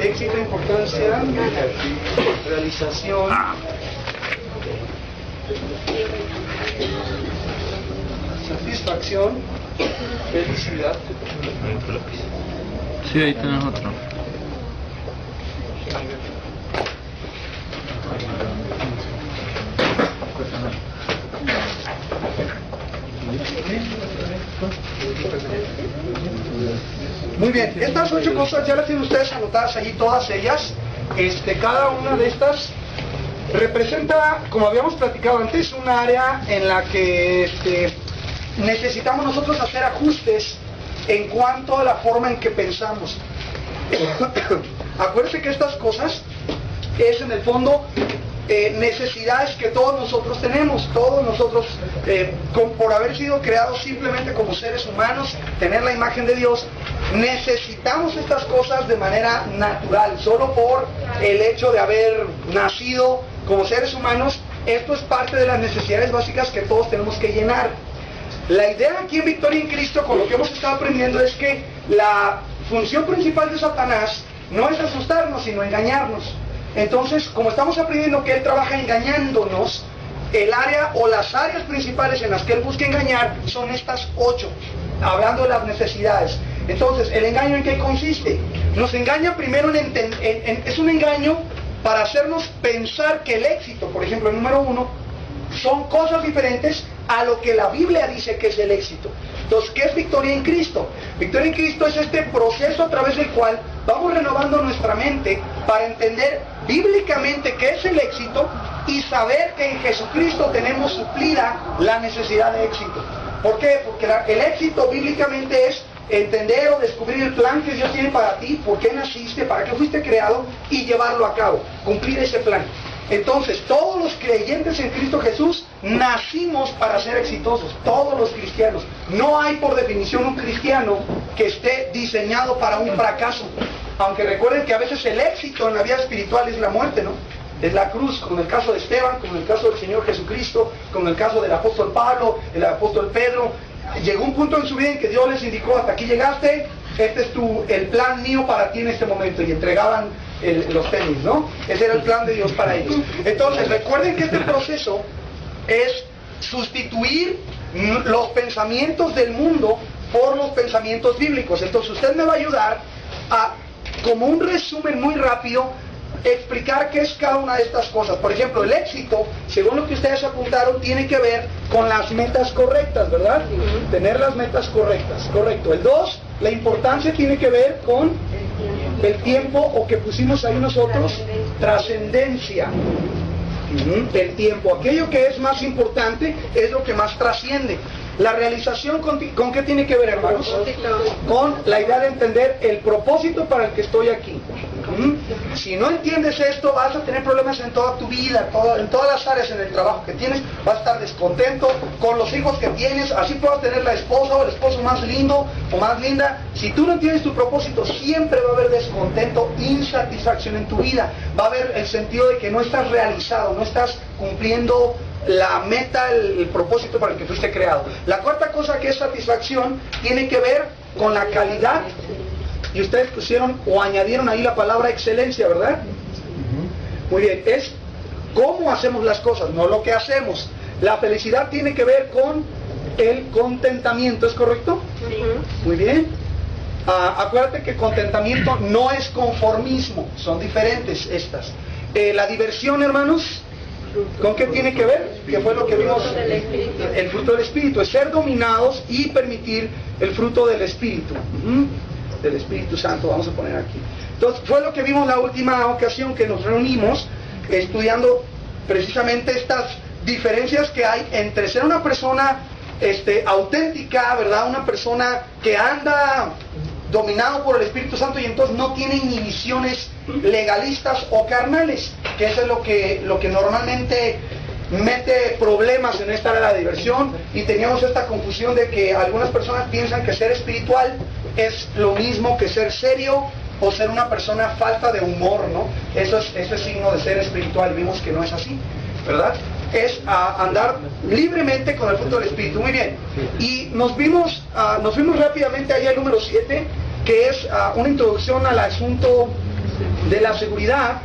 éxito, importancia, realización, satisfacción, felicidad. Sí, ahí tenés otro. Muy bien, estas 8 cosas ya las tienen ustedes anotadas allí, todas ellas. Cada una de estas representa, como habíamos platicado antes, un área en la que necesitamos nosotros hacer ajustes en cuanto a la forma en que pensamos. Acuérdense que estas cosas es en el fondo necesidades que todos nosotros tenemos, todos nosotros por haber sido creados simplemente como seres humanos, tener la imagen de Dios, necesitamos estas cosas de manera natural, solo por el hecho de haber nacido como seres humanos. Esto es parte de las necesidades básicas que todos tenemos que llenar. La idea aquí en Victoria en Cristo, con lo que hemos estado aprendiendo, es que la función principal de Satanás no es asustarnos, sino engañarnos. Entonces, como estamos aprendiendo que él trabaja engañándonos, el área o las áreas principales en las que él busca engañar son estas 8, hablando de las necesidades. Entonces, ¿el engaño en qué consiste? Nos engaña primero es un engaño para hacernos pensar que el éxito, por ejemplo, el número 1, son cosas diferentes a lo que la Biblia dice que es el éxito. Entonces, ¿qué es victoria en Cristo? Victoria en Cristo es este proceso a través del cual vamos renovando nuestra mente para entender bíblicamente qué es el éxito y saber que en Jesucristo tenemos suplida la necesidad de éxito. ¿Por qué? Porque el éxito bíblicamente es entender o descubrir el plan que Dios tiene para ti, por qué naciste, para qué fuiste creado y llevarlo a cabo, cumplir ese plan. Entonces, todos los creyentes en Cristo Jesús nacimos para ser exitosos, todos los cristianos. No hay por definición un cristiano que esté diseñado para un fracaso. Aunque recuerden que a veces el éxito en la vida espiritual es la muerte, ¿no? Es la cruz, como en el caso de Esteban, como en el caso del Señor Jesucristo, como en el caso del apóstol Pablo, el apóstol Pedro. Llegó un punto en su vida en que Dios les indicó: hasta aquí llegaste, este es el plan mío para ti en este momento, y entregaban los tenis, ¿no? Ese era el plan de Dios para ellos. Entonces, recuerden que este proceso es sustituir los pensamientos del mundo por los pensamientos bíblicos. Entonces, usted me va a ayudar a, como un resumen muy rápido, explicar qué es cada una de estas cosas. Por ejemplo, el éxito, según lo que ustedes apuntaron, tiene que ver con las metas correctas, ¿verdad? Tener las metas correctas, correcto. El 2, la importancia tiene que ver con el tiempo, o que pusimos ahí nosotros, trascendencia. El tiempo, aquello que es más importante es lo que más trasciende. La realización, ¿con qué tiene que ver, hermanos? Con la idea de entender el propósito para el que estoy aquí. Si no entiendes esto, vas a tener problemas en toda tu vida, en todas las áreas, en el trabajo que tienes, vas a estar descontento con los hijos que tienes, así puedas tener la esposa o el esposo más lindo o más linda. Si tú no entiendes tu propósito, siempre va a haber descontento, insatisfacción en tu vida. Va a haber el sentido de que no estás realizado, no estás cumpliendo la meta, el propósito para el que fuiste creado. La cuarta cosa, que es satisfacción, tiene que ver con la calidad. Y ustedes pusieron o añadieron ahí la palabra excelencia, ¿verdad? Muy bien, es cómo hacemos las cosas, no lo que hacemos. La felicidad tiene que ver con el contentamiento, ¿es correcto? Muy bien. Acuérdate que contentamiento no es conformismo, son diferentes estas. La diversión, hermanos, ¿con qué tiene que ver? Que fue lo que vimos, el fruto del Espíritu, es ser dominados y permitir el fruto del Espíritu. Del Espíritu Santo, vamos a poner aquí. Entonces, fue lo que vimos la última ocasión que nos reunimos, estudiando precisamente estas diferencias que hay entre ser una persona auténtica, ¿verdad? Una persona que anda dominado por el Espíritu Santo y entonces no tiene inhibiciones legalistas o carnales, que eso es lo que normalmente mete problemas en esta área de la diversión. Y teníamos esta confusión de que algunas personas piensan que ser espiritual es lo mismo que ser serio o ser una persona falta de humor, ¿no? Eso es signo de ser espiritual. Vimos que no es así, ¿verdad? Es andar libremente con el fruto del Espíritu. Muy bien. Y nos fuimos rápidamente allá al número 7, que es una introducción al asunto de la seguridad,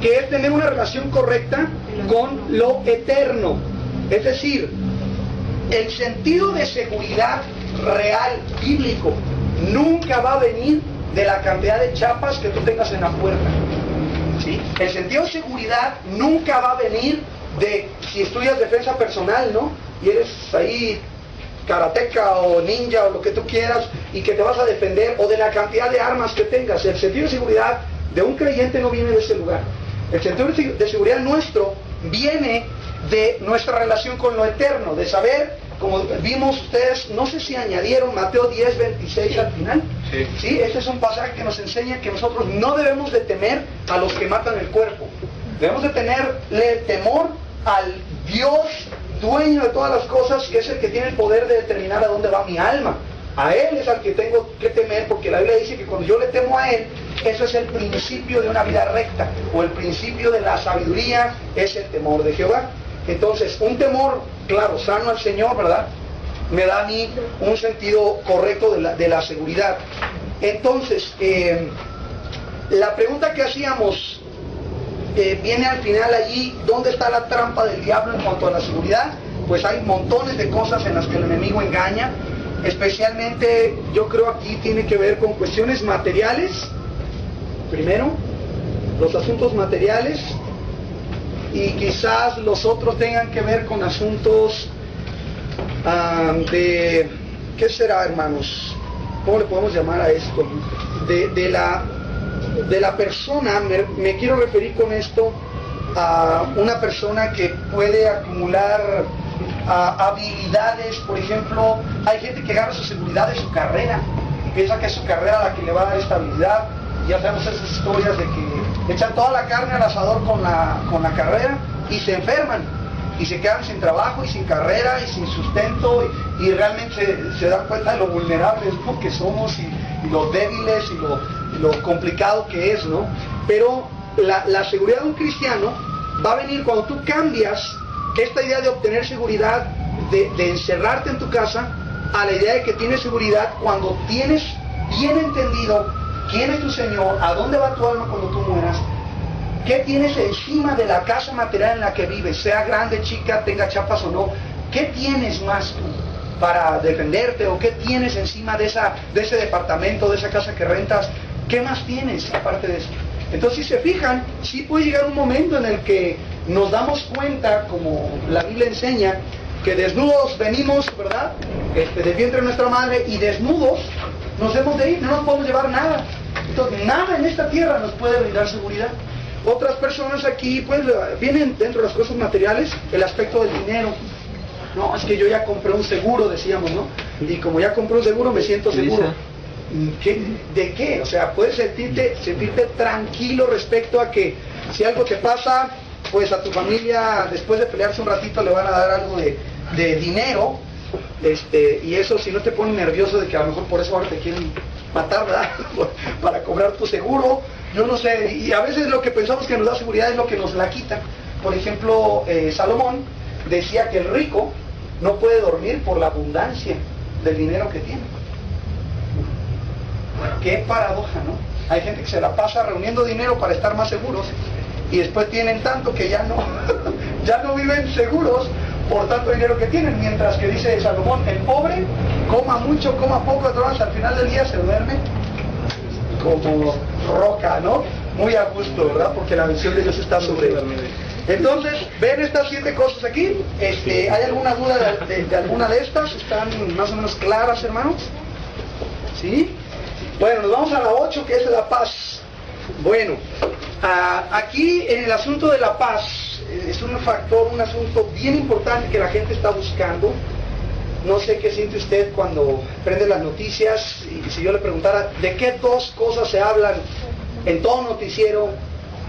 que es tener una relación correcta con lo eterno. Es decir, el sentido de seguridad real, bíblico, nunca va a venir de la cantidad de chapas que tú tengas en la puerta. ¿Sí? El sentido de seguridad nunca va a venir de si estudias defensa personal, ¿no? Y eres ahí karateca o ninja o lo que tú quieras y que te vas a defender, o de la cantidad de armas que tengas. El sentido de seguridad de un creyente no viene de ese lugar. El sentido de seguridad nuestro viene de nuestra relación con lo eterno, de saber, como vimos ustedes, no sé si añadieron Mateo 10:26 al final. Sí, este es un pasaje que nos enseña que nosotros no debemos de temer a los que matan el cuerpo. Debemos de tenerle temor al Dios dueño de todas las cosas, que es el que tiene el poder de determinar a dónde va mi alma. A Él es al que tengo que temer, porque la Biblia dice que cuando yo le temo a Él, eso es el principio de una vida recta, o el principio de la sabiduría es el temor de Jehová. Entonces, un temor, claro, sano al Señor, ¿verdad?, me da a mí un sentido correcto de la seguridad. Entonces, la pregunta que hacíamos viene al final allí: ¿dónde está la trampa del diablo en cuanto a la seguridad? Pues hay montones de cosas en las que el enemigo engaña. Especialmente, yo creo aquí tiene que ver con cuestiones materiales. Primero, los asuntos materiales, y quizás los otros tengan que ver con asuntos de, ¿qué será, hermanos? ¿Cómo le podemos llamar a esto? De la persona, me quiero referir con esto a una persona que puede acumular habilidades. Por ejemplo, hay gente que agarra su seguridad de su carrera y piensa que es su carrera la que le va a dar estabilidad. Ya sabemos esas historias de que echan toda la carne al asador con la carrera y se enferman y se quedan sin trabajo y sin carrera y sin sustento, y realmente se dan cuenta de lo vulnerables, ¿no?, que somos, y lo débiles y lo complicado que es, ¿no? Pero la seguridad de un cristiano va a venir cuando tú cambias esta idea de obtener seguridad, de encerrarte en tu casa, a la idea de que tienes seguridad cuando tienes bien entendido quién es tu Señor, a dónde va tu alma cuando tú mueras, qué tienes encima de la casa material en la que vives, sea grande, chica, tenga chapas o no. ¿Qué tienes más tú para defenderte? ¿O qué tienes encima de ese departamento, de esa casa que rentas? ¿Qué más tienes aparte de eso? Entonces, si se fijan, sí puede llegar un momento en el que nos damos cuenta, como la Biblia enseña, que desnudos venimos, ¿verdad?, del vientre de nuestra madre, y desnudos nos hemos de ir, no nos podemos llevar nada. Entonces, nada en esta tierra nos puede brindar seguridad. Otras personas aquí, pues, vienen dentro de las cosas materiales, el aspecto del dinero. No, es que yo ya compré un seguro, decíamos, ¿no? Y como ya compré un seguro, me siento seguro. ¿De qué? O sea, puedes sentirte tranquilo respecto a que si algo te pasa, pues a tu familia, después de pelearse un ratito, le van a dar algo de dinero, y eso, si no te pone nervioso de que a lo mejor por eso ahora te quieren matar, ¿verdad?, para cobrar tu seguro, yo no sé. Y a veces lo que pensamos que nos da seguridad es lo que nos la quita. Por ejemplo, Salomón decía que el rico no puede dormir por la abundancia del dinero que tiene. Qué paradoja, ¿no? Hay gente que se la pasa reuniendo dinero para estar más seguros, y después tienen tanto que ya no viven seguros por tanto dinero que tienen. Mientras que dice Salomón, el pobre coma mucho, coma poco, al final del día se duerme como roca, ¿no? Muy a gusto, ¿verdad? Porque la bendición de Dios está sobre él. Entonces, ¿ven estas 7 cosas aquí? ¿Hay alguna duda de alguna de estas? ¿Están más o menos claras, hermanos? ¿Sí? Bueno, nos vamos a la 8, que es la paz. Bueno, aquí en el asunto de la paz, es un factor, un asunto bien importante que la gente está buscando. No sé qué siente usted cuando prende las noticias, y si yo le preguntara de qué 2 cosas se hablan en todo noticiero,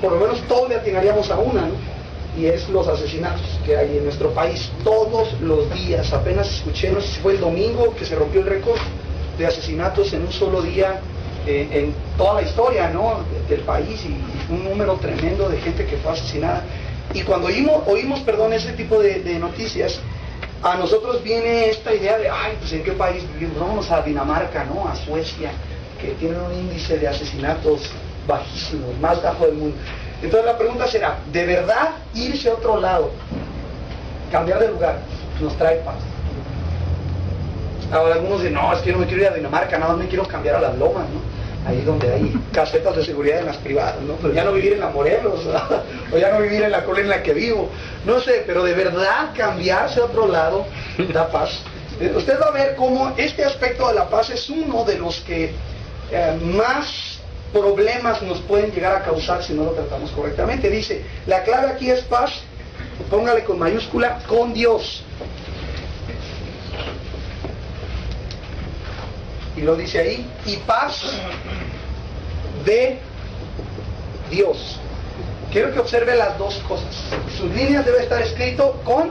por lo menos todos le atinaríamos a una, ¿no? Y es los asesinatos que hay en nuestro país todos los días. Apenas escuché, no sé si fue el domingo, que se rompió el récord de asesinatos en un solo día en toda la historia, ¿no?, del país, y un número tremendo de gente que fue asesinada. Y cuando oímos ese tipo de noticias, a nosotros viene esta idea de, ay, pues ¿en qué país vivimos? Vámonos a Dinamarca, ¿no?, a Suecia, que tienen un índice de asesinatos bajísimo, el más bajo del mundo. Entonces la pregunta será, ¿de verdad irse a otro lado, cambiar de lugar, nos trae paz? Ahora algunos dicen, no, es que yo no me quiero ir a Dinamarca, nada más me quiero cambiar a las lomas, ¿no? Ahí donde hay casetas de seguridad en las privadas, ¿no? Pero ya no vivir en la Morelos, ¿verdad? O ya no vivir en la colonia en la que vivo, no sé, pero de verdad cambiarse a otro lado da paz. Usted va a ver cómo este aspecto de la paz es uno de los que más problemas nos pueden llegar a causar si no lo tratamos correctamente. Dice, la clave aquí es paz, póngale con mayúscula, con Dios. Y lo dice ahí, y paz de Dios. Quiero que observe las dos cosas. Sus líneas debe estar escrito con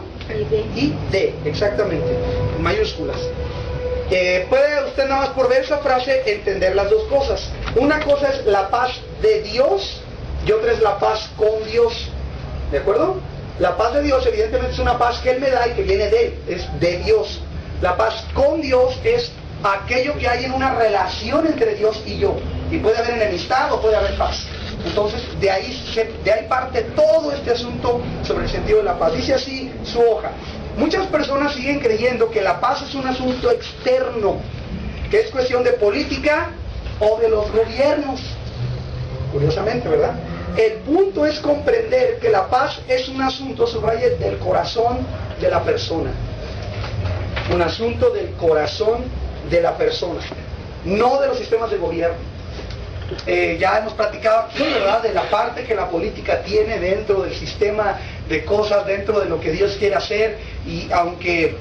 y de, exactamente, en mayúsculas. Puede usted nada más por ver esa frase entender las dos cosas. Una cosa es la paz de Dios y otra es la paz con Dios. ¿De acuerdo? La paz de Dios evidentemente es una paz que Él me da y que viene de Él, es de Dios. La paz con Dios es aquello que hay en una relación entre Dios y yo. Y puede haber enemistad o puede haber paz. Entonces, de ahí parte todo este asunto sobre el sentido de la paz. Dice así su hoja. Muchas personas siguen creyendo que la paz es un asunto externo, que es cuestión de política o de los gobiernos. Curiosamente, ¿verdad? El punto es comprender que la paz es un asunto, subraye, del corazón de la persona. Un asunto del corazón de la persona, no de los sistemas de gobierno. Ya hemos platicado aquí, ¿verdad?, de la parte que la política tiene dentro del sistema de cosas, dentro de lo que Dios quiere hacer, y aunque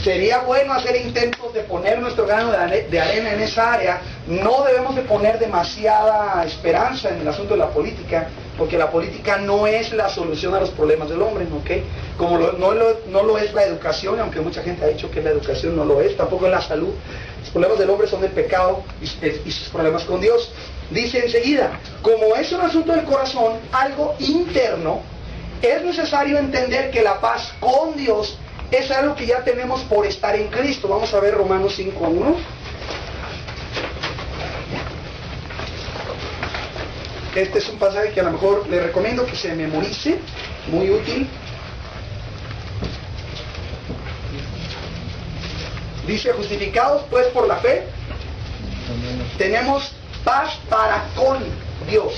sería bueno hacer intentos de poner nuestro grano de arena en esa área, no debemos de poner demasiada esperanza en el asunto de la política, porque la política no es la solución a los problemas del hombre, ¿ok? Como no lo es la educación, aunque mucha gente ha dicho que la educación no lo es, tampoco es la salud. Los problemas del hombre son el pecado y sus problemas con Dios. Dice enseguida, como es un asunto del corazón, algo interno, es necesario entender que la paz con Dios es algo que ya tenemos por estar en Cristo. Vamos a ver Romanos 5:1. Este es un pasaje que a lo mejor le recomiendo que se memorice, muy útil. Dice, justificados pues por la fe, tenemos paz para con Dios,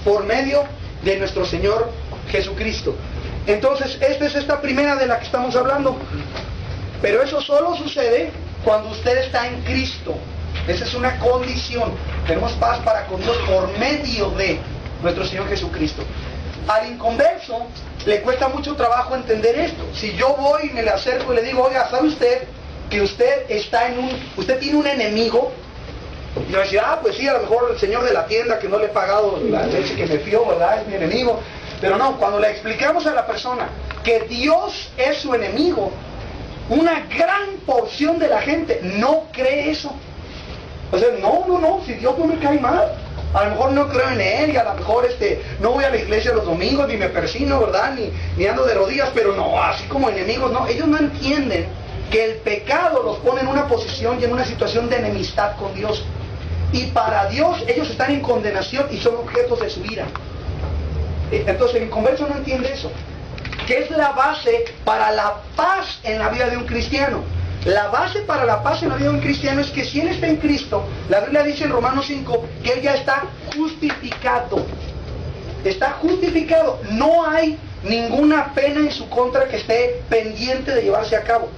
por medio de nuestro Señor Jesucristo. Entonces, esta es esta primera de la que estamos hablando. Pero eso solo sucede cuando usted está en Cristo. Esa es una condición. Tenemos paz para con Dios por medio de nuestro Señor Jesucristo. Al inconverso le cuesta mucho trabajo entender esto. Si yo voy y me le acerco y le digo, oiga, ¿sabe usted que usted tiene un enemigo? Y me va a decir, pues sí, a lo mejor el señor de la tienda que no le he pagado la leche que me fió, ¿verdad?, es mi enemigo. Pero no, cuando le explicamos a la persona que Dios es su enemigo, una gran porción de la gente no cree eso. O sea, no, si Dios no me cae mal, a lo mejor no creo en Él, y a lo mejor no voy a la iglesia los domingos, ni me persino, ¿verdad?, ni ando de rodillas, pero no, así como enemigos, no. Ellos no entienden que el pecado los pone en una posición y en una situación de enemistad con Dios. Y para Dios ellos están en condenación y son objetos de su ira. Entonces el inconverso no entiende eso, que es la base para la paz en la vida de un cristiano. La base para la paz en la vida de un cristiano es que si él está en Cristo, la Biblia dice en Romanos 5 que él ya está justificado. Está justificado. No hay ninguna pena en su contra que esté pendiente de llevarse a cabo.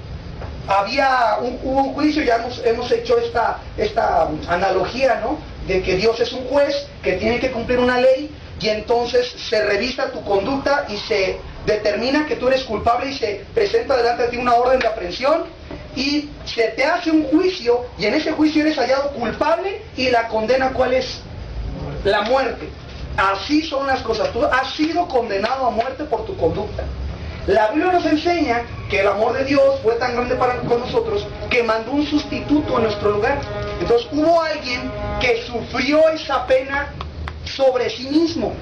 Hubo un juicio, ya hemos hecho esta analogía, ¿no?, de que Dios es un juez que tiene que cumplir una ley, y entonces se revisa tu conducta y se determina que tú eres culpable y se presenta delante de ti una orden de aprehensión y se te hace un juicio, y en ese juicio eres hallado culpable y la condena, ¿cuál es? La muerte. Así son las cosas. Tú has sido condenado a muerte por tu conducta. La Biblia nos enseña que el amor de Dios fue tan grande con nosotros que mandó un sustituto en nuestro lugar. Entonces hubo alguien que sufrió esa pena sobre sí mismo.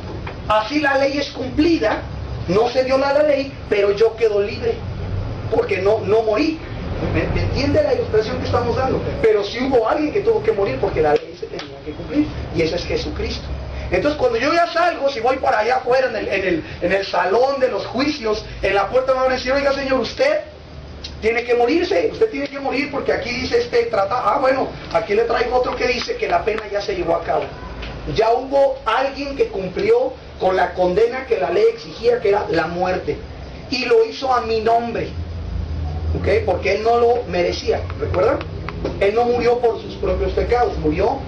Así la ley es cumplida, no se viola la ley, pero yo quedo libre, porque no morí. ¿Me entiende la ilustración que estamos dando? Pero sí hubo alguien que tuvo que morir porque la ley se tenía que cumplir. y ese es Jesucristo. Entonces cuando yo ya salgo, si voy para allá afuera en el salón de los juicios, en la puerta me van a decir, oiga señor, usted tiene que morirse, usted tiene que morir porque aquí dice este tratado. Ah, bueno, aquí le traigo otro que dice que la pena ya se llevó a cabo. Ya hubo alguien que cumplió con la condena que la ley exigía, que era la muerte. Y lo hizo a mi nombre, ¿ok? Porque él no lo merecía, ¿recuerdan? Él no murió por sus propios pecados, murió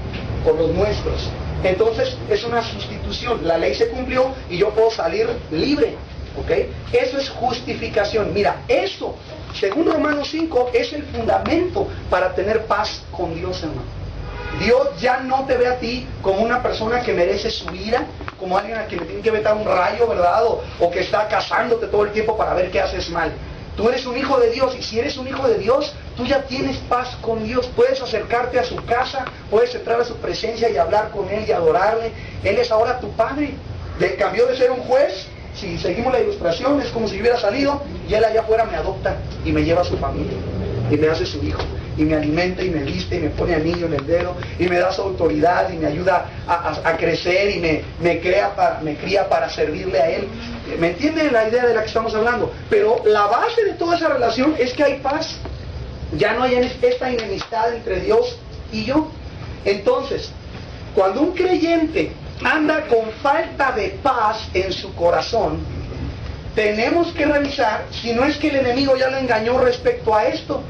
por los nuestros. Entonces es una sustitución, la ley se cumplió y yo puedo salir libre, ¿ok? Eso es justificación. Mira, eso, según Romanos 5, es el fundamento para tener paz con Dios, hermano. Dios ya no te ve a ti como una persona que merece su ira, como alguien a quien le tiene que vetar un rayo, ¿verdad? O que está cazándote todo el tiempo para ver qué haces mal. Tú eres un hijo de Dios, y si eres un hijo de Dios, tú ya tienes paz con Dios. Puedes acercarte a su casa, puedes entrar a su presencia y hablar con Él y adorarle. Él es ahora tu Padre. Cambió de ser un juez, si seguimos la ilustración, es como si hubiera salido, y Él allá afuera me adopta y me lleva a su familia, y me hace su hijo, y me alimenta, y me viste, y me pone anillo en el dedo, y me da su autoridad, y me ayuda a crecer, y me cría para servirle a Él. ¿Me entienden la idea de la que estamos hablando? Pero la base de toda esa relación es que hay paz. Ya no hay esta enemistad entre Dios y yo. Entonces, cuando un creyente anda con falta de paz en su corazón, tenemos que revisar si no es que el enemigo ya lo engañó respecto a esto.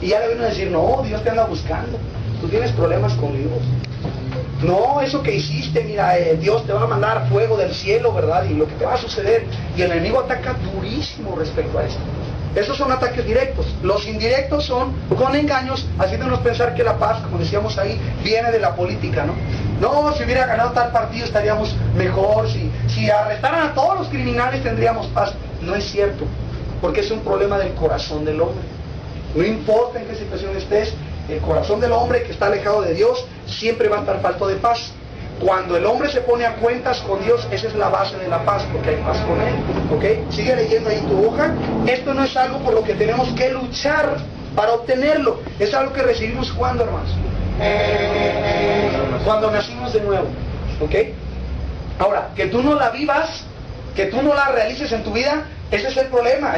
Y ya le vino a decir, no, Dios te anda buscando. Tú tienes problemas con Dios. No, eso que hiciste, mira, Dios te va a mandar fuego del cielo, ¿verdad? Y lo que te va a suceder. Y el enemigo ataca durísimo respecto a esto. Esos son ataques directos. Los indirectos son con engaños, haciéndonos pensar que la paz, como decíamos ahí, viene de la política, ¿no? No, si hubiera ganado tal partido estaríamos mejor. Si arrestaran a todos los criminales tendríamos paz. No es cierto, porque es un problema del corazón del hombre. No importa en qué situación estés, el corazón del hombre que está alejado de Dios siempre va a estar falto de paz. Cuando el hombre se pone a cuentas con Dios, esa es la base de la paz, porque hay paz con Él, ¿ok? Sigue leyendo ahí tu hoja. Esto no es algo por lo que tenemos que luchar para obtenerlo. Es algo que recibimos cuando, hermanos, cuando nacimos de nuevo, ¿ok? Ahora, que tú no la vivas, que tú no la realices en tu vida, ese es el problema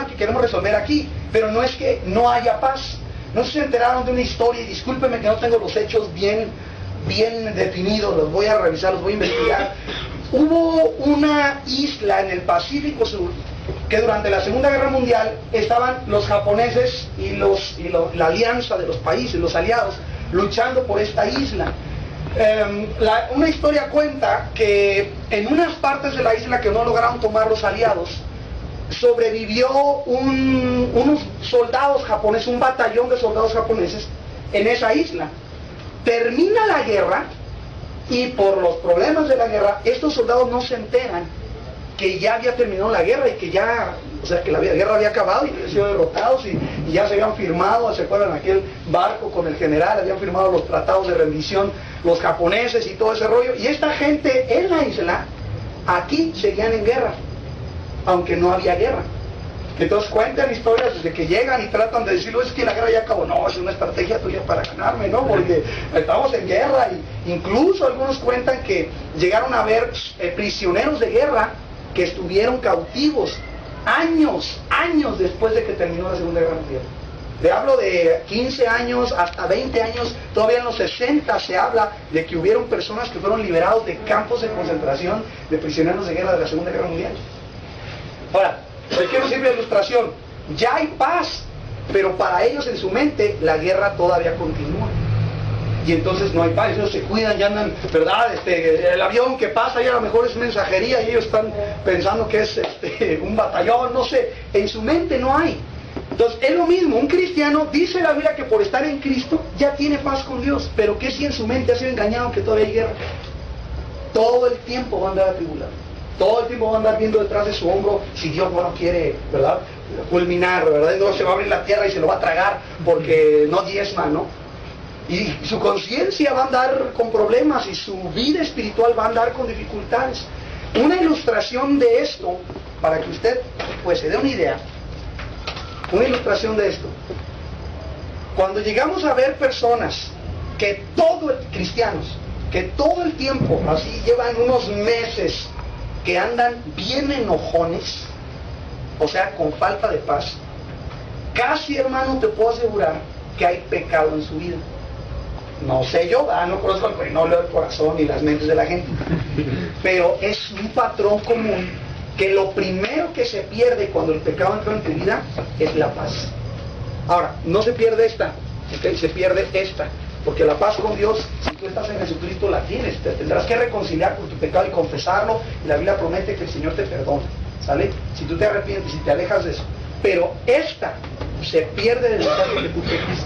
que queremos resolver aquí. Pero no es que no haya paz. No se enteraron de una historia, y discúlpenme que no tengo los hechos bien definidos, los voy a revisar, los voy a investigar. Hubo una isla en el Pacífico Sur que durante la Segunda Guerra Mundial estaban los japoneses y la alianza de los países, los aliados, luchando por esta isla. Una historia cuenta que en unas partes de la isla que no lograron tomar los aliados, sobrevivió unos soldados japoneses, un batallón de soldados japoneses en esa isla. Termina la guerra y por los problemas de la guerra, estos soldados no se enteran que ya había terminado la guerra y que ya, o sea, que la guerra había acabado y habían sido derrotados y ya se habían firmado, ¿se acuerdan? Aquel barco con el general, habían firmado los tratados de rendición, los japoneses y todo ese rollo. Y esta gente en la isla, aquí seguían en guerra, aunque no había guerra. Entonces cuentan historias desde que llegan y tratan de decirlo, es que la guerra ya acabó. No, es una estrategia tuya para ganarme, ¿no? Porque estamos en guerra. Y incluso algunos cuentan que llegaron a ver prisioneros de guerra que estuvieron cautivos años después de que terminó la Segunda Guerra Mundial. Le hablo de 15 años hasta 20 años, todavía en los 60 se habla de que hubieron personas que fueron liberados de campos de concentración de prisioneros de guerra de la Segunda Guerra Mundial. Ahora, ¿de qué nos sirve la ilustración? Ya hay paz, pero para ellos en su mente la guerra todavía continúa. Y entonces no hay paz, ellos se cuidan, ya andan, ¿verdad? El avión que pasa ya a lo mejor es mensajería y ellos están pensando que es un batallón, no sé. En su mente no hay. Entonces es lo mismo, un cristiano dice la Biblia que por estar en Cristo ya tiene paz con Dios, pero que si en su mente ha sido engañado que todavía hay guerra. Todo el tiempo va a andar atribulado. Todo el tiempo va a andar viendo detrás de su hombro si Dios no quiere, ¿verdad?, fulminar, ¿verdad? Y no se va a abrir la tierra y se lo va a tragar porque no diezma, ¿no? Y su conciencia va a andar con problemas y su vida espiritual va a andar con dificultades. Una ilustración de esto, para que usted pues se dé una idea, una ilustración de esto. Cuando llegamos a ver personas cristianos, que todo el tiempo, así llevan unos meses, que andan bien enojones, o sea, con falta de paz, casi, hermano, te puedo asegurar que hay pecado en su vida. No sé yo, no conozco, no leo el corazón ni las mentes de la gente, pero es un patrón común que lo primero que se pierde cuando el pecado entra en tu vida es la paz. Ahora, no se pierde esta, ¿okay? Se pierde esta, porque la paz con Dios, si tú estás en Jesucristo, la tienes. Te tendrás que reconciliar con tu pecado y confesarlo, y la Biblia promete que el Señor te perdona, ¿sale? Si tú te arrepientes y te alejas de eso. Pero esta se pierde del instante que tú pecas.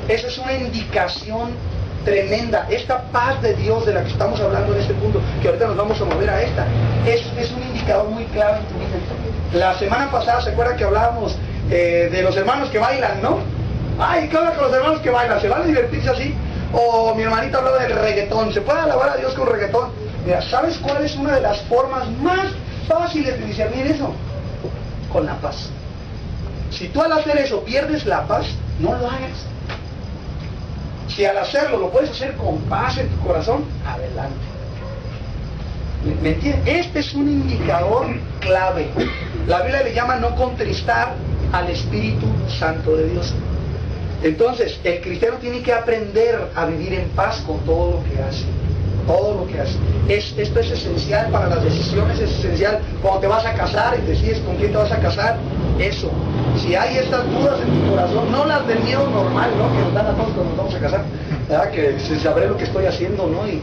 Esa es una indicación tremenda. Esta paz de Dios de la que estamos hablando en este punto, que ahorita nos vamos a mover a esta, es un indicador muy claro en tu vida. La semana pasada, ¿se acuerdan que hablábamos de los hermanos que bailan, no? Ay, ¿qué habla con los hermanos que bailan? ¿Se van a divertirse así? O mi hermanita hablaba del reggaetón. ¿Se puede alabar a Dios con reggaetón? Mira, ¿sabes cuál es una de las formas más fáciles de discernir eso? Con la paz. Si tú al hacer eso pierdes la paz, no lo hagas. Si al hacerlo lo puedes hacer con paz en tu corazón, adelante. ¿Me entiendes? Este es un indicador clave. La Biblia le llama no contristar al Espíritu Santo de Dios. Entonces, el cristiano tiene que aprender a vivir en paz con todo lo que hace. Todo lo que hace. Esto es esencial para las decisiones, es esencial cuando te vas a casar y decides con quién te vas a casar. Eso. Si hay estas dudas en tu corazón, no las del miedo normal, ¿no? Que nos dan a todos cuando nos vamos a casar, ¿verdad? Que sabré lo que estoy haciendo, ¿no? Y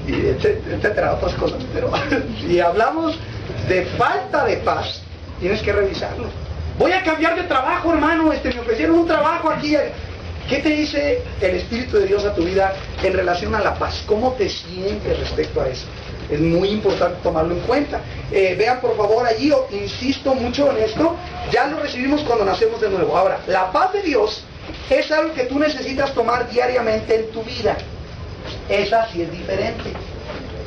etcétera, otras cosas. Pero si hablamos de falta de paz, tienes que revisarlo. Voy a cambiar de trabajo, hermano, me ofrecieron un trabajo aquí. ¿Qué te dice el Espíritu de Dios a tu vida en relación a la paz? ¿Cómo te sientes respecto a eso? Es muy importante tomarlo en cuenta. Vean por favor allí, insisto mucho en esto, ya lo recibimos cuando nacemos de nuevo. Ahora, la paz de Dios es algo que tú necesitas tomar diariamente en tu vida. Esa sí es diferente.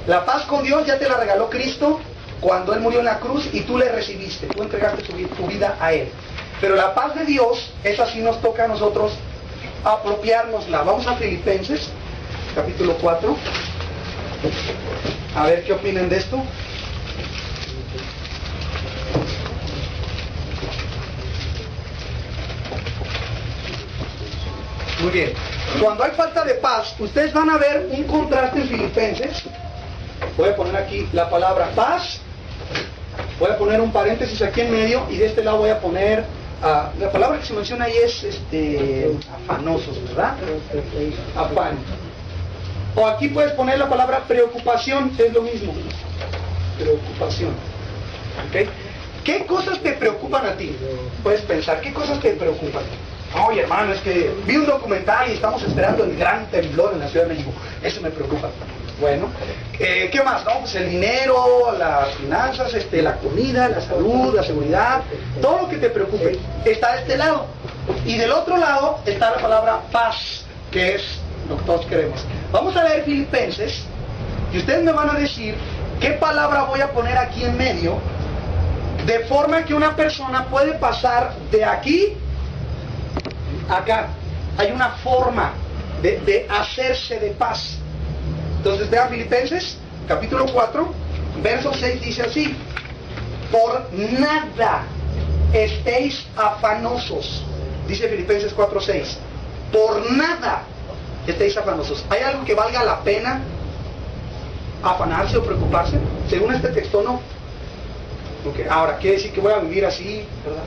La paz con Dios ya te la regaló Cristo cuando Él murió en la cruz y tú le recibiste, tú entregaste tu vida a Él. Pero la paz de Dios, esa sí nos toca a nosotros apropiárnosla. Vamos a Filipenses, capítulo 4. A ver qué opinan de esto. Muy bien. Cuando hay falta de paz, ustedes van a ver un contraste en Filipenses. Voy a poner aquí la palabra paz. Voy a poner un paréntesis aquí en medio y de este lado voy a poner la palabra que se menciona ahí es afanosos, ¿verdad? Afán. O aquí puedes poner la palabra preocupación, es lo mismo. Preocupación. ¿Okay? ¿Qué cosas te preocupan a ti? Puedes pensar, ¿qué cosas te preocupan? Oye, hermano, es que vi un documental y estamos esperando el gran temblor en la Ciudad de México. Eso me preocupa. Bueno, ¿qué más? No, pues el dinero, las finanzas, la comida, la salud, la seguridad, todo lo que te preocupe está de este lado. Y del otro lado está la palabra paz, que es lo que todos queremos. Vamos a leer Filipenses y ustedes me van a decir qué palabra voy a poner aquí en medio, de forma que una persona puede pasar de aquí a acá. Hay una forma de hacerse de paz. Entonces vean Filipenses, capítulo 4, verso 6 dice así: por nada estéis afanosos. Dice Filipenses 4:6. Por nada estéis afanosos. ¿Hay algo que valga la pena afanarse o preocuparse? Según este texto, no. Okay. Ahora, quiere decir que voy a vivir así, ¿verdad?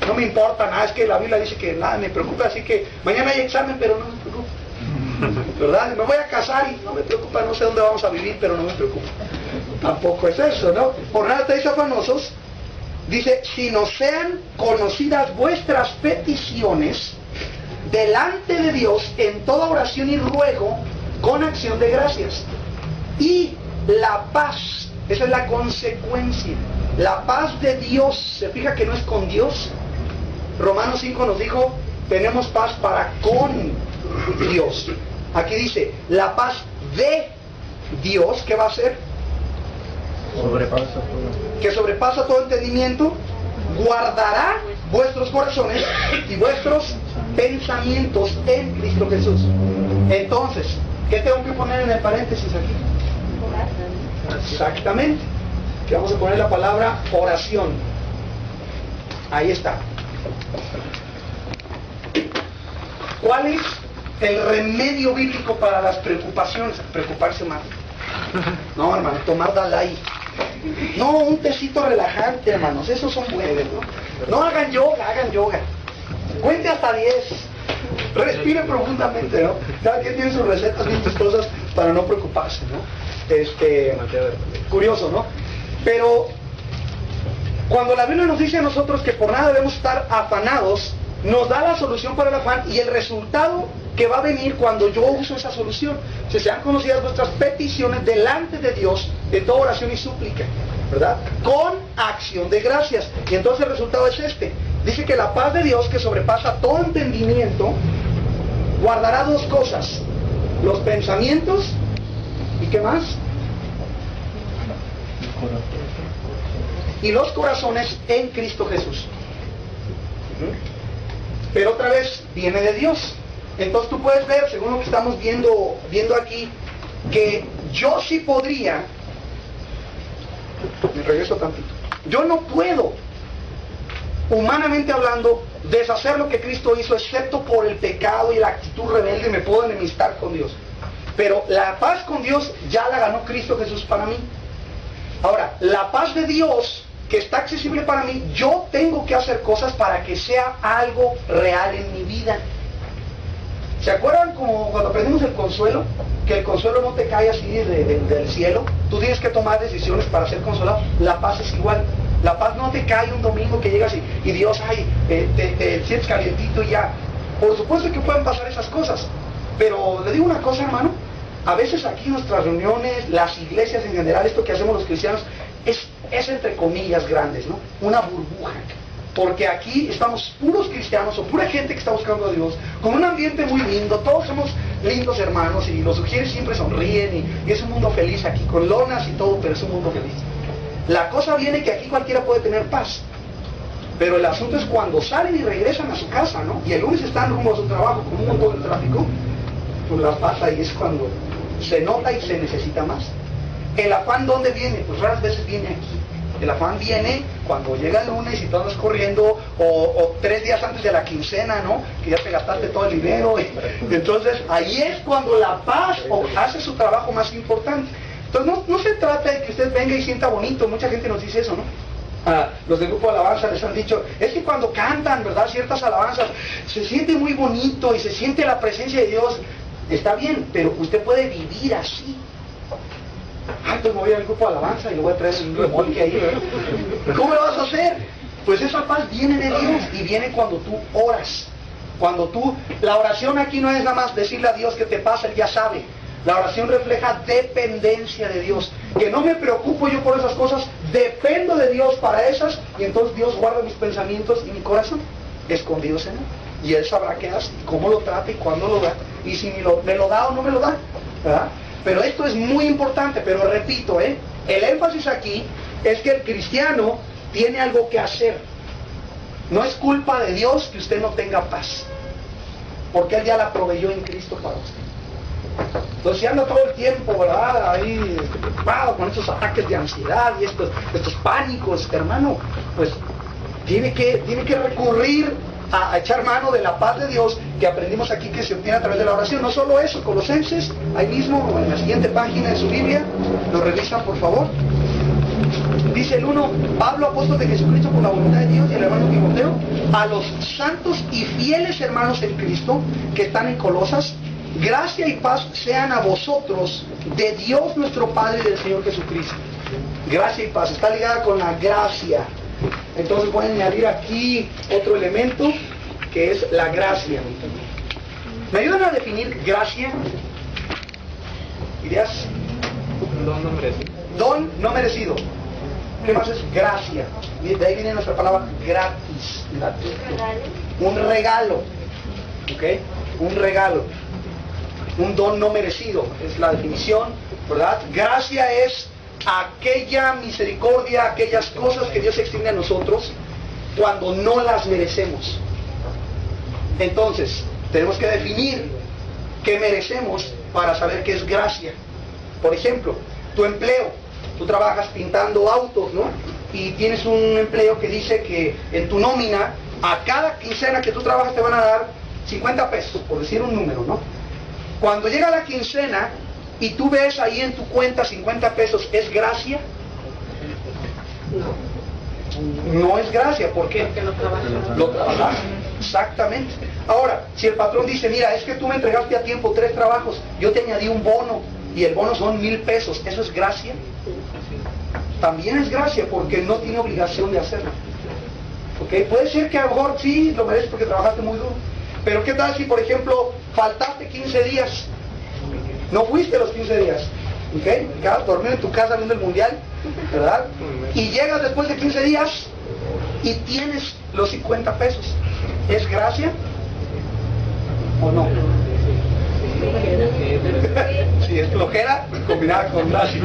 No me importa nada, es que la Biblia dice que nada me preocupa, así que mañana hay examen, pero no me preocupa. ¿Verdad? Me voy a casar y no me preocupa, no sé dónde vamos a vivir, pero no me preocupa. Tampoco es eso, ¿no? Por nada estáis afanosos. Dice, si no sean conocidas vuestras peticiones delante de Dios en toda oración y ruego con acción de gracias. Y la paz, esa es la consecuencia. La paz de Dios, se fija que no es con Dios. Romanos 5 nos dijo, tenemos paz para con Dios. Aquí dice, la paz de Dios, ¿qué va a hacer? Que sobrepasa todo entendimiento, guardará vuestros corazones y vuestros pensamientos en Cristo Jesús. Entonces, ¿Qué tengo que poner en el paréntesis aquí? Exactamente. Que vamos a poner la palabra oración. Ahí está. ¿Cuál es el remedio bíblico para las preocupaciones? Preocuparse más. No, hermano, tomar Dalai. No, un tecito relajante, hermanos. Esos son buenos, ¿no? No hagan yoga, hagan yoga. Cuente hasta 10. Respire profundamente, ¿no? Cada quien tiene sus recetas bien chistosas para no preocuparse, ¿no? Curioso, ¿no? Pero cuando la Biblia nos dice a nosotros que por nada debemos estar afanados, nos da la solución para el afán y el resultado que va a venir cuando yo uso esa solución. Si sean conocidas nuestras peticiones delante de Dios, de toda oración y súplica, ¿verdad? Con acción de gracias. Y entonces el resultado es este. Dice que la paz de Dios, que sobrepasa todo entendimiento, guardará dos cosas: los pensamientos y ¿qué más? Y los corazones en Cristo Jesús. Pero otra vez viene de Dios. Entonces tú puedes ver, según lo que estamos viendo aquí, que yo sí podría, me regreso tantito, yo no puedo, humanamente hablando, deshacer lo que Cristo hizo, excepto por el pecado y la actitud rebelde. Me puedo enemistar con Dios, pero la paz con Dios ya la ganó Cristo Jesús para mí. Ahora, la paz de Dios que está accesible para mí, yo tengo que hacer cosas para que sea algo real en mi vida. ¿Se acuerdan como cuando aprendimos el consuelo? Que el consuelo no te cae así del cielo. Tú tienes que tomar decisiones para ser consolado. La paz es igual. La paz no te cae un domingo que llegas y Dios, ay, te sientes calientito y ya. Por supuesto que pueden pasar esas cosas. Pero le digo una cosa, hermano. A veces aquí nuestras reuniones, las iglesias en general, esto que hacemos los cristianos, es entre comillas grandes, ¿no? Una burbuja. Porque aquí estamos puros cristianos o pura gente que está buscando a Dios, con un ambiente muy lindo, todos somos lindos hermanos y los sugieres siempre sonríen y es un mundo feliz aquí, con lonas y todo, pero es un mundo feliz. La cosa viene que aquí cualquiera puede tener paz, pero el asunto es cuando salen y regresan a su casa, ¿no? Y el lunes están rumbo a su trabajo con un montón de tráfico, pues la paz ahí es cuando se nota y se necesita más. ¿El afán dónde viene? Pues raras veces viene aquí. El afán viene cuando llega el lunes y todo es corriendo, o 3 días antes de la quincena, ¿no? Que ya te gastaste todo el dinero. Y entonces, ahí es cuando la paz hace su trabajo más importante. Entonces, no se trata de que usted venga y sienta bonito. Mucha gente nos dice eso, ¿no? Los del grupo de alabanza les han dicho, es que cuando cantan, ¿verdad? Ciertas alabanzas, se siente muy bonito y se siente la presencia de Dios. Está bien, pero usted puede vivir así. Ay, pues me voy al grupo de alabanza y le voy a traer un remolque ahí, ¿verdad? ¿Cómo lo vas a hacer? Pues esa paz viene de Dios y viene cuando tú oras. La oración aquí no es nada más decirle a Dios que te pasa, Él ya sabe. La oración refleja dependencia de Dios. Que no me preocupo yo por esas cosas, dependo de Dios para esas, y entonces Dios guarda mis pensamientos y mi corazón escondidos en Él. Y Él sabrá qué hace, cómo lo trata y cuándo lo da, y si me lo da o no me lo da, ¿verdad? Pero esto es muy importante, pero repito, el énfasis aquí es que el cristiano tiene algo que hacer. No es culpa de Dios que usted no tenga paz, porque Él ya la proveyó en Cristo para usted. Entonces si anda todo el tiempo, ¿verdad?, ahí preocupado con estos ataques de ansiedad y estos pánicos, hermano, pues tiene que recurrir a echar mano de la paz de Dios que aprendimos aquí, que se obtiene a través de la oración. No solo eso, Colosenses, ahí mismo, en la siguiente página de su Biblia, lo revisan por favor. Dice el 1, Pablo, apóstol de Jesucristo por la voluntad de Dios, y el hermano Timoteo, a los santos y fieles hermanos en Cristo que están en Colosas, gracia y paz sean a vosotros de Dios nuestro Padre y del Señor Jesucristo. Gracia y paz, está ligada con la gracia. Entonces voy a añadir aquí otro elemento que es la gracia. ¿Me ayudan a definir gracia? ¿Ideas? Don no merecido. Don no merecido. ¿Qué más es gracia? De ahí viene nuestra palabra gratis. Un regalo. ¿Ok? Un regalo. Un don no merecido. Es la definición, ¿verdad? Gracia es aquella misericordia, aquellas cosas que Dios extiende a nosotros cuando no las merecemos. Entonces, tenemos que definir qué merecemos para saber qué es gracia. Por ejemplo, tu empleo. Tú trabajas pintando autos, ¿no? Y tienes un empleo que dice que en tu nómina, a cada quincena que tú trabajas te van a dar 50 pesos, por decir un número, ¿no? Cuando llega la quincena y tú ves ahí en tu cuenta 50 pesos, ¿es gracia? No es gracia, ¿por qué? Porque no trabajas. Lo trabajas, exactamente. Ahora, si el patrón dice, mira, es que tú me entregaste a tiempo 3 trabajos, yo te añadí un bono, y el bono son 1000 pesos, ¿eso es gracia? También es gracia, porque no tiene obligación de hacerlo. ¿Ok? Puede ser que a lo mejor sí lo mereces porque trabajaste muy duro, pero ¿qué tal si, por ejemplo, faltaste 15 días? No fuiste los 15 días, ¿ok? Quedas dormido en tu casa viendo el mundial, ¿verdad? Y llegas después de 15 días y tienes los 50 pesos. ¿Es gracia o no? Sí, es flojera combinada con gracia.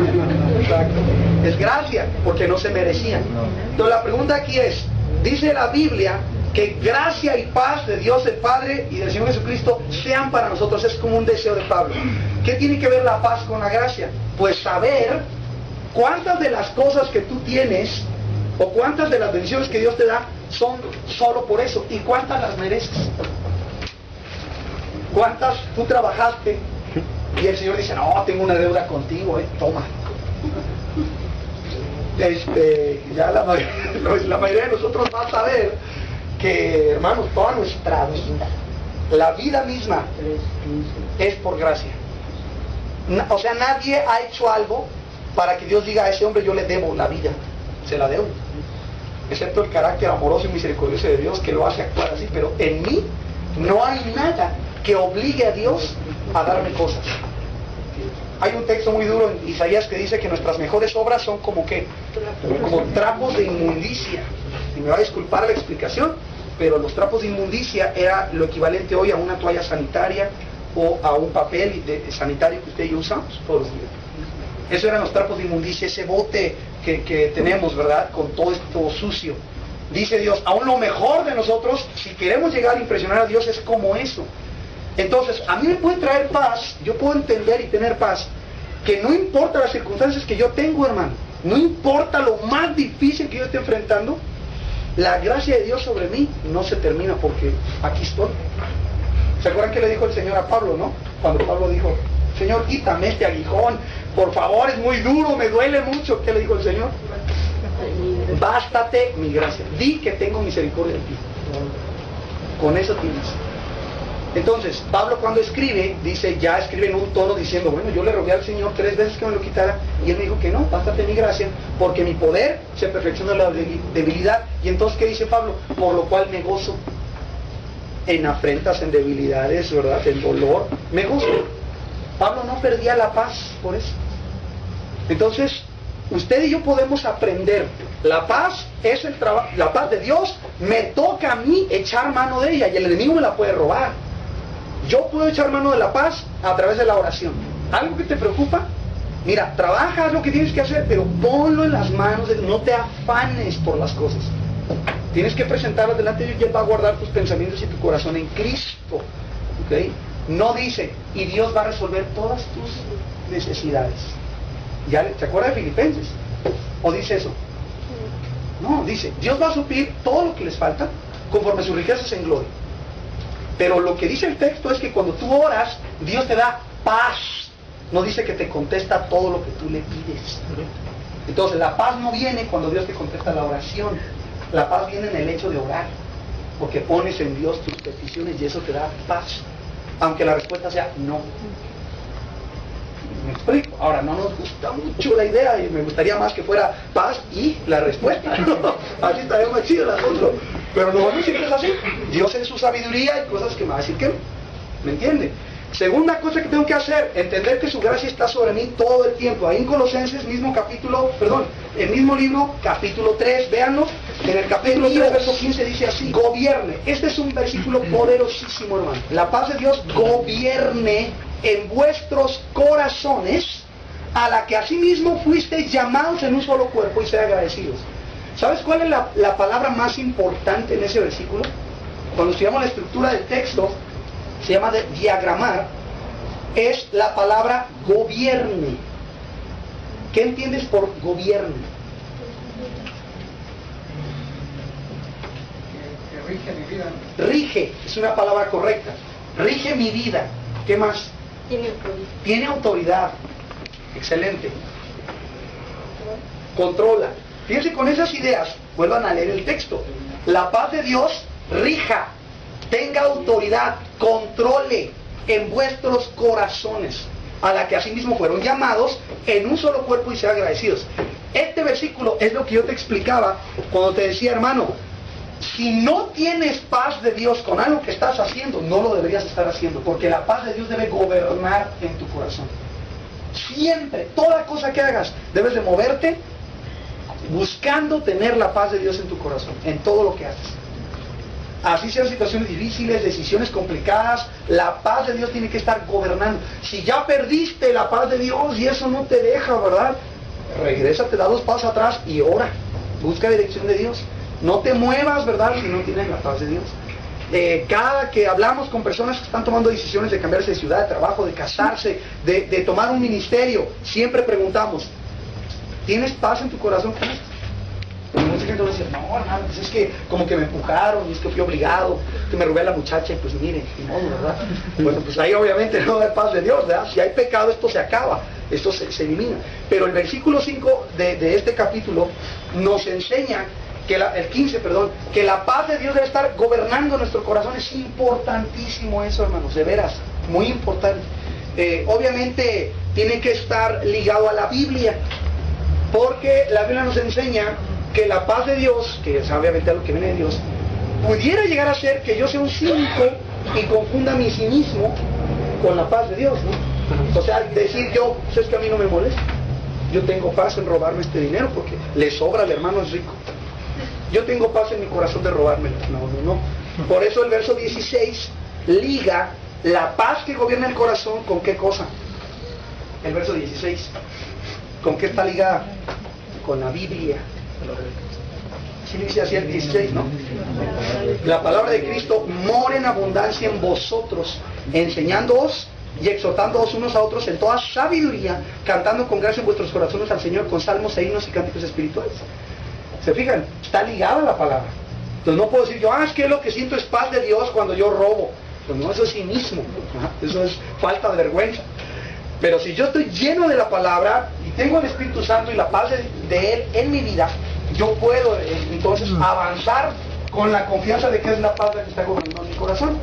Exacto. Es gracia porque no se merecían. Entonces la pregunta aquí es, dice la Biblia que gracia y paz de Dios el Padre y del Señor Jesucristo sean para nosotros. Es como un deseo de Pablo. ¿Qué tiene que ver la paz con la gracia? Pues saber cuántas de las cosas que tú tienes o cuántas de las bendiciones que Dios te da son solo por eso y cuántas las mereces. ¿Cuántas tú trabajaste y el Señor dice, no, tengo una deuda contigo, toma? Ya la mayoría de nosotros va a saber que, hermanos, toda nuestra vida, la vida misma, es por gracia. O sea, nadie ha hecho algo para que Dios diga a ese hombre, yo le debo la vida, se la debo. Excepto el carácter amoroso y misericordioso de Dios que lo hace actuar así, pero en mí no hay nada que obligue a Dios a darme cosas. Hay un texto muy duro en Isaías que dice que nuestras mejores obras son como ¿qué? Como trapos de inmundicia. Y me va a disculpar la explicación, pero los trapos de inmundicia era lo equivalente hoy a una toalla sanitaria o a un papel sanitario que usted y yo usamos todos los días. Eso eran los trapos de inmundicia, ese bote que tenemos, ¿verdad? Con todo esto sucio. Dice Dios, aún lo mejor de nosotros, si queremos llegar a impresionar a Dios, es como eso. Entonces, a mí me puede traer paz, yo puedo entender y tener paz, que no importa las circunstancias que yo tengo, hermano, no importa lo más difícil que yo esté enfrentando, la gracia de Dios sobre mí no se termina porque aquí estoy. ¿Se acuerdan que le dijo el Señor a Pablo, no? Cuando Pablo dijo, Señor, quítame este aguijón, por favor, es muy duro, me duele mucho. ¿Qué le dijo el Señor? Bástate mi gracia, di que tengo misericordia de ti. Con eso tienes. Entonces, Pablo cuando escribe, dice, ya escribe en un tono diciendo, bueno, yo le rogué al Señor 3 veces que me lo quitara, y Él me dijo que no, bástate mi gracia, porque mi poder se perfecciona en la debilidad. Y entonces, ¿qué dice Pablo? Por lo cual me gozo en afrentas, en debilidades, ¿verdad? En dolor, me gozo. Pablo no perdía la paz por eso. Entonces, usted y yo podemos aprender, la paz es el trabajo, la paz de Dios, me toca a mí echar mano de ella, y el enemigo me la puede robar. Yo puedo echar mano de la paz a través de la oración. ¿Algo que te preocupa? Mira, trabaja, haz lo que tienes que hacer, pero ponlo en las manos de Dios. No te afanes por las cosas. Tienes que presentarlas delante de Dios y Él va a guardar tus pensamientos y tu corazón en Cristo. ¿Okay? No dice, y Dios va a resolver todas tus necesidades. ¿Ya te acuerdas de Filipenses? ¿O dice eso? No, dice, Dios va a suplir todo lo que les falta conforme a sus riquezas en gloria. Pero lo que dice el texto es que cuando tú oras, Dios te da paz. No dice que te contesta todo lo que tú le pides. Entonces la paz no viene cuando Dios te contesta la oración. La paz viene en el hecho de orar. Porque pones en Dios tus peticiones y eso te da paz. Aunque la respuesta sea no. ¿Me explico? Ahora, no nos gusta mucho la idea y me gustaría más que fuera paz y la respuesta. Así estaría más chido el asunto. Pero no siempre es así. Dios en su sabiduría hay cosas que me va a decir que no. ¿Me entiende? Segunda cosa que tengo que hacer, entender que su gracia está sobre mí todo el tiempo. Ahí en Colosenses, mismo capítulo, el mismo libro, capítulo 3, véanlo. En el capítulo 3, verso 15 dice así, gobierne. Este es un versículo poderosísimo, hermano. La paz de Dios gobierne en vuestros corazones, a la que asimismo fuisteis llamados en un solo cuerpo, y ser agradecidos. ¿Sabes cuál es la palabra más importante en ese versículo? Cuando estudiamos la estructura del texto, se llama de diagramar. es la palabra gobierne. ¿Qué entiendes por gobierne? Que rige mi vida. Rige, es una palabra correcta. Rige mi vida. ¿Qué más? Tiene autoridad. Tiene autoridad. Excelente. Controla. Fíjense, con esas ideas, vuelvan a leer el texto. La paz de Dios rija, tenga autoridad, controle en vuestros corazones, a la que asimismo fueron llamados en un solo cuerpo y sean agradecidos. Este versículo es lo que yo te explicaba cuando te decía, hermano, si no tienes paz de Dios con algo que estás haciendo, no lo deberías estar haciendo, porque la paz de Dios debe gobernar en tu corazón. Siempre, toda cosa que hagas, debes de moverte buscando tener la paz de Dios en tu corazón, en todo lo que haces. Así sean situaciones difíciles, decisiones complicadas, la paz de Dios tiene que estar gobernando. Si ya perdiste la paz de Dios y eso no te deja, ¿verdad? Regrésate, da 2 pasos atrás y ora. Busca dirección de Dios. No te muevas, ¿verdad? Si no tienes la paz de Dios. Cada que hablamos con personas que están tomando decisiones de cambiarse de ciudad, de trabajo, de casarse, de tomar un ministerio, siempre preguntamos, ¿tienes paz en tu corazón con esto? Mucha gente nos dice, no, hermano, pues es que como que me empujaron, y es que fui obligado, que me robé a la muchacha, y pues mire, ni modo, ¿verdad? Bueno, pues ahí obviamente no hay paz de Dios, ¿verdad? Si hay pecado, esto se acaba, esto se elimina. Pero el versículo 5 de este capítulo nos enseña, el 15, perdón, que la paz de Dios debe estar gobernando nuestro corazón. Es importantísimo eso, hermanos, de veras, muy importante. Obviamente tiene que estar ligado a la Biblia, porque la Biblia nos enseña que la paz de Dios, que es obviamente algo que viene de Dios, pudiera llegar a ser que yo sea un cínico y confunda mi cinismo con la paz de Dios, ¿no? O sea, decir yo, pues es que a mí no me molesta, yo tengo paz en robarme este dinero porque le sobra, al hermano es rico, yo tengo paz en mi corazón de robármelo. No. Por eso el verso 16 liga la paz que gobierna el corazón con qué cosa. El verso 16, ¿con qué está ligada? Con la Biblia. Sí dice así el 16, ¿no? La palabra de Cristo mora en abundancia en vosotros, enseñándoos y exhortándoos unos a otros en toda sabiduría, cantando con gracia en vuestros corazones al Señor con salmos e himnos y cánticos espirituales. ¿Se fijan? Está ligada la palabra. Entonces no puedo decir yo, es que lo que siento es paz de Dios cuando yo robo. Pues no, eso es cinismo, eso es falta de vergüenza. Pero si yo estoy lleno de la palabra y tengo el Espíritu Santo y la paz de Él en mi vida, yo puedo entonces avanzar con la confianza de que es la paz la que está gobernando mi corazón.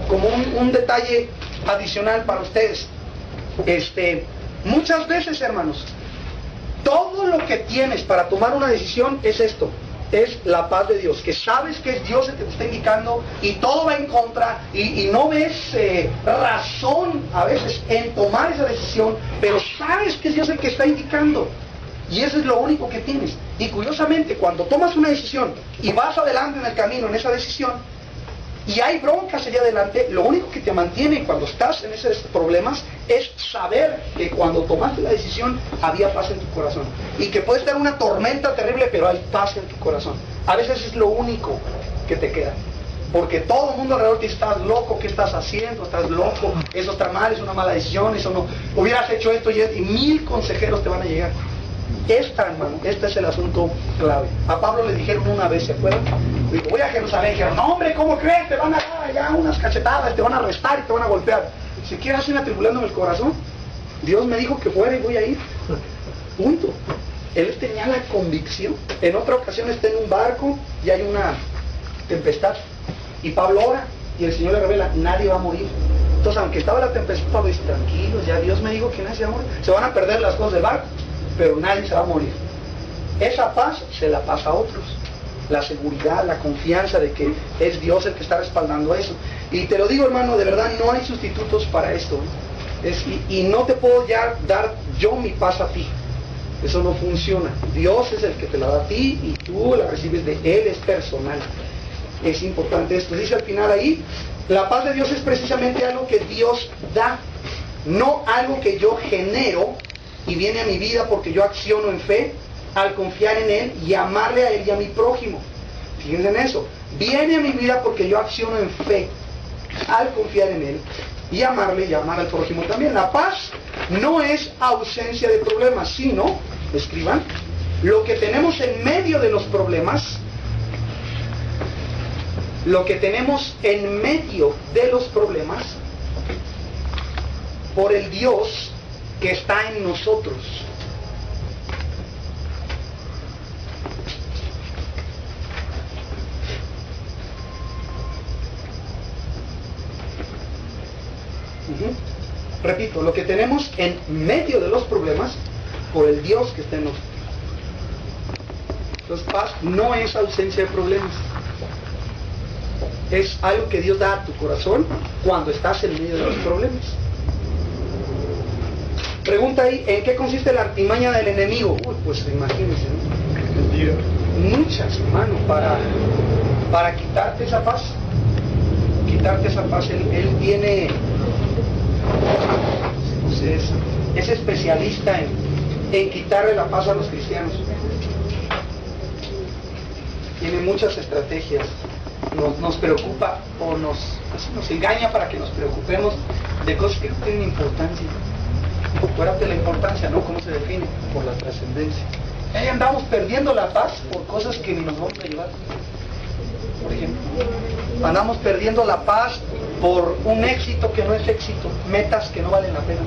Como un detalle adicional para ustedes, muchas veces, hermanos, todo lo que tienes para tomar una decisión es esto, es la paz de Dios, que sabes que es Dios el que te está indicando y todo va en contra y no ves razón a veces en tomar esa decisión, pero sabes que es Dios el que está indicando y eso es lo único que tienes. Y curiosamente, cuando tomas una decisión y vas adelante en el camino en esa decisión y hay broncas allá adelante, lo único que te mantiene cuando estás en esos problemas es saber que cuando tomaste la decisión había paz en tu corazón y que puede estar una tormenta terrible, pero hay paz en tu corazón. A veces es lo único que te queda, porque todo el mundo alrededor te dice, estás loco, ¿qué estás haciendo? Estás loco, eso está mal, es una mala decisión, eso no, hubieras hecho esto y 1000 consejeros te van a llegar. Hermano, este es el asunto clave. A Pablo le dijeron una vez, ¿se acuerdan? Dijo, voy a Jerusalén. Dijeron, no hombre, ¿cómo crees? Te van a dar allá unas cachetadas, te van a arrestar y te van a golpear. Si quieres ir atribulándome el corazón, Dios me dijo que fuera y voy a ir. Punto. Él tenía la convicción. En otra ocasión está en un barco y hay una tempestad. Y Pablo ora y el Señor le revela, nadie va a morir. Entonces, aunque estaba la tempestad, Pablo dice, tranquilos, ya Dios me dijo que nadie se va a morir. Se van a perder las cosas del barco, pero nadie se va a morir. Esa paz se la pasa a otros. La seguridad, la confianza de que es Dios el que está respaldando eso. Y te lo digo, hermano, de verdad no hay sustitutos para esto. Y no te puedo ya dar yo mi paz a ti. Eso no funciona. Dios es el que te la da a ti y tú la recibes de Él, es personal. Es importante esto. Dice al final ahí, la paz de Dios es precisamente algo que Dios da, no algo que yo genero y viene a mi vida porque yo acciono en fe al confiar en Él y amarle a Él y a mi prójimo. Fíjense en eso. Viene a mi vida porque yo acciono en fe al confiar en Él y amarle y amar al prójimo también. La paz no es ausencia de problemas, sino, escriban, lo que tenemos en medio de los problemas, lo que tenemos en medio de los problemas, por el Dios que está en nosotros. Repito, lo que tenemos en medio de los problemas, por el Dios que está en nosotros. Entonces, paz no es ausencia de problemas. Es algo que Dios da a tu corazón cuando estás en medio de los problemas. Pregunta ahí, ¿en qué consiste la artimaña del enemigo? Uy, pues imagínense, ¿no? Muchas, hermano, para quitarte esa paz. Quitarte esa paz. Él tiene, no sé, es especialista en quitarle la paz a los cristianos. Tiene muchas estrategias. Nos preocupa o nos engaña para que nos preocupemos de cosas que no tienen importancia. Acuérdate la importancia, ¿no? ¿Cómo se define? Por la trascendencia. Ahí andamos perdiendo la paz por cosas que ni nos vamos a llevar. Por ejemplo, andamos perdiendo la paz por un éxito que no es éxito, metas que no valen la pena.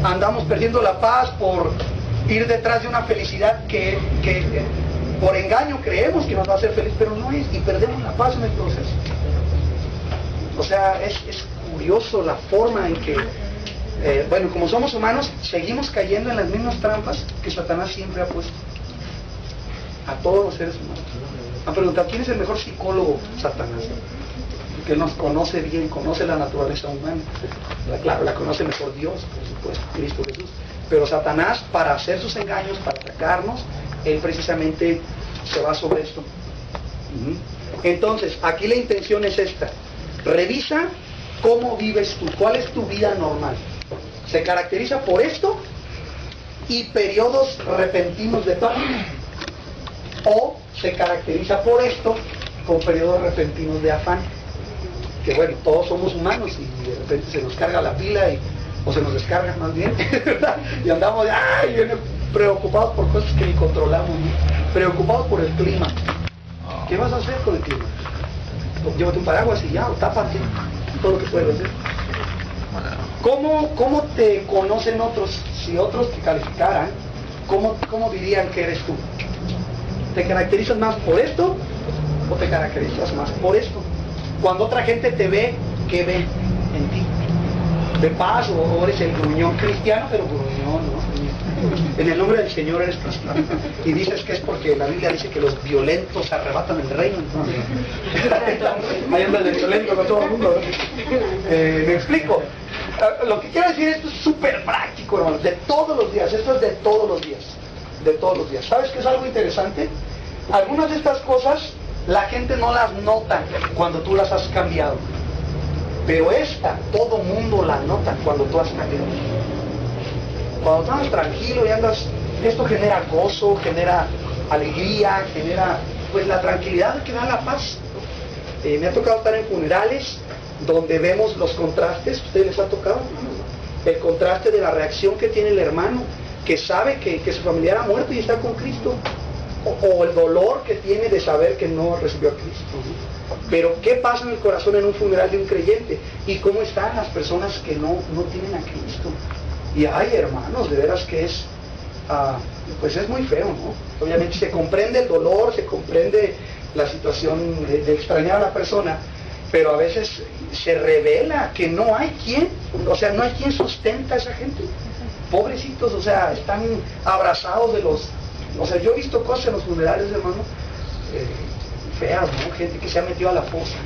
Andamos perdiendo la paz por ir detrás de una felicidad que por engaño creemos que nos va a hacer feliz, pero no es, y perdemos la paz en el proceso. O sea, es curioso la forma en que, bueno, como somos humanos, seguimos cayendo en las mismas trampas que Satanás siempre ha puesto a todos los seres humanos. Han preguntado, ¿quién es el mejor psicólogo? Satanás. Porque él nos conoce bien, conoce la naturaleza humana. Claro, la conoce mejor Dios, por supuesto, Cristo Jesús. Pero Satanás, para hacer sus engaños, para atacarnos, él precisamente se va sobre esto. Entonces, aquí la intención es esta. Revisa cómo vives tú, cuál es tu vida normal. ¿Se caracteriza por esto y periodos repentinos de paz? ¿O se caracteriza por esto con periodos repentinos de afán? Que bueno, todos somos humanos y de repente se nos carga la pila o se nos descarga más bien, ¿verdad? Y andamos preocupados por cosas que ni controlamos, ¿no? Preocupados por el clima. ¿Qué vas a hacer con el clima? Llévate un paraguas y ya, o tápate, todo lo que puedes hacer. ¿Cómo te conocen otros? Si otros te calificaran, ¿cómo dirían que eres tú? ¿Te caracterizas más por esto o te caracterizas más por esto? Cuando otra gente te ve, ¿qué ve en ti? ¿De paz o eres el gruñón cristiano, pero gruñón, ¿no? En el nombre del Señor eres cristiano. Y dices que es porque la Biblia dice que los violentos arrebatan el reino. Entonces, ahí anda de violento con todo el mundo, ¿no? ¿Me explico? Lo que quiero decir, esto es súper práctico, hermano, de todos los días. Esto es de todos los días. De todos los días. ¿Sabes qué es algo interesante? Algunas de estas cosas la gente no las nota cuando tú las has cambiado. Pero esta, todo mundo la nota cuando tú has cambiado. Cuando tú andas tranquilo y andas, esto genera gozo, genera alegría, genera pues la tranquilidad que da la paz. Me ha tocado estar en funerales donde vemos los contrastes. ¿Ustedes les ha tocado? El contraste de la reacción que tiene el hermano que sabe que su familiar ha muerto y está con Cristo, o el dolor que tiene de saber que no recibió a Cristo. Pero ¿qué pasa en el corazón en un funeral de un creyente? ¿Y cómo están las personas que no tienen a Cristo? Y hay hermanos, de veras que es, pues es muy feo, ¿no? Obviamente se comprende el dolor, se comprende la situación de extrañar a la persona, pero a veces se revela que no hay quien, o sea, no hay quien sustenta a esa gente. Pobrecitos, o sea, están abrazados de los... O sea, yo he visto cosas en los funerales, hermano, feas, ¿no? Gente que se ha metido a la fosa.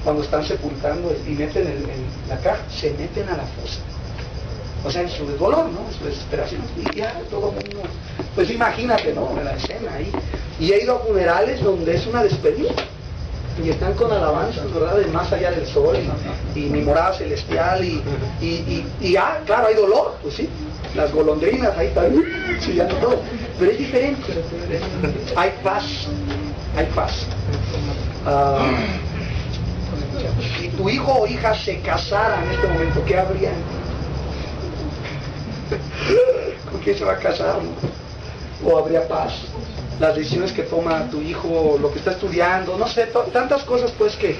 Cuando están sepultando y meten la caja, se meten a la fosa. O sea, en su dolor, ¿no? En su desesperación. Y ya todo el mundo... Pues imagínate, ¿no? La escena ahí. Y he ido a funerales donde es una despedida. Y están con alabanzas, ¿verdad? De más allá del sol y mi morada celestial y claro, hay dolor, pues sí, las golondrinas ahí están chillando todo, pero es diferente, hay paz, hay paz. Si tu hijo o hija se casara en este momento, ¿qué habría? ¿Con quién se va a casar? ¿No? ¿O habría paz? Las decisiones que toma tu hijo, lo que está estudiando, no sé, tantas cosas pues que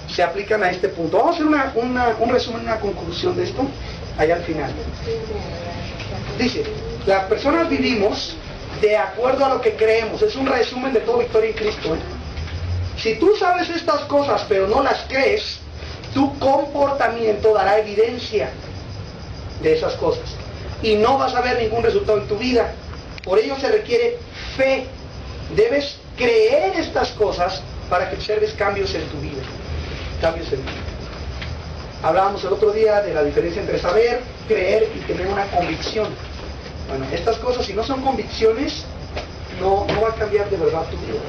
se aplican a este punto. Vamos a hacer un resumen, una conclusión de esto, allá al final. Dice, las personas vivimos de acuerdo a lo que creemos. Es un resumen de todo Victoria en Cristo, ¿eh? Si tú sabes estas cosas pero no las crees, tu comportamiento dará evidencia de esas cosas y no vas a ver ningún resultado en tu vida. Por ello se requiere fe. Debes creer estas cosas para que observes cambios en tu vida. Cambios en tu vida. Hablábamos el otro día de la diferencia entre saber, creer y tener una convicción. Bueno, estas cosas, si no son convicciones, no va a cambiar de verdad tu vida.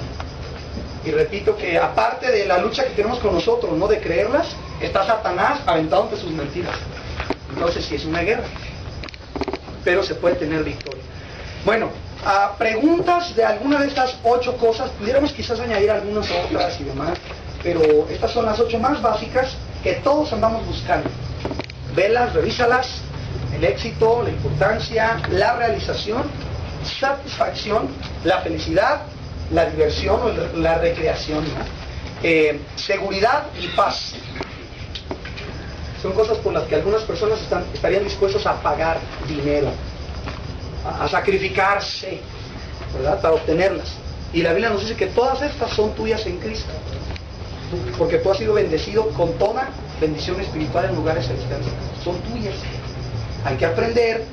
Y repito que aparte de la lucha que tenemos con nosotros, no de creerlas, está Satanás aventándote sus mentiras. Entonces sí es una guerra, pero se puede tener victoria. Bueno, a preguntas de alguna de estas 8 cosas, pudiéramos quizás añadir algunas otras y demás, pero estas son las 8 más básicas que todos andamos buscando. Velas, revísalas: el éxito, la importancia, la realización, satisfacción, la felicidad, la diversión o la recreación, ¿no? Seguridad y paz. Son cosas por las que algunas personas estarían dispuestos a pagar dinero, a sacrificarse, ¿verdad?, para obtenerlas. Y la Biblia nos dice que todas estas son tuyas en Cristo, porque tú has sido bendecido con toda bendición espiritual en lugares celestiales. Son tuyas. Hay que aprender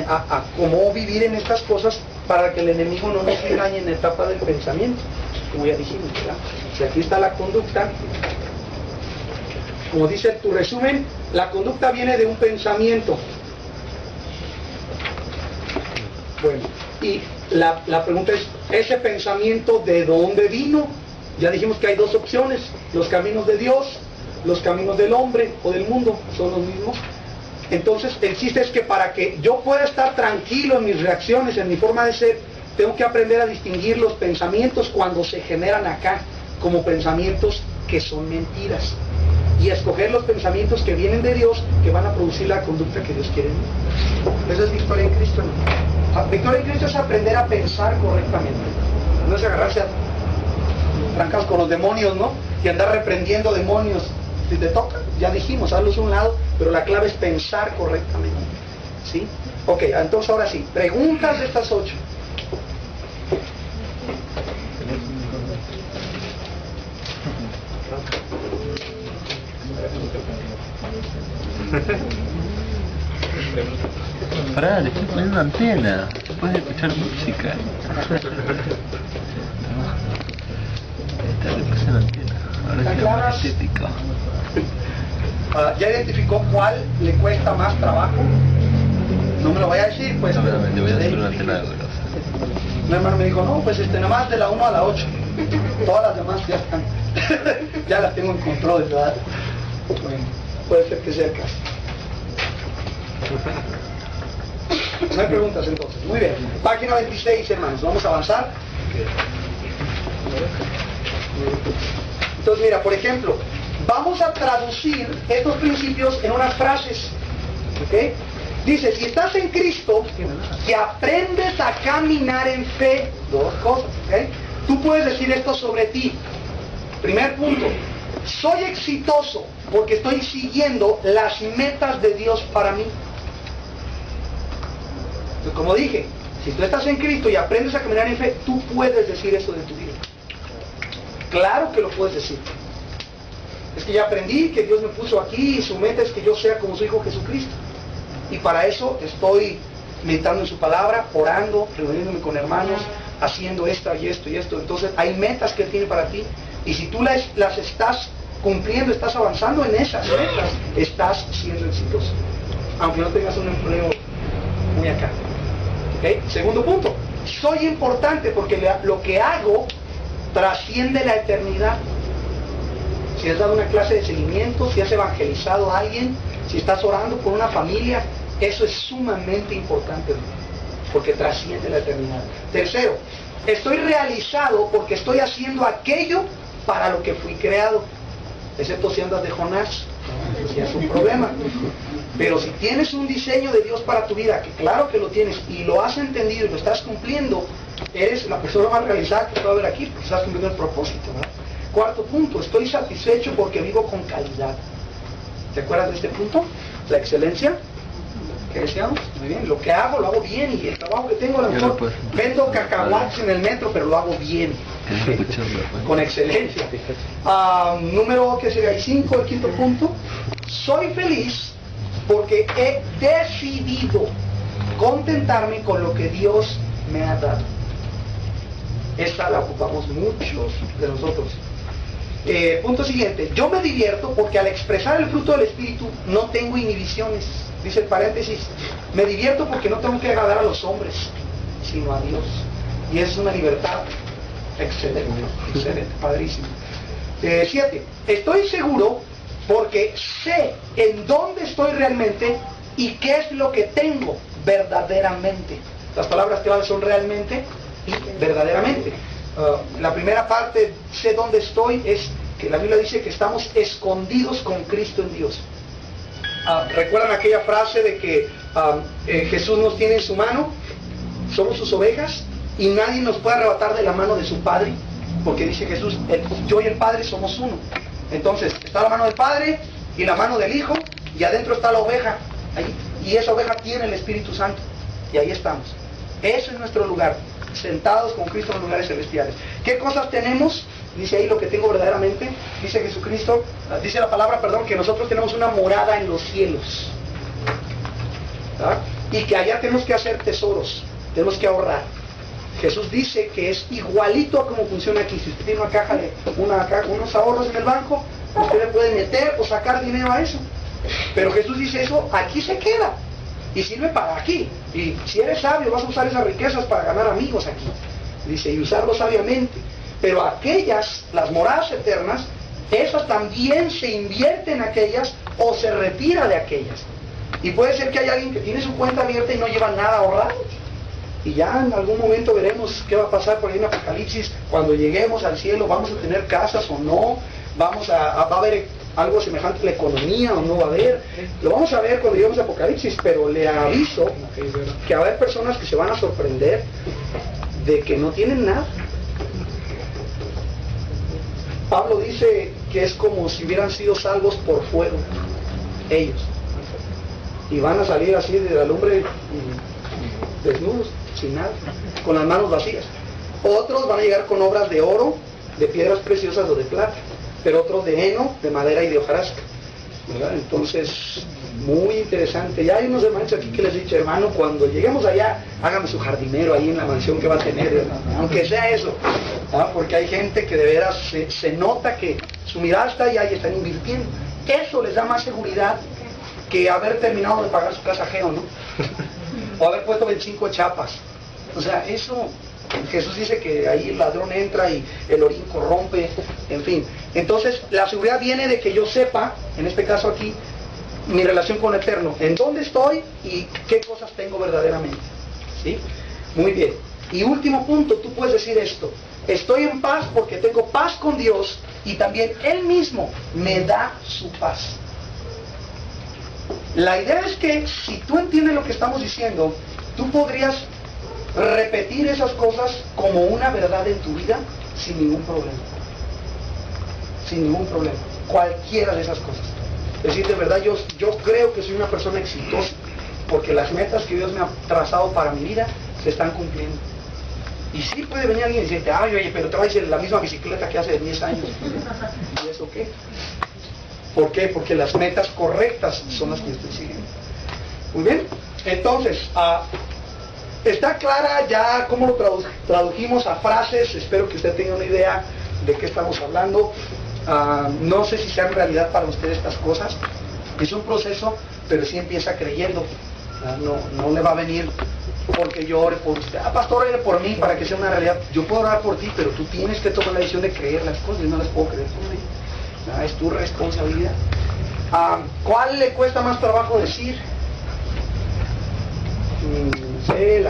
a cómo vivir en estas cosas para que el enemigo no nos engañe en la etapa del pensamiento, como ya dijimos, ¿verdad? Si aquí está la conducta, como dice tu resumen, la conducta viene de un pensamiento. Bueno, y la pregunta es, ¿ese pensamiento de dónde vino? Ya dijimos que hay 2 opciones: los caminos de Dios, los caminos del hombre o del mundo, son los mismos. Entonces el chiste es que para que yo pueda estar tranquilo en mis reacciones, en mi forma de ser, tengo que aprender a distinguir los pensamientos cuando se generan acá como pensamientos que son mentiras, y escoger los pensamientos que vienen de Dios, que van a producir la conducta que Dios quiere en mí. Esa es victoria en Cristo, ¿no? Victoria en Cristo es aprender a pensar correctamente, no es agarrarse a trancas con los demonios, ¿no?, y andar reprendiendo demonios. Si te toca, ya dijimos, hazlos a un lado, pero la clave es pensar correctamente, ¿sí? Ok, entonces ahora sí, preguntas de estas 8. Pará, le estoy poniendo una antena, puedes escuchar música. Esta le puse una antena, ahora ¿Están es claras? estético. ¿Ya identificó cuál le cuesta más trabajo? No me lo vaya a decir, pues. No, pero, le voy a hacer ¿sí? una antena de veloz. Mi hermano me dijo, no, pues nomás de la 1 a la 8. Todas las demás ya están. Ya las tengo en control, ¿verdad? Bueno, puede ser que sea el caso. No hay preguntas entonces. Muy bien. Página 26, hermanos. Vamos a avanzar. Entonces, mira, por ejemplo, vamos a traducir estos principios en unas frases. ¿Ok? Dice, si estás en Cristo, que aprendes a caminar en fe, 2 cosas, ¿ok? Tú puedes decir esto sobre ti. Primer punto, soy exitoso porque estoy siguiendo las metas de Dios para mí. Entonces, como dije, si tú estás en Cristo y aprendes a caminar en fe, tú puedes decir eso de tu vida. Claro que lo puedes decir. Es que ya aprendí que Dios me puso aquí y su meta es que yo sea como su Hijo Jesucristo. Y para eso estoy meditando en su palabra, orando, reuniéndome con hermanos, haciendo esto y esto y esto. Entonces hay metas que Él tiene para ti. Y si tú las estás cumpliendo, estás avanzando en esas metas, estás siendo exitoso. Aunque no tengas un empleo muy acá. ¿Okay? Segundo punto, soy importante porque lo que hago trasciende la eternidad. Si has dado una clase de seguimiento, si has evangelizado a alguien, si estás orando por una familia, eso es sumamente importante, porque trasciende la eternidad. Tercero, estoy realizado porque estoy haciendo aquello para lo que fui creado. excepto si andas de Jonás, pues ya es un problema. Pero si tienes un diseño de Dios para tu vida, que claro que lo tienes, y lo has entendido y lo estás cumpliendo, eres la persona más realizada que puede haber aquí, porque estás cumpliendo el propósito, ¿verdad? Cuarto punto, estoy satisfecho porque vivo con calidad. ¿Te acuerdas de este punto? La excelencia. ¿Qué decíamos? Muy bien, lo que hago, lo hago bien, y el trabajo que tengo, a lo mejor vendo cacahuates en el metro, pero lo hago bien, con excelencia. Número, ¿qué sería? 5, el quinto punto. Soy feliz porque he decidido contentarme con lo que Dios me ha dado. Esta la ocupamos muchos de nosotros. Punto siguiente, yo me divierto porque al expresar el fruto del Espíritu no tengo inhibiciones. Dice el paréntesis, me divierto porque no tengo que agradar a los hombres, sino a Dios. Y es una libertad excelente, excelente, padrísimo. 7, estoy seguro porque sé en dónde estoy realmente y qué es lo que tengo verdaderamente. Las palabras claves son realmente y verdaderamente. La primera parte, sé dónde estoy, es que la Biblia dice que estamos escondidos con Cristo en Dios. ¿Recuerdan aquella frase de que Jesús nos tiene en su mano? Somos sus ovejas y nadie nos puede arrebatar de la mano de su Padre, porque dice Jesús, yo y el Padre somos uno. Entonces, está la mano del Padre y la mano del Hijo, y adentro está la oveja, ahí, y esa oveja tiene el Espíritu Santo, y ahí estamos. Ese es nuestro lugar, sentados con Cristo en los lugares celestiales. ¿Qué cosas tenemos? Dice ahí lo que tengo verdaderamente. Dice Jesucristo, dice la palabra, perdón, que nosotros tenemos una morada en los cielos, ¿verdad? Y que allá tenemos que hacer tesoros, tenemos que ahorrar. Jesús dice que es igualito a cómo funciona aquí. Si usted tiene una caja de unos ahorros en el banco, usted le puede meter o sacar dinero a eso. Pero Jesús dice eso, aquí se queda y sirve para aquí. Y si eres sabio, vas a usar esas riquezas para ganar amigos aquí. Dice, y usarlo sabiamente. Pero aquellas, las moradas eternas, esas también se invierte en aquellas o se retira de aquellas. Y puede ser que haya alguien que tiene su cuenta abierta y no lleva nada ahorrado. Y ya en algún momento veremos qué va a pasar por ahí en Apocalipsis. Cuando lleguemos al cielo, ¿vamos a tener casas o no? ¿Va a haber algo semejante a la economía o no va a haber? Lo vamos a ver cuando lleguemos a Apocalipsis, pero le aviso que va a haber personas que se van a sorprender de que no tienen nada. Pablo dice que es como si hubieran sido salvos por fuego, ellos. Y van a salir así de la lumbre desnudos, sin nada, con las manos vacías. Otros van a llegar con obras de oro, de piedras preciosas o de plata, pero otros de heno, de madera y de hojarasca, ¿verdad? Entonces, muy interesante. Ya hay unos hermanos aquí que les he dicho, hermano, cuando lleguemos allá, hágame su jardinero ahí en la mansión que va a tener, hermano, aunque sea eso, ¿ah? Porque hay gente que de veras se nota que su mirada está allá y están invirtiendo. Eso les da más seguridad que haber terminado de pagar su casa ajeno, ¿no? O haber puesto 25 chapas. O sea, eso, Jesús dice que ahí el ladrón entra y el orín corrompe, en fin. Entonces, la seguridad viene de que yo sepa, en este caso aquí, mi relación con el Eterno, en dónde estoy y qué cosas tengo verdaderamente. ¿Sí? Muy bien. Y último punto, tú puedes decir esto: estoy en paz porque tengo paz con Dios y también Él mismo me da su paz. La idea es que si tú entiendes lo que estamos diciendo, tú podrías repetir esas cosas como una verdad en tu vida sin ningún problema. Sin ningún problema. Cualquiera de esas cosas. Es decir, de verdad yo creo que soy una persona exitosa porque las metas que Dios me ha trazado para mi vida se están cumpliendo. Y sí puede venir alguien y decirte, ay, oye, pero traes la misma bicicleta que hace 10 años. ¿Y eso qué? ¿Por qué? Porque las metas correctas son las que estoy siguiendo. Muy bien. Entonces, está clara ya cómo lo tradujimos a frases. Espero que usted tenga una idea de qué estamos hablando. No sé si sean realidad para usted estas cosas. Es un proceso, pero sí empieza creyendo. No le va a venir porque yo ore por usted. Pastor, ore por mí para que sea una realidad. Yo puedo orar por ti, pero tú tienes que tomar la decisión de creer las cosas. Yo no las puedo creer por ti. Es tu responsabilidad. ¿Cuál le cuesta más trabajo decir? No sé,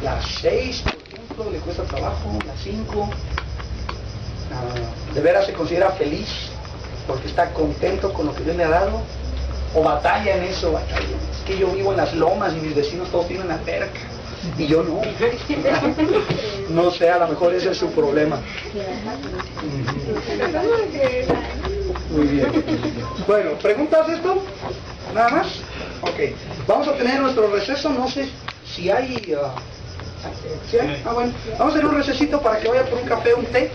la 6, por ejemplo, le cuesta trabajo. La 5. ¿De veras se considera feliz? porque está contento con lo que Dios le ha dado, o batalla en eso, batalla. Es que yo vivo en las lomas y mis vecinos todos tienen la perca y yo no. No sé, a lo mejor ese es su problema. Muy bien. Bueno, ¿preguntas de esto? ¿Nada más? Ok. Vamos a tener nuestro receso, no sé si hay... ¿sí hay? Ah, bueno. Vamos a hacer un recesito para que vaya por un café, un té,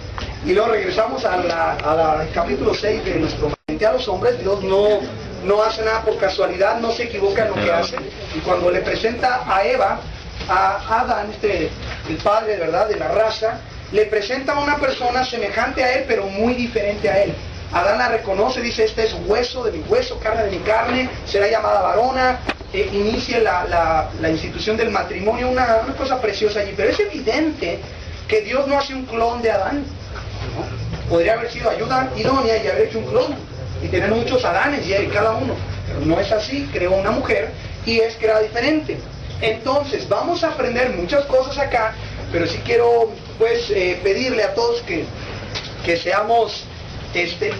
y luego regresamos al capítulo 6 de nuestro Mente a los hombres. Dios no hace nada por casualidad, no se equivoca en lo que hace. Y cuando le presenta a Eva, a Adán, el padre, ¿verdad?, de la raza, le presenta a una persona semejante a él, pero muy diferente a él. Adán la reconoce, dice, este es hueso de mi hueso, carne de mi carne, será llamada varona, inicia la institución del matrimonio, una cosa preciosa allí. Pero es evidente que Dios no hace un clon de Adán, ¿no? Podría haber sido ayuda idónea y haber hecho un clon, y tener muchos Adanes y cada uno. Pero no es así, creó una mujer y es creada diferente. Entonces, vamos a aprender muchas cosas acá, pero sí quiero, pues, pedirle a todos que seamos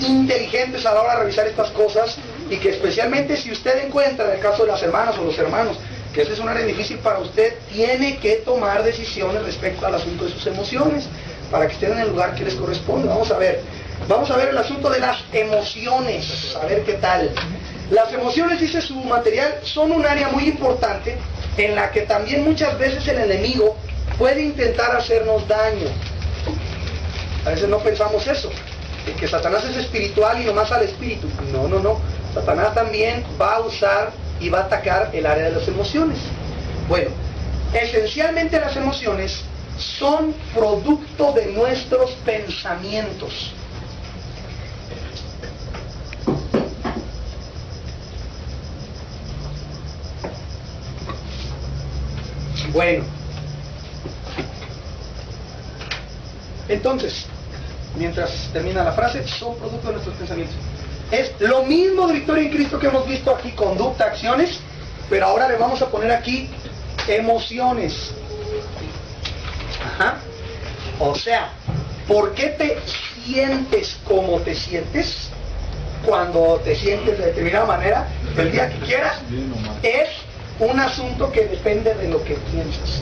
inteligentes a la hora de revisar estas cosas, y que especialmente si usted encuentra, en el caso de las hermanas o los hermanos, que este es un área difícil para usted, tiene que tomar decisiones respecto al asunto de sus emociones, para que estén en el lugar que les corresponde. Vamos a ver el asunto de las emociones, a ver qué tal. Las emociones, dice su material, son un área muy importante en la que también muchas veces el enemigo puede intentar hacernos daño. A veces no pensamos eso, que Satanás es espiritual y nomás al espíritu. No. Satanás también va a usar y va a atacar el área de las emociones. Bueno, esencialmente las emociones son producto de nuestros pensamientos. Bueno, entonces, mientras termina la frase, son producto de nuestros pensamientos. Es lo mismo de Victoria en Cristo que hemos visto aquí, conducta, acciones, pero ahora le vamos a poner aquí emociones. Ajá. O sea, ¿por qué te sientes como te sientes? Cuando te sientes de determinada manera, el día que quieras, es un asunto que depende de lo que piensas.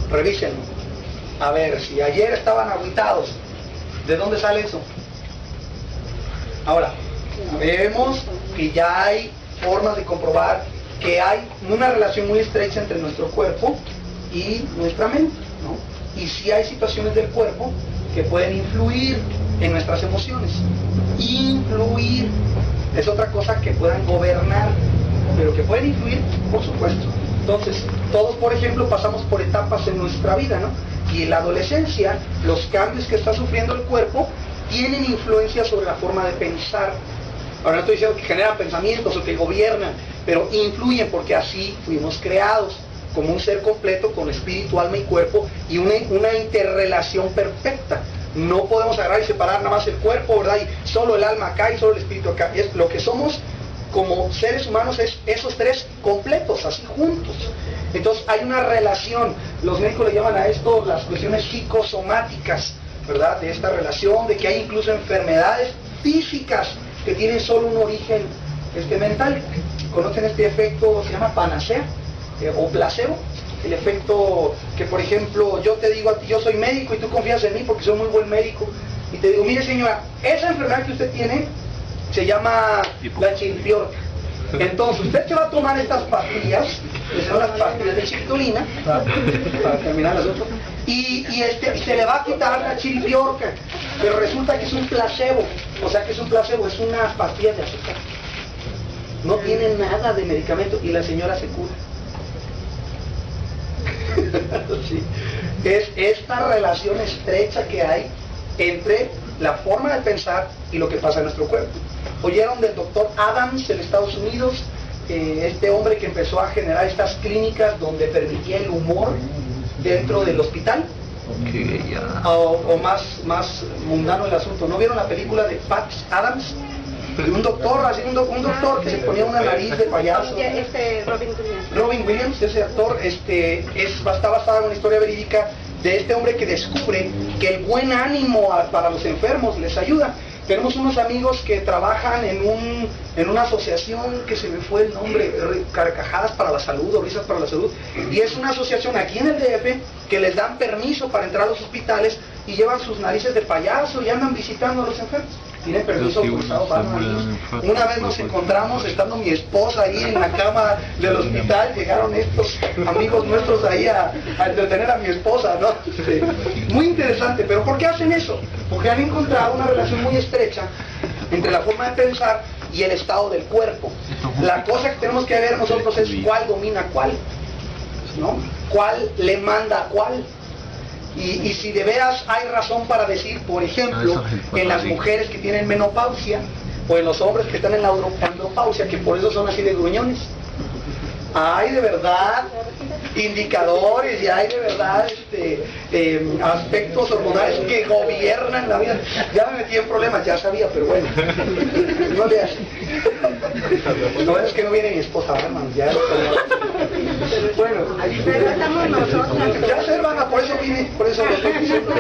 Revísenlo. A ver, si ayer estaban agüitados, ¿de dónde sale eso? Ahora, vemos que ya hay formas de comprobar que hay una relación muy estrecha entre nuestro cuerpo y nuestra mente, ¿no? Y sí hay situaciones del cuerpo que pueden influir en nuestras emociones. Influir es otra cosa que puedan gobernar, pero que pueden influir, por supuesto. Entonces, todos, por ejemplo, pasamos por etapas en nuestra vida, ¿no? Y en la adolescencia, los cambios que está sufriendo el cuerpo tienen influencia sobre la forma de pensar. Ahora no estoy diciendo que generan pensamientos o que gobiernan, pero influyen porque así fuimos creados, como un ser completo con espíritu, alma y cuerpo, y una interrelación perfecta. No podemos agarrar y separar nada más el cuerpo, ¿verdad? Y solo el alma acá y solo el espíritu acá. Es lo que somos como seres humanos, es esos tres completos, así juntos. Entonces hay una relación, los médicos le llaman a esto las cuestiones psicosomáticas, ¿verdad? De esta relación, de que hay incluso enfermedades físicas que tienen solo un origen mental. ¿Conocen este efecto? Se llama panacea o placebo. El efecto que, por ejemplo, yo te digo a ti, yo soy médico y tú confías en mí porque soy muy buen médico, y te digo, mire señora, esa enfermedad que usted tiene se llama la chiripiorca. Entonces usted se va a tomar estas pastillas, que son las pastillas de chirtolina, para terminar las otras, y se le va a quitar la chiripiorca, pero resulta que es un placebo. O sea, que es un placebo, es unas pastillas de azúcar, no tiene nada de medicamento, y la señora se cura. Sí. Es esta relación estrecha que hay entre la forma de pensar y lo que pasa en nuestro cuerpo. Oyeron del doctor Adams en Estados Unidos, este hombre que empezó a generar estas clínicas donde permitía el humor dentro del hospital. O más mundano el asunto. ¿No vieron la película de Pat Adams? Un doctor, así un doctor que se ponía una nariz de payaso. Robin Williams. Robin Williams, ese actor, está basado en una historia verídica de este hombre que descubre que el buen ánimo para los enfermos les ayuda. Tenemos unos amigos que trabajan en una asociación que se me fue el nombre, Carcajadas para la Salud o Risas para la Salud, y es una asociación aquí en el DF que les dan permiso para entrar a los hospitales y llevan sus narices de payaso y andan visitando a los enfermos. Tienen permiso cursado para una vez nos encontramos, estando mi esposa ahí en la cama del hospital, llegaron estos amigos nuestros ahí a entretener a mi esposa, ¿no? Sí. Muy interesante, pero ¿por qué hacen eso? Porque han encontrado una relación muy estrecha entre la forma de pensar y el estado del cuerpo. La cosa que tenemos que ver nosotros es cuál domina a cuál, ¿no? ¿Cuál le manda a cuál? Y si de veras hay razón para decir, por ejemplo, en las mujeres que tienen menopausia, o en los hombres que están en la andropausia, que por eso son así de gruñones. Hay de verdad indicadores y hay de verdad aspectos hormonales que gobiernan la vida. Ya me metí en problemas, ya sabía, pero bueno, no le hace. No es que no viene mi esposa, hermano, ya. Bueno, pero estamos nosotros. ya sé, hermana, por eso vine, por eso lo estoy diciendo.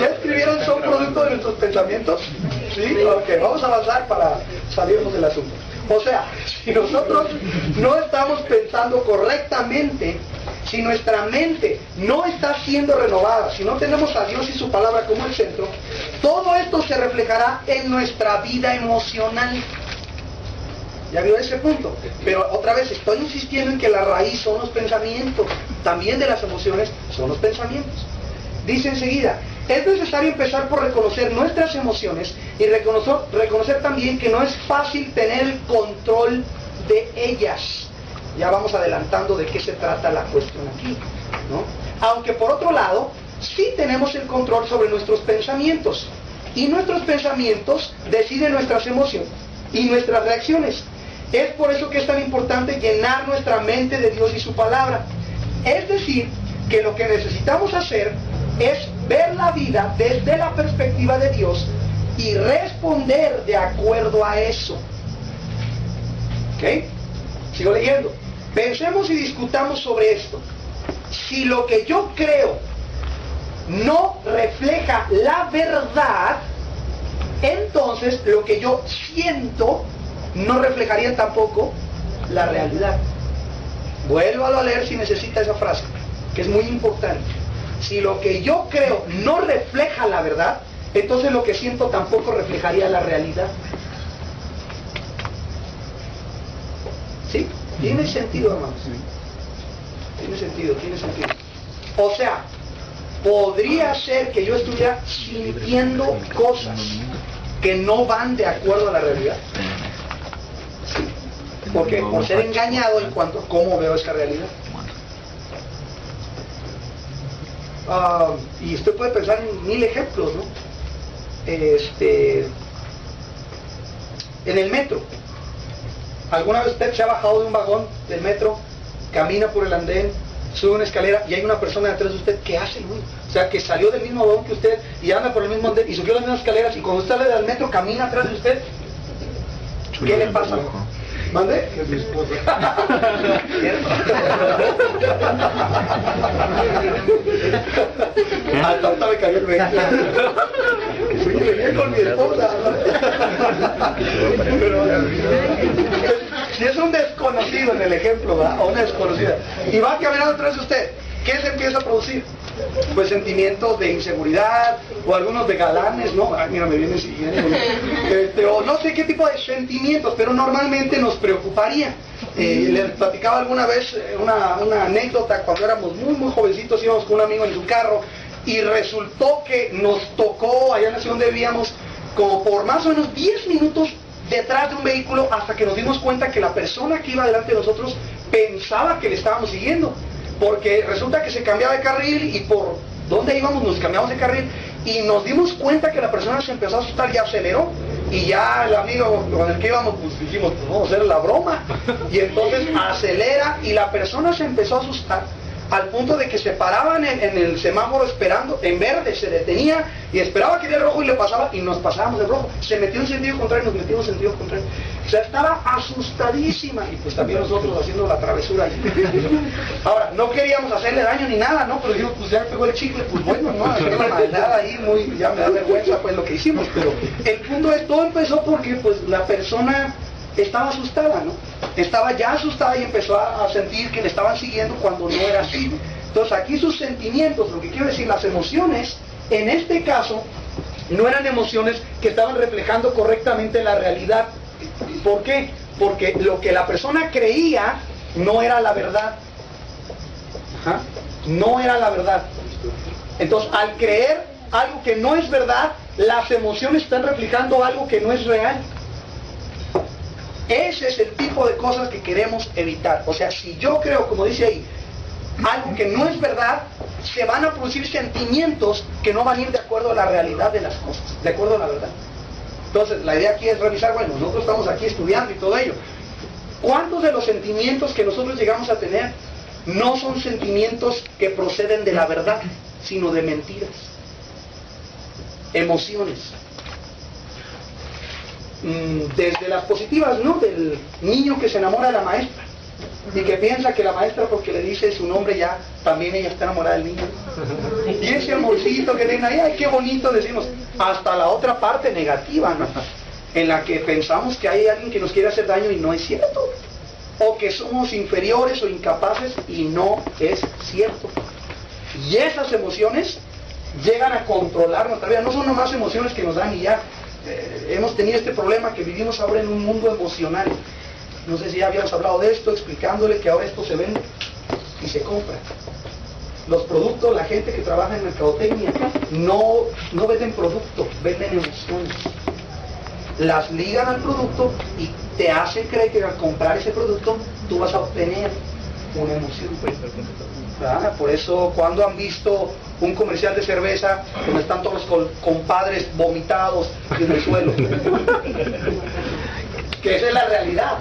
¿Ya escribieron son producto de nuestros pensamientos? ¿Sí? Ok, vamos a avanzar para salirnos del asunto. O sea, si nosotros no estamos pensando correctamente, si nuestra mente no está siendo renovada, si no tenemos a Dios y su palabra como el centro, todo esto se reflejará en nuestra vida emocional. ¿Ya vio ese punto? Pero otra vez estoy insistiendo en que la raíz son los pensamientos, también de las emociones son los pensamientos. Dice enseguida, es necesario empezar por reconocer nuestras emociones y reconocer también que no es fácil tener el control de ellas. Ya vamos adelantando de qué se trata la cuestión aquí, ¿no? Aunque por otro lado, sí tenemos el control sobre nuestros pensamientos. Y nuestros pensamientos deciden nuestras emociones y nuestras reacciones. Es por eso que es tan importante llenar nuestra mente de Dios y su palabra. Es decir, que lo que necesitamos hacer es ver la vida desde la perspectiva de Dios y responder de acuerdo a eso. ¿Ok? Sigo leyendo. Pensemos y discutamos sobre esto. Si lo que yo creo no refleja la verdad, entonces lo que yo siento no reflejaría tampoco la realidad. Vuélvalo a leer si necesita esa frase, que es muy importante. Si lo que yo creo no refleja la verdad, entonces lo que siento tampoco reflejaría la realidad. ¿Sí? Tiene sentido, hermanos. Tiene sentido. O sea, podría ser que yo estuviera sintiendo cosas que no van de acuerdo a la realidad. Sí. Porque por ser engañado en cuanto a cómo veo esa realidad. Y usted puede pensar en 1000 ejemplos, ¿no? En el metro. ¿Alguna vez usted se ha bajado de un vagón del metro, camina por el andén, sube una escalera y hay una persona detrás de usted que hace lo mismo? O sea, que salió del mismo vagón que usted y anda por el mismo andén y subió las mismas escaleras y cuando usted sale del metro camina atrás de usted. ¿Qué le pasa? ¿Mande? Es mi esposa. Hasta ahorita me cayó el 20. Sí, venía con mi esposa. Pero, si es un desconocido en el ejemplo, ¿verdad? O una desconocida, y va caminando atrás de usted, ¿qué se empieza a producir? Pues sentimientos de inseguridad, o algunos de galanes, ¿no? Ay, mira, me viene siguiendo, ¿no? O no sé qué tipo de sentimientos, pero normalmente nos preocuparía. Les platicaba alguna vez una anécdota, cuando éramos muy jovencitos, íbamos con un amigo en su carro, y resultó que nos tocó, allá en la ciudad donde vivíamos, como por más o menos 10 minutos detrás de un vehículo, hasta que nos dimos cuenta que la persona que iba delante de nosotros pensaba que le estábamos siguiendo. Porque resulta que se cambiaba de carril y por donde íbamos nos cambiamos de carril y nos dimos cuenta que la persona se empezó a asustar y aceleró y ya el amigo con el que íbamos pues dijimos, pues vamos a hacer la broma y entonces acelera y la persona se empezó a asustar al punto de que se paraban en el semáforo esperando, en verde se detenía y esperaba que era rojo y le pasaba y nos pasábamos de rojo, se metió en sentido contrario, nos metimos en sentido contrario O sea, estaba asustadísima, y pues también nosotros haciendo la travesura ahí. Ahora, no queríamos hacerle daño ni nada, ¿no? Pero digo, pues ya pegó el chicle, pues bueno, ¿no? Hacer la maldad ahí, ya me da vergüenza pues lo que hicimos, pero el punto es, todo empezó porque pues la persona estaba asustada, ¿no? Estaba ya asustada y empezó a sentir que le estaban siguiendo cuando no era así. Entonces aquí sus sentimientos, lo que quiero decir, las emociones, en este caso, no eran emociones que estaban reflejando correctamente la realidad. ¿Por qué? Porque lo que la persona creía no era la verdad. Ajá. No era la verdad. Entonces, al creer algo que no es verdad, las emociones están reflejando algo que no es real. Ese es el tipo de cosas que queremos evitar. O sea, si yo creo, como dice ahí, algo que no es verdad, se van a producir sentimientos que no van a ir de acuerdo a la realidad de las cosas, de acuerdo a la verdad. Entonces, la idea aquí es revisar, bueno, nosotros estamos aquí estudiando y todo ello. ¿Cuántos de los sentimientos que nosotros llegamos a tener no son sentimientos que proceden de la verdad, sino de mentiras? Emociones. Desde las positivas, ¿no? Del niño que se enamora de la maestra y que piensa que la maestra, porque le dice su nombre, ya también ella está enamorada del niño. Y ese amorcito que tiene ahí, ay, qué bonito, decimos. Hasta la otra parte negativa, ¿no? En la que pensamos que hay alguien que nos quiere hacer daño y no es cierto. O que somos inferiores o incapaces y no es cierto. Y esas emociones llegan a controlar nuestra vida. No son nomás emociones que nos dan y ya. Hemos tenido este problema que vivimos ahora en un mundo emocional. No sé si ya habíamos hablado de esto, explicándole que ahora esto se vende y se compra. Los productos, la gente que trabaja en mercadotecnia, no venden producto, venden emociones. Las ligan al producto y te hacen creer que al comprar ese producto tú vas a obtener una emoción. ¿Verdad? Por eso cuando han visto un comercial de cerveza donde están todos los compadres vomitados en el suelo, que esa es la realidad,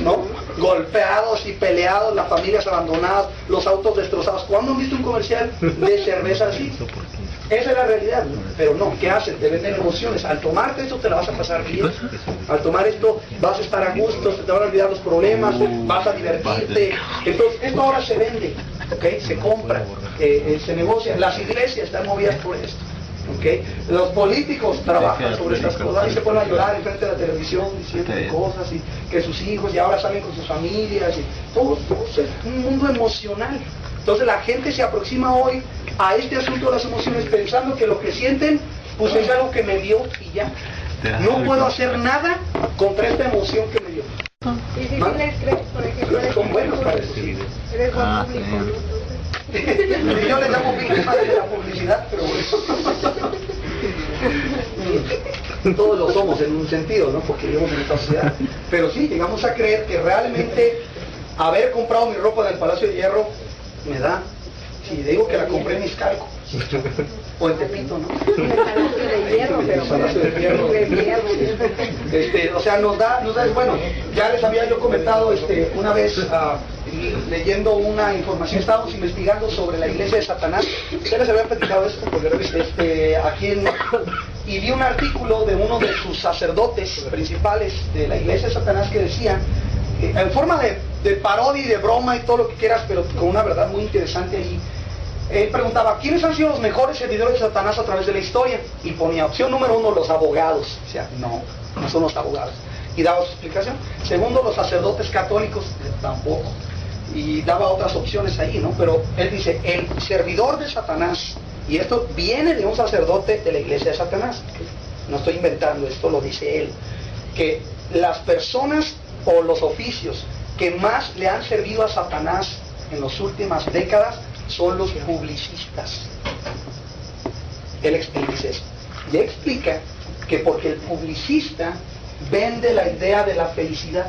¿no? Golpeados y peleados, las familias abandonadas, los autos destrozados. ¿Cuándo han visto un comercial de cerveza así? Esa es la realidad, pero no, ¿qué hacen? Te venden emociones. Al tomarte esto te la vas a pasar bien. Al tomar esto vas a estar a gusto, se te van a olvidar los problemas, vas a divertirte. Entonces, esto ahora se vende, ¿ok? Se compra, se negocia. Las iglesias están movidas por esto, ¿ok? Los políticos trabajan sobre estas cosas y se ponen a llorar enfrente de la televisión diciendo cosas y que sus hijos y ahora salen con sus familias y todo es un mundo emocional. Entonces la gente se aproxima hoy a este asunto de las emociones pensando que lo que sienten pues es algo que me dio y ya. No puedo hacer nada contra esta emoción que me dio. Y si les crees, por ejemplo, Son buenos para eso. eres buen público, ¿no? Yo le llamo víctima de la publicidad, pero bueno. Todos lo somos en un sentido, ¿no? Porque vivimos en esta sociedad. Pero sí, llegamos a creer que realmente haber comprado mi ropa del Palacio de Hierro me da, si digo que la compré en Izcalco o en Tepito, ¿no? El Palacio de Hierro, pero Palacio de Hierro. O sea, nos da, bueno, ya les había yo comentado una vez leyendo una información, estábamos investigando sobre la iglesia de Satanás, ya les había platicado esto, aquí en México, y vi un artículo de uno de sus sacerdotes principales de la iglesia de Satanás que decía, en forma de parodia y de broma y todo lo que quieras, pero con una verdad muy interesante ahí. Él preguntaba, ¿quiénes han sido los mejores servidores de Satanás a través de la historia? Y ponía opción número 1, los abogados. O sea, no son los abogados. Y daba su explicación. Segundo, los sacerdotes católicos, tampoco. Y daba otras opciones ahí, ¿no? Pero él dice, el servidor de Satanás, y esto viene de un sacerdote de la iglesia de Satanás. No estoy inventando, esto lo dice él. Que las personas o los oficios que más le han servido a Satanás en las últimas décadas son los publicistas. Él explica eso. Y explica que porque el publicista vende la idea de la felicidad,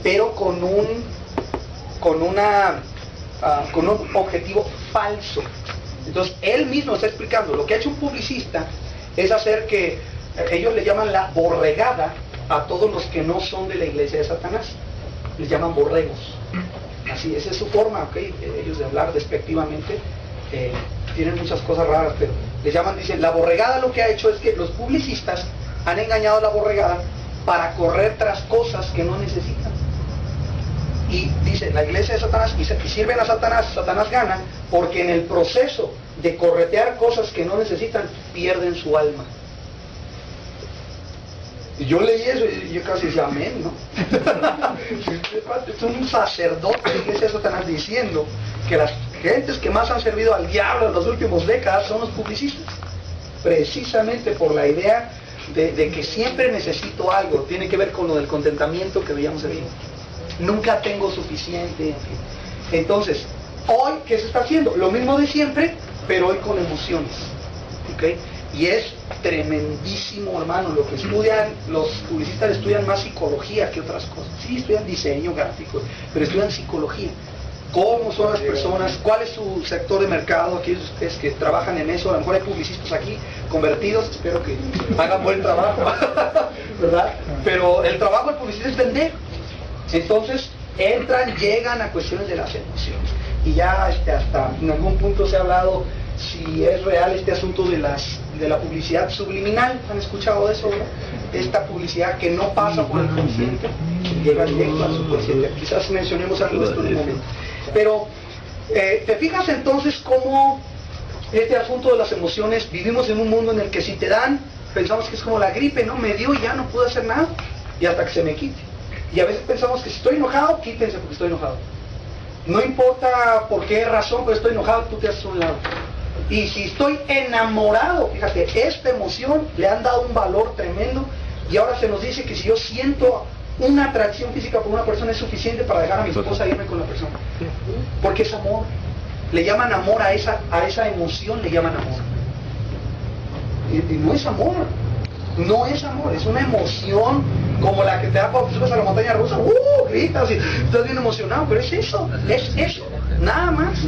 pero con un objetivo falso. Entonces, él mismo está explicando, lo que ha hecho un publicista es hacer que, ellos le llaman la borregada a todos los que no son de la iglesia de Satanás. Les llaman borregos. Así, esa es su forma, ¿ok? Ellos de hablar despectivamente, tienen muchas cosas raras, pero les llaman, dicen, la borregada lo que ha hecho es que los publicistas han engañado a la borregada para correr tras cosas que no necesitan. Y dice, la iglesia de Satanás, y sirven a Satanás, Satanás gana, porque en el proceso de corretear cosas que no necesitan, pierden su alma. Y yo leí eso y yo casi decía, amén, ¿no? Es un sacerdote de la iglesia de Satanás diciendo que las gentes que más han servido al diablo en las últimas décadas son los publicistas. Precisamente por la idea de que siempre necesito algo. Tiene que ver con lo del contentamiento que veíamos ahí. Nunca tengo suficiente, en fin. Entonces, hoy, ¿qué se está haciendo? Lo mismo de siempre, pero hoy con emociones. ¿Ok? Y es tremendísimo, hermano, lo que estudian, los publicistas estudian más psicología que otras cosas. Sí, estudian diseño gráfico, pero estudian psicología. ¿Cómo son las personas? ¿Cuál es su sector de mercado? Aquellos ustedes que trabajan en eso, a lo mejor hay publicistas aquí convertidos, espero que hagan buen trabajo, ¿verdad? Pero el trabajo del publicista es vender. Entonces, entran, llegan a cuestiones de las emociones. Y ya hasta en algún punto se ha hablado si es real este asunto de la publicidad subliminal. ¿Han escuchado de eso? Esta publicidad que no pasa por el consciente, llega directo al subconsciente. Quizás mencionemos algo de esto en un momento. Pero, ¿te fijas entonces cómo este asunto de las emociones, vivimos en un mundo en el que si te dan, pensamos que es como la gripe, ¿no? Me dio y ya no pude hacer nada, y hasta que se me quite. Y a veces pensamos que si estoy enojado, quítense porque estoy enojado. No importa por qué razón, pero estoy enojado, tú te haces a un lado. Y si estoy enamorado, fíjate, esta emoción le han dado un valor tremendo, y ahora se nos dice que si yo siento una atracción física por una persona es suficiente para dejar a mi esposa e irme con la persona. Porque es amor. Le llaman amor a esa emoción, le llaman amor. Y no es amor. No es amor, es una emoción como la que te da cuando subes a la montaña rusa, gritas y estás bien emocionado, pero es eso, nada más.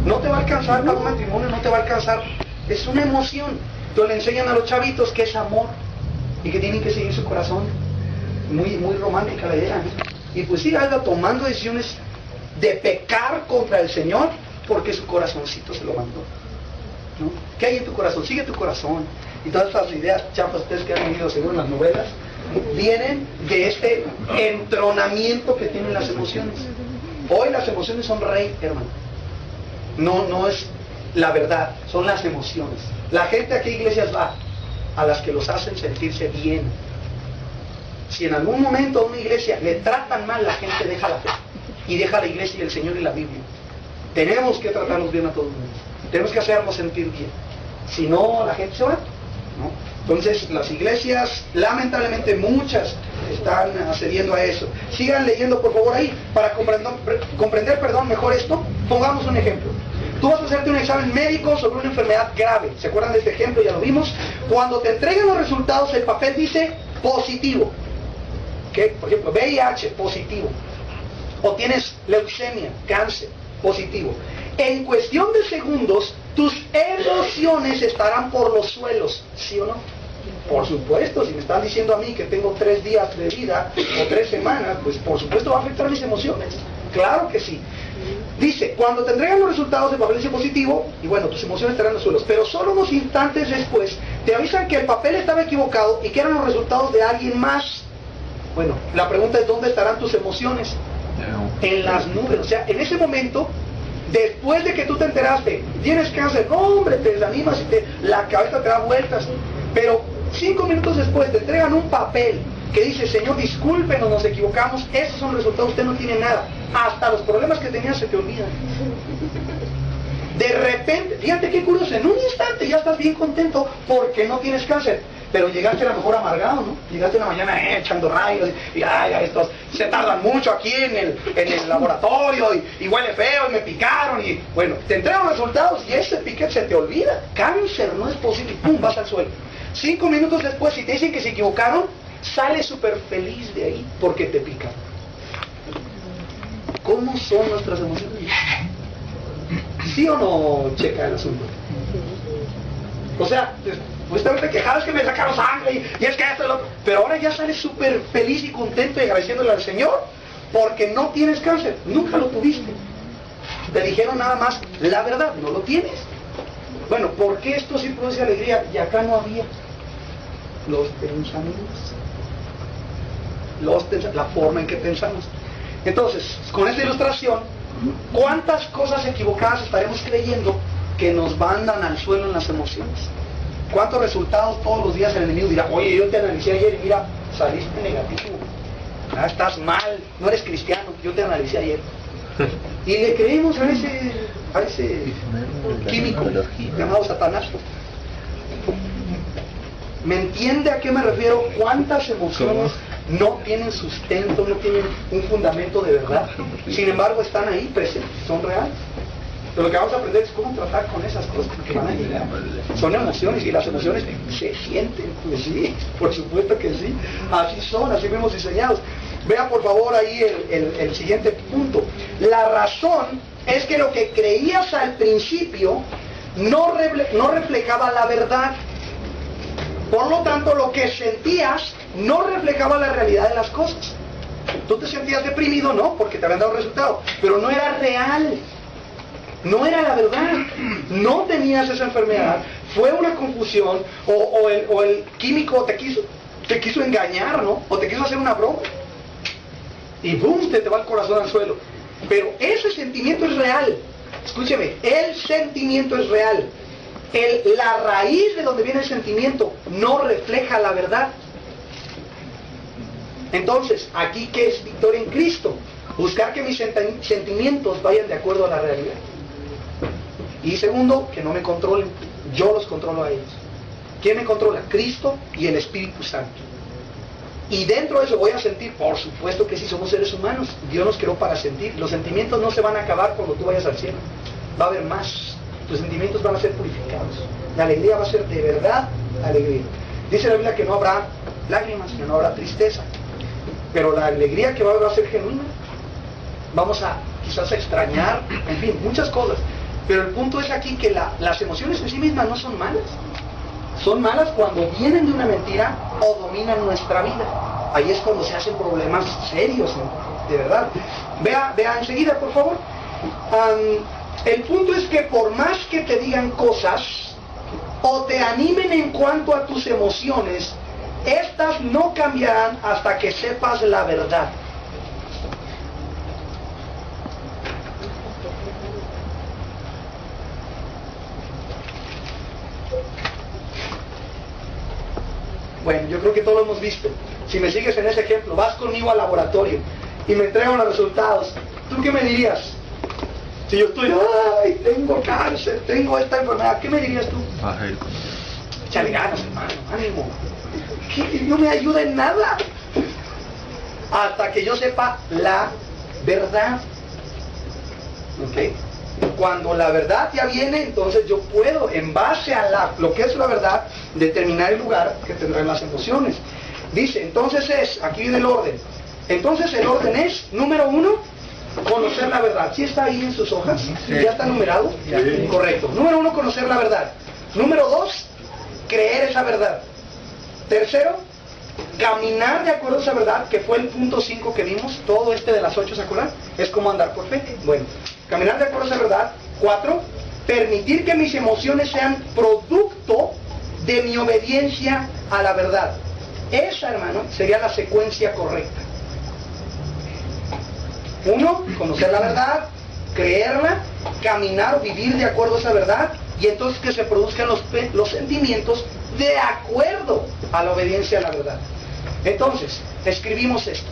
No te va a alcanzar para un matrimonio, no te va a alcanzar, es una emoción. Entonces le enseñan a los chavitos que es amor y que tienen que seguir su corazón. Muy romántica la idea, ¿no? Y pues sí, anda tomando decisiones de pecar contra el Señor porque su corazoncito se lo mandó, ¿no? ¿Qué hay en tu corazón? Sigue tu corazón. Y todas estas ideas chafas ustedes que han leído según las novelas vienen de este entronamiento que tienen las emociones. Hoy las emociones son rey, hermano. No es la verdad, son las emociones. La gente a qué iglesias va, a las que los hacen sentirse bien. Si en algún momento a una iglesia le tratan mal, la gente deja la fe y deja la iglesia y el Señor y la Biblia. Tenemos que tratarnos bien a todo el mundo, tenemos que hacernos sentir bien, si no la gente se va, ¿no? Entonces las iglesias, lamentablemente muchas, están accediendo a eso. Sigan leyendo por favor ahí, para comprender mejor esto. Pongamos un ejemplo. Tú vas a hacerte un examen médico sobre una enfermedad grave. ¿Se acuerdan de este ejemplo? Ya lo vimos. Cuando te entregan los resultados, el papel dice positivo. ¿Qué? Por ejemplo, VIH, positivo. O tienes leucemia, cáncer, positivo. En cuestión de segundos, tus emociones estarán por los suelos, ¿sí o no? Por supuesto, si me están diciendo a mí que tengo 3 días de vida o 3 semanas, pues por supuesto va a afectar mis emociones. Claro que sí. Dice, cuando te entregan los resultados del papel dice positivo, y bueno, tus emociones estarán en los suelos, pero solo unos instantes después te avisan que el papel estaba equivocado y que eran los resultados de alguien más. Bueno, la pregunta es, ¿dónde estarán tus emociones? En las nubes. O sea, en ese momento, después de que tú te enteraste, tienes cáncer, no hombre, te desanimas y la cabeza te da vueltas, pero 5 minutos después te entregan un papel que dice, Señor, discúlpenos, nos equivocamos, esos son los resultados, usted no tiene nada, hasta los problemas que tenías se te olvidan. De repente, fíjate qué curioso, en un instante ya estás bien contento porque no tienes cáncer, pero llegaste a lo mejor amargado, ¿no? Llegaste en la mañana echando rayos y ay, estos se tardan mucho aquí en el laboratorio y huele feo y me picaron y bueno, te entregan los resultados y ese piquete se te olvida. Cáncer, no es posible, y pum, vas al suelo. 5 minutos después, si te dicen que se equivocaron, sales súper feliz de ahí porque te pican. ¿Cómo son nuestras emociones? ¿Sí o no checa el asunto? O sea, pues te quejabas que me sacaron sangre y es que esto y lo otro, pero ahora ya sales súper feliz y contento y agradeciéndole al Señor porque no tienes cáncer, nunca lo tuviste. Te dijeron nada más la verdad, no lo tienes. Bueno, ¿por qué esto sí produce alegría y acá no había? Los pensamientos. la forma en que pensamos. Entonces, con esta ilustración, ¿cuántas cosas equivocadas estaremos creyendo que nos mandan al suelo en las emociones? ¿Cuántos resultados todos los días el enemigo dirá, oye, yo te analicé ayer y mira, saliste negativo, estás mal, no eres cristiano, yo te analicé ayer? Y le creemos a ese químico llamado Satanás. ¿Me entiende a qué me refiero? ¿Cuántas emociones no tienen sustento, no tienen un fundamento de verdad? Sin embargo, están ahí presentes, son reales. Pero lo que vamos a aprender es cómo tratar con esas cosas que van a llegar. Son emociones y las emociones se sienten. Pues sí, por supuesto que sí. Así son, así fuimos diseñados. Vea por favor ahí el siguiente punto. La razón es que lo que creías al principio no reflejaba la verdad. Por lo tanto, lo que sentías no reflejaba la realidad de las cosas. Tú te sentías deprimido, no, porque te habían dado resultado, pero no era real. No era la verdad. No tenías esa enfermedad. Fue una confusión, o el químico te quiso engañar, ¿no? O te quiso hacer una broma. Y ¡boom! Te va el corazón al suelo. Pero ese sentimiento es real. Escúcheme, el sentimiento es real. La raíz de donde viene el sentimiento no refleja la verdad. Entonces, aquí ¿qué es victoria en Cristo? Buscar que mis sentimientos vayan de acuerdo a la realidad. Y segundo, que no me controlen. Yo los controlo a ellos. ¿Quién me controla? Cristo y el Espíritu Santo. Y dentro de eso voy a sentir, por supuesto que sí, somos seres humanos. Dios nos creó para sentir. Los sentimientos no se van a acabar cuando tú vayas al cielo. Va a haber más. Tus sentimientos van a ser purificados. La alegría va a ser de verdad alegría. Dice la Biblia que no habrá lágrimas, que no habrá tristeza. Pero la alegría que va a haber va a ser genuina. Vamos a quizás a extrañar, en fin, muchas cosas. Pero el punto es aquí que las emociones en sí mismas no son malas. Son malas cuando vienen de una mentira o dominan nuestra vida. Ahí es cuando se hacen problemas serios, de verdad. Vea enseguida, por favor. El punto es que por más que te digan cosas o te animen en cuanto a tus emociones, estas no cambiarán hasta que sepas la verdad. Bueno, yo creo que todos lo hemos visto. Si me sigues en ese ejemplo, vas conmigo al laboratorio y me entregan los resultados. ¿Tú qué me dirías? Si yo estoy, ¡ay! Tengo cáncer, tengo esta enfermedad, ¿qué me dirías tú? Échale ganas, hermano, ánimo. ¿Qué? No me ayuda en nada. Hasta que yo sepa la verdad. ¿Ok? Cuando la verdad ya viene, entonces yo puedo, en base a lo que es la verdad, determinar el lugar que tendrán las emociones. Dice, entonces aquí viene el orden. Entonces el orden es, número 1, conocer la verdad. ¿Sí está ahí en sus hojas? Sí. ¿Ya está numerado? Sí. Correcto. Número 1, conocer la verdad. Número 2, creer esa verdad. Tercero, caminar de acuerdo a esa verdad, que fue el punto 5 que vimos, todo de las 8, ¿se acuerdan? Es como andar por fe. Bueno, caminar de acuerdo a esa verdad. 4, permitir que mis emociones sean producto de mi obediencia a la verdad. Esa, hermano, sería la secuencia correcta. 1, conocer la verdad, creerla, caminar o vivir de acuerdo a esa verdad, y entonces que se produzcan los sentimientos de acuerdo a la obediencia a la verdad. Entonces, escribimos esto.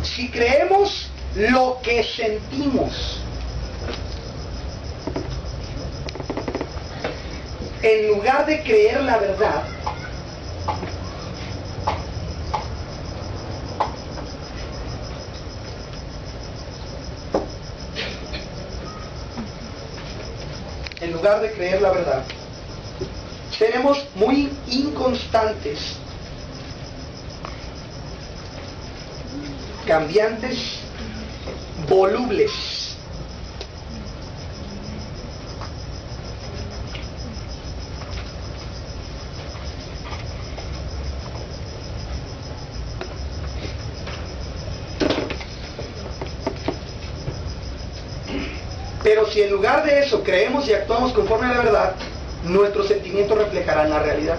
Si creemos lo que sentimos, en lugar de creer la verdad, seremos muy inconstantes, cambiantes, volubles. Pero si en lugar de eso creemos y actuamos conforme a la verdad, nuestros sentimientos reflejarán la realidad.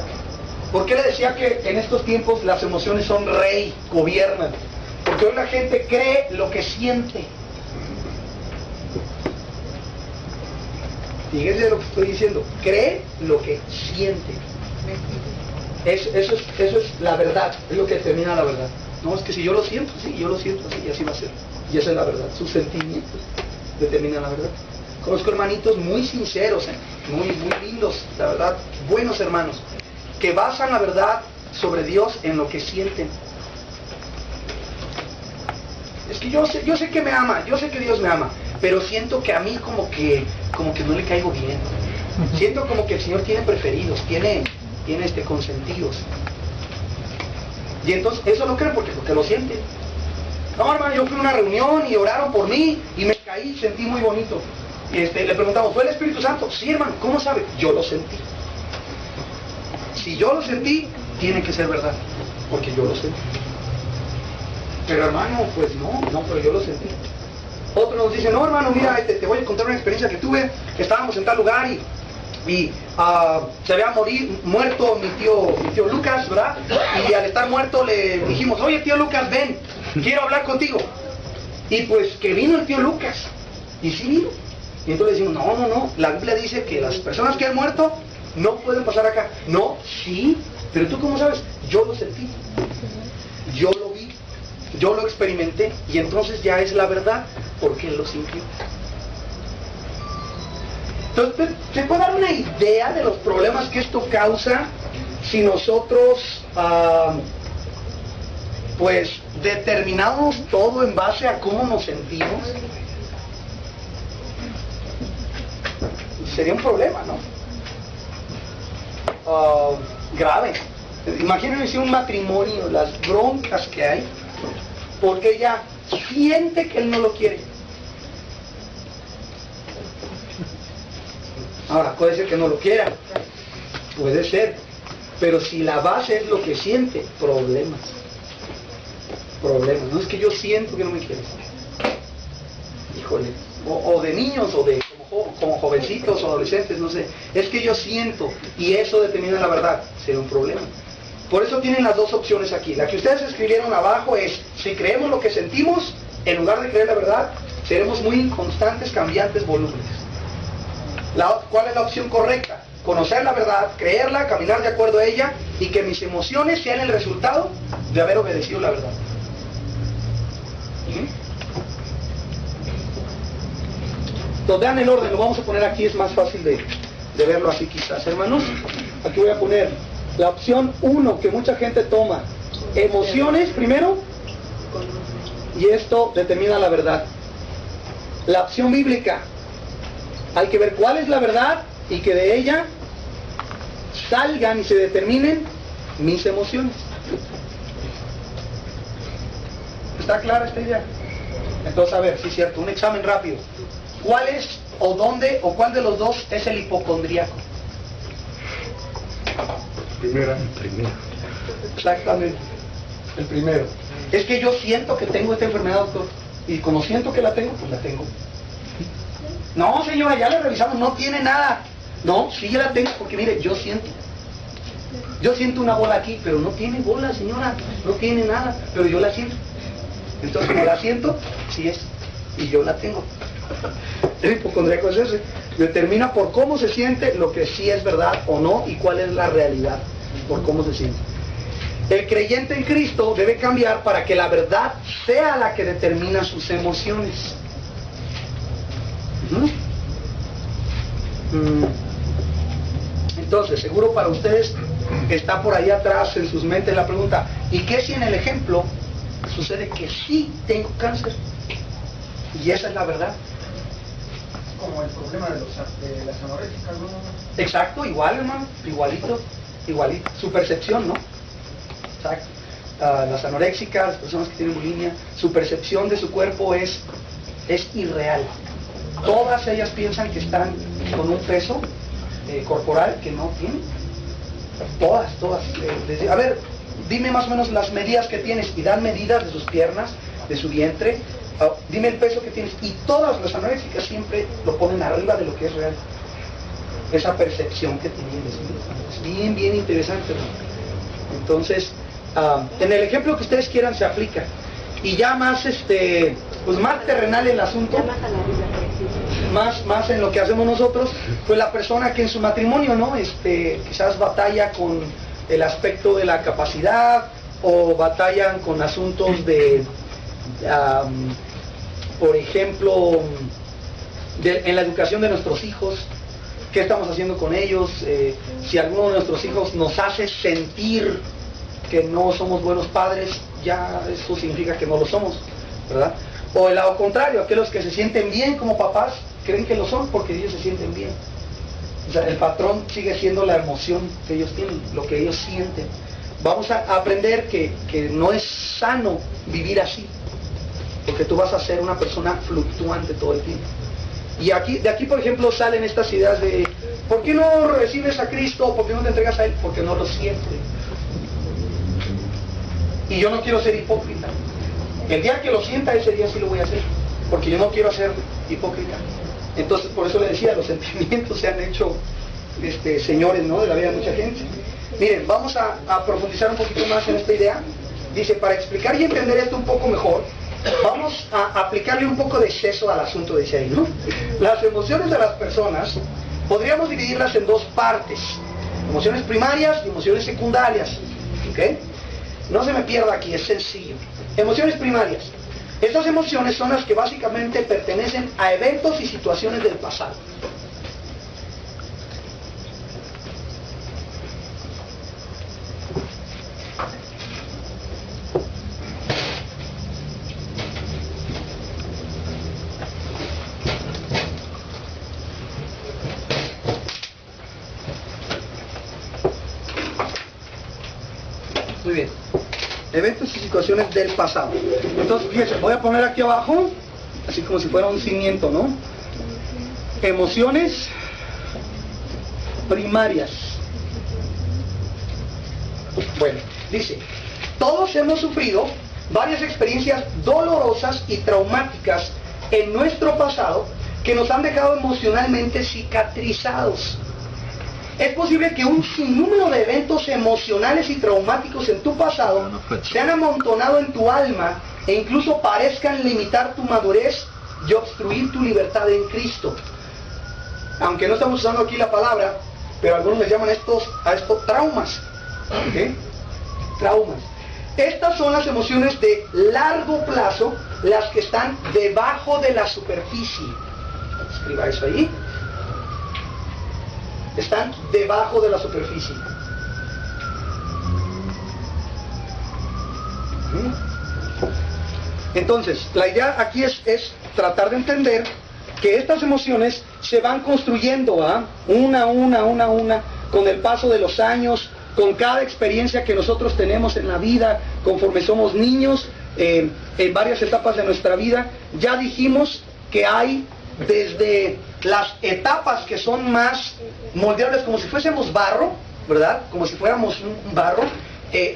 ¿Por qué le decía que en estos tiempos las emociones son rey, gobiernan? Porque hoy la gente cree lo que siente. Fíjense lo que estoy diciendo. Cree lo que siente. Eso es la verdad, es lo que determina la verdad. No, es que si yo lo siento, sí, yo lo siento así, y así va a ser. Y esa es la verdad, sus sentimientos determinan la verdad. Conozco hermanitos muy sinceros, muy lindos, la verdad, buenos hermanos, que basan la verdad sobre Dios en lo que sienten. Es que yo sé que me ama, yo sé que Dios me ama, pero siento que a mí como que no le caigo bien. Siento como que el Señor tiene preferidos, tiene consentidos. Y entonces eso lo creen porque lo sienten. No, hermano, yo fui a una reunión y oraron por mí y me caí, sentí muy bonito. Le preguntamos, ¿fue el Espíritu Santo? Sí, hermano, ¿cómo sabe? Yo lo sentí. Si yo lo sentí, tiene que ser verdad, porque yo lo sentí. Pero hermano, pues no, pero yo lo sentí. Otros nos dicen, no, hermano, mira, te voy a contar una experiencia que tuve. Estábamos en tal lugar y se había muerto mi tío Lucas, ¿verdad? Y al estar muerto le dijimos, oye, tío Lucas, ven, quiero hablar contigo. Y pues que vino el tío Lucas, y sí vino. Y entonces decimos, no, la Biblia dice que las personas que han muerto no pueden pasar acá. No, sí, pero tú cómo sabes, yo lo sentí, yo lo vi, yo lo experimenté, y entonces ya es la verdad, porque él lo sintió. Entonces, ¿se puede dar una idea de los problemas que esto causa si nosotros, pues, determinamos todo en base a cómo nos sentimos? Sería un problema, ¿no? Grave. Imagínense un matrimonio, las broncas que hay, porque ella siente que él no lo quiere. Ahora, puede ser que no lo quiera, puede ser, pero si la base es lo que siente, problemas. No es que yo siento que no me quieres. Híjole, o de niños, o de como jovencitos o adolescentes, no sé. Es que yo siento, y eso determina la verdad, será un problema. Por eso tienen las dos opciones aquí. La que ustedes escribieron abajo es, si creemos lo que sentimos, en lugar de creer la verdad, seremos muy inconstantes, cambiantes, volúmenes. ¿Cuál es la opción correcta? Conocer la verdad, creerla, caminar de acuerdo a ella, y que mis emociones sean el resultado de haber obedecido la verdad. Entonces vean el orden, lo vamos a poner aquí, es más fácil de verlo así quizás, hermanos. Aquí voy a poner la opción 1 que mucha gente toma. Emociones primero, y esto determina la verdad. La opción bíblica, hay que ver cuál es la verdad y que de ella salgan y se determinen mis emociones. ¿Está clara esta idea? Entonces, a ver, sí es cierto, un examen rápido. ¿Cuál es, o dónde, o cuál de los dos es el hipocondríaco? Primero. Exactamente, el primero. Es que yo siento que tengo esta enfermedad, doctor, y como siento que la tengo, pues la tengo. No, señora, ya la revisamos, no tiene nada. No, sí la tengo, porque mire, yo siento. Yo siento una bola aquí, pero no tiene bola, señora, no tiene nada, pero yo la siento. Entonces, como la siento, sí es, y yo la tengo. El hipocondríaco es ese. Determina por cómo se siente lo que sí es verdad o no, y cuál es la realidad, por cómo se siente. El creyente en Cristo debe cambiar para que la verdad sea la que determina sus emociones. Entonces, seguro para ustedes está por ahí atrás en sus mentes la pregunta, ¿y qué si en el ejemplo sucede que sí tengo cáncer? Y esa es la verdad. Como el problema de las anoréxicas, ¿no? Exacto, igual, hermano, igualito. Su percepción, ¿no? Exacto. Las anoréxicas, las personas que tienen bulimia, su percepción de su cuerpo es irreal. Todas ellas piensan que están con un peso corporal que no tienen. Todas. A ver, dime más o menos las medidas que tienes, y dan medidas de sus piernas, de su vientre. Dime el peso que tienes, y todas las anoréxicas siempre lo ponen arriba de lo que es real. esa percepción que tienen de sí mismos. Es bien, bien interesante, ¿no? Entonces, en el ejemplo que ustedes quieran se aplica. Y ya más, pues más terrenal el asunto, más en lo que hacemos nosotros, pues la persona que en su matrimonio, ¿no? Quizás batalla con el aspecto de la capacidad, o batallan con asuntos de, por ejemplo, en la educación de nuestros hijos. ¿Qué estamos haciendo con ellos? Si alguno de nuestros hijos nos hace sentir que no somos buenos padres, ya eso significa que no lo somos, ¿verdad? O el lado contrario, aquellos que se sienten bien como papás, creen que lo son porque ellos se sienten bien. O sea, el patrón sigue siendo la emoción que ellos tienen, lo que ellos sienten. Vamos a aprender que no es sano vivir así, porque tú vas a ser una persona fluctuante todo el tiempo. Y de aquí, por ejemplo, salen estas ideas de ¿por qué no recibes a Cristo? ¿Por qué no te entregas a Él? Porque no lo sientes. Y yo no quiero ser hipócrita. El día que lo sienta, ese día sí lo voy a hacer, porque yo no quiero ser hipócrita. Entonces, por eso le decía, los sentimientos se han hecho señores, ¿no?, de la vida de mucha gente. Miren, vamos a profundizar un poquito más en esta idea. Dice, para explicar y entender esto un poco mejor, vamos a aplicarle un poco de exceso al asunto, dice ahí, ¿no? Las emociones de las personas, podríamos dividirlas en dos partes: emociones primarias y emociones secundarias, ¿ok? No se me pierda aquí, es sencillo. Emociones primarias. Estas emociones son las que básicamente pertenecen a eventos y situaciones del pasado. Muy bien. Eventos y situaciones del pasado. Entonces, fíjense, voy a poner aquí abajo, así como si fuera un cimiento, ¿no? Emociones primarias. Bueno, dice, todos hemos sufrido varias experiencias dolorosas y traumáticas en nuestro pasado que nos han dejado emocionalmente cicatrizados. Es posible que un sinnúmero de eventos emocionales y traumáticos en tu pasado se han amontonado en tu alma e incluso parezcan limitar tu madurez y obstruir tu libertad en Cristo. Aunque no estamos usando aquí la palabra, pero algunos les llaman a estos traumas. ¿Okay? Traumas. Estas son las emociones de largo plazo, las que están debajo de la superficie. Escriba eso ahí. Están debajo de la superficie. Entonces, la idea aquí es tratar de entender que estas emociones se van construyendo una, con el paso de los años, con cada experiencia que nosotros tenemos en la vida, conforme somos niños, en varias etapas de nuestra vida. Ya dijimos que hay desde las etapas que son más moldeables, como si fuésemos barro, ¿verdad? Como si fuéramos un barro.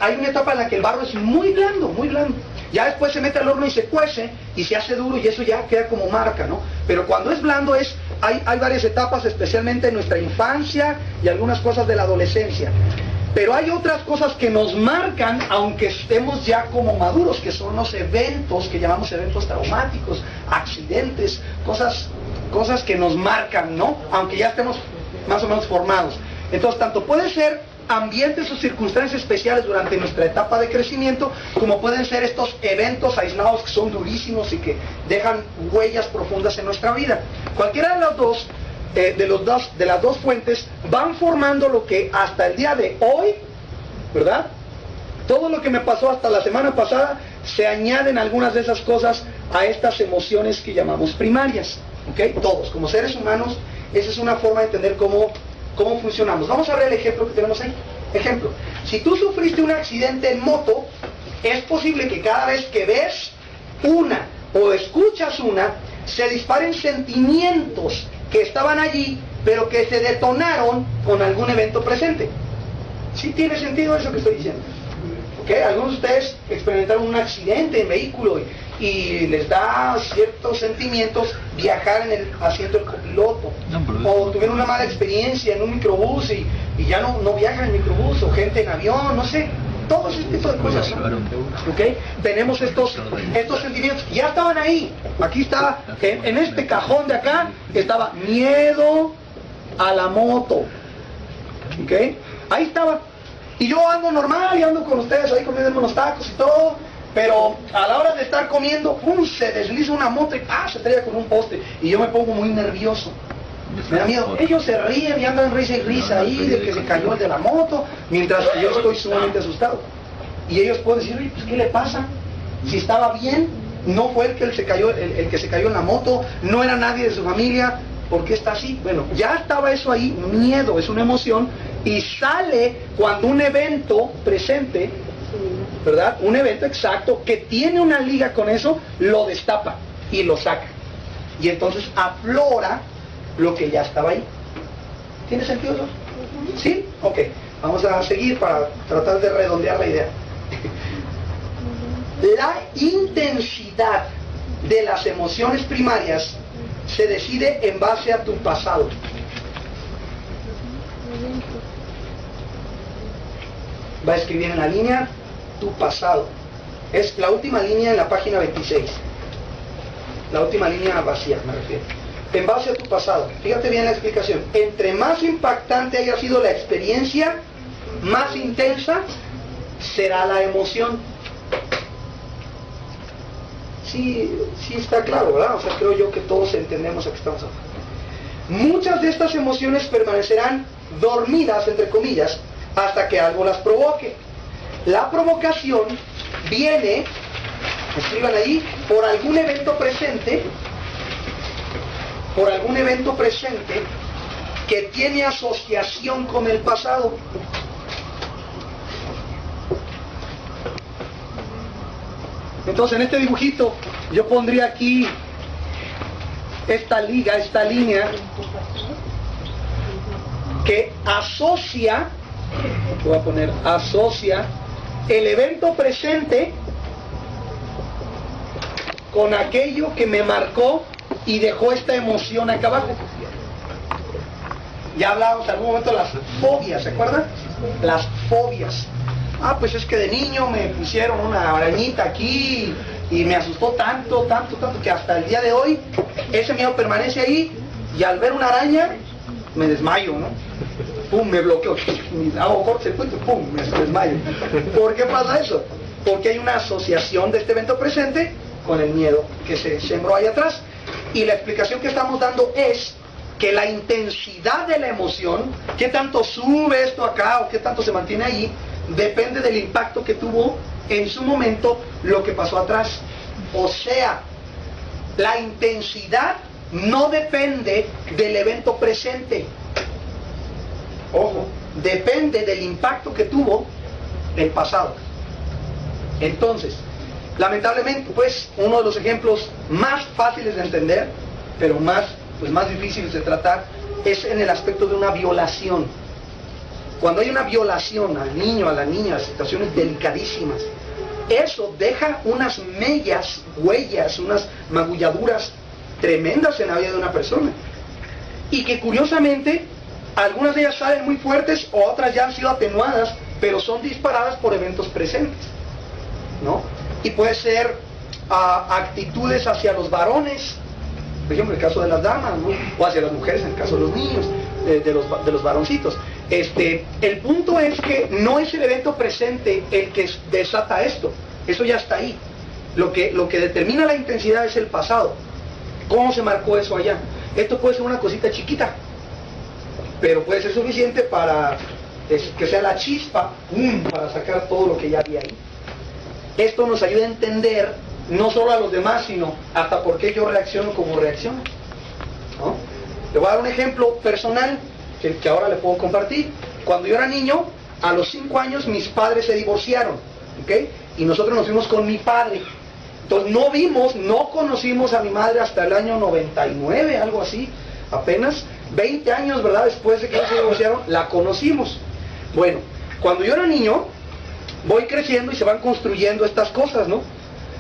Hay una etapa en la que el barro es muy blando, muy blando. Ya después se mete al horno y se cuece y se hace duro y eso ya queda como marca, ¿no? Pero cuando es blando hay varias etapas, especialmente en nuestra infancia y algunas cosas de la adolescencia. Pero hay otras cosas que nos marcan, aunque estemos ya como maduros, que son los eventos que llamamos eventos traumáticos, accidentes, cosas que nos marcan, ¿no? Aunque ya estemos más o menos formados. Entonces, tanto puede ser ambientes o circunstancias especiales durante nuestra etapa de crecimiento, como pueden ser estos eventos aislados que son durísimos y que dejan huellas profundas en nuestra vida. Cualquiera de las dos, de las dos fuentes van formando lo que hasta el día de hoy, ¿verdad? Todo lo que me pasó hasta la semana pasada, se añaden algunas de esas cosas a estas emociones que llamamos primarias, ¿ok? Todos, como seres humanos, esa es una forma de entender cómo funcionamos. Vamos a ver el ejemplo que tenemos ahí. Ejemplo, si tú sufriste un accidente en moto, es posible que cada vez que ves una o escuchas una, se disparen sentimientos que estaban allí, pero que se detonaron con algún evento presente. ¿Sí tiene sentido eso que estoy diciendo? ¿Okay? Algunos de ustedes experimentaron un accidente en vehículo y les da ciertos sentimientos viajar en el asiento del copiloto, o tuvieron tuvieron una mala experiencia en un microbús y ya no viajan en microbús, o gente en avión, no sé, todo ese tipo de cosas, ¿no? ¿Okay? Tenemos estos sentimientos, ya estaban ahí. Aquí está, en este cajón de acá, estaba miedo a la moto. ¿Ok? Ahí estaba. Y yo ando normal y ando con ustedes ahí comiendo unos tacos y todo, pero a la hora de estar comiendo, ¡pum!, se desliza una moto y ¡pah!, se estrella con un poste. Y yo me pongo muy nervioso. Me da miedo. Ellos se ríen y andan risa y risa ahí de que se cayó el de la moto, mientras que yo estoy sumamente asustado. Y ellos pueden decir, oye, pues ¿qué le pasa? Si estaba bien, no fue el que se cayó en la moto, no era nadie de su familia, ¿por qué está así? Bueno, ya estaba eso ahí, miedo, es una emoción, y sale cuando un evento presente, ¿verdad? Un evento exacto que tiene una liga con eso, lo destapa y lo saca. Y entonces aflora lo que ya estaba ahí. ¿Tiene sentido eso? ¿Sí? Ok. Vamos a seguir para tratar de redondear la idea. La intensidad de las emociones primarias se decide en base a tu pasado. Va a escribir en la línea tu pasado. Es la última línea en la página 26. La última línea vacía, me refiero. En base a tu pasado. Fíjate bien la explicación. Entre más impactante haya sido la experiencia, más intensa será la emoción. Sí está claro, ¿verdad? O sea, creo yo que todos entendemos a qué estamos hablando. Muchas de estas emociones permanecerán dormidas, entre comillas, hasta que algo las provoque. La provocación viene, escriban ahí, por algún evento presente, que tiene asociación con el pasado. Entonces en este dibujito yo pondría aquí esta línea que asocia, voy a poner asocia el evento presente con aquello que me marcó y dejó esta emoción acá abajo. Ya hablábamos en algún momento de las fobias, ¿se acuerdan? Las fobias. Ah, pues es que de niño me pusieron una arañita aquí y me asustó tanto, que hasta el día de hoy ese miedo permanece ahí, y al ver una araña me desmayo, ¿no? Pum, me bloqueo, hago cortocircuito, pum, me desmayo. ¿Por qué pasa eso? Porque hay una asociación de este evento presente con el miedo que se sembró ahí atrás. Y la explicación que estamos dando es que la intensidad de la emoción, qué tanto sube esto acá o qué tanto se mantiene ahí, depende del impacto que tuvo en su momento lo que pasó atrás. O sea, la intensidad no depende del evento presente. Ojo, depende del impacto que tuvo el pasado. Entonces, lamentablemente, pues, uno de los ejemplos más fáciles de entender, pero más difíciles de tratar, es en el aspecto de una violación. Cuando hay una violación al niño, a la niña, situaciones delicadísimas, eso deja unas huellas, unas magulladuras tremendas en la vida de una persona. Y que curiosamente, algunas de ellas salen muy fuertes, o otras ya han sido atenuadas, pero son disparadas por eventos presentes, ¿no? Y puede ser actitudes hacia los varones, por ejemplo, en el caso de las damas, ¿no? O hacia las mujeres, en el caso de los niños, de los varoncitos. El punto es que no es el evento presente el que desata esto, eso ya está ahí. Lo que determina la intensidad es el pasado. ¿Cómo se marcó eso allá? Esto puede ser una cosita chiquita, pero puede ser suficiente para que sea la chispa, para sacar todo lo que ya había ahí. Esto nos ayuda a entender no solo a los demás, sino hasta por qué yo reacciono como reacciono, ¿no? Le voy a dar un ejemplo personal que ahora le puedo compartir. Cuando yo era niño, a los 5 años mis padres se divorciaron, ¿ok? Y nosotros nos fuimos con mi padre. Entonces no conocimos a mi madre hasta el año 99, algo así, apenas 20 años, ¿verdad? Después de que ellos se divorciaron, la conocimos. Bueno, cuando yo era niño, voy creciendo y se van construyendo estas cosas, ¿no?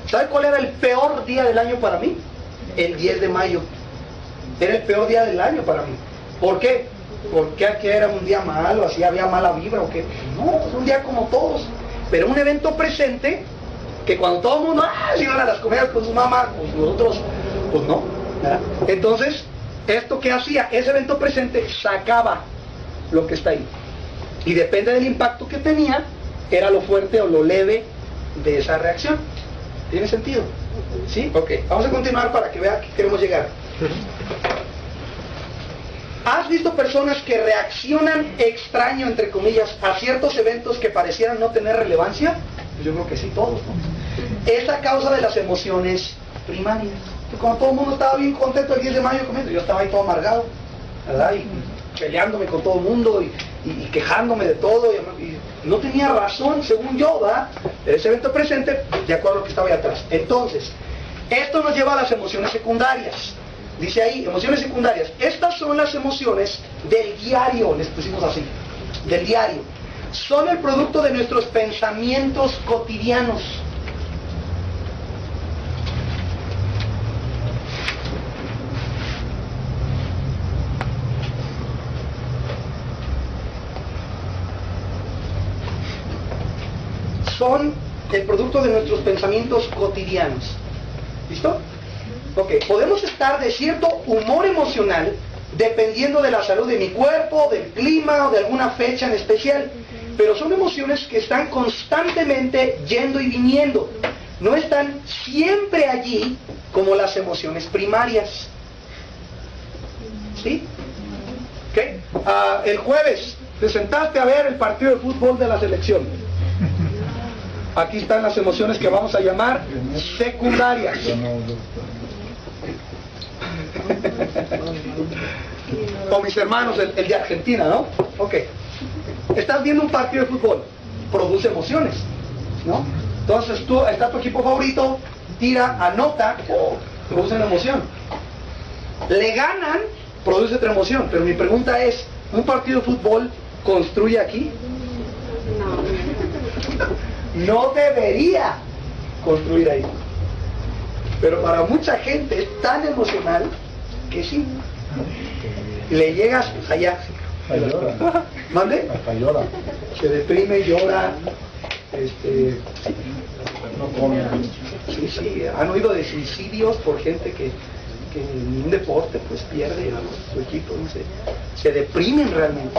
¿Sabe cuál era el peor día del año para mí? El 10 de mayo. Era el peor día del año para mí. ¿Por qué? ¿Porque aquí era un día malo, así había mala vibra o qué? No, es un día como todos, pero un evento presente que cuando todo el mundo se iban a las comidas con su mamá, pues nosotros, pues no, ¿verdad? Entonces, ¿esto qué hacía? Ese evento presente sacaba lo que está ahí. Y depende del impacto que tenía, era lo fuerte o lo leve de esa reacción. ¿Tiene sentido? ¿Sí? Ok, vamos a continuar para que vea que queremos llegar. ¿Has visto personas que reaccionan extraño, entre comillas, a ciertos eventos que parecieran no tener relevancia? Pues yo creo que sí, todos, ¿no? Es a causa de las emociones primarias. Cuando todo el mundo estaba bien contento el 10 de mayo comiendo, yo estaba ahí todo amargado, ¿verdad? Y peleándome con todo el mundo y quejándome de todo y no tenía razón, según yo, ¿verdad? Ese evento presente, de acuerdo a lo que estaba ahí atrás. Entonces, esto nos lleva a las emociones secundarias. Dice ahí, emociones secundarias. Estas son las emociones del diario, les pusimos así, del diario. Son el producto de nuestros pensamientos cotidianos. Son el producto de nuestros pensamientos cotidianos. ¿Listo? Ok, podemos estar de cierto humor emocional dependiendo de la salud de mi cuerpo, del clima o de alguna fecha en especial, pero son emociones que están constantemente yendo y viniendo. No están siempre allí como las emociones primarias. ¿Sí? Ok, el jueves te sentaste a ver el partido de fútbol de la selección. Aquí están las emociones que vamos a llamar secundarias. O mis hermanos, el de Argentina, ¿no? Ok. Estás viendo un partido de fútbol, produce emociones, ¿no? Entonces está tu equipo favorito, tira, anota, produce una emoción. Le ganan, produce otra emoción. Pero mi pregunta es, ¿un partido de fútbol construye aquí? No debería construir ahí. Pero para mucha gente es tan emocional que sí. Le llegas allá. ¿Mande? Hasta llora. Se deprime, llora. No come. Sí, han oído de suicidios por gente que en un deporte pues pierde a su equipo, no sé. Se deprimen realmente.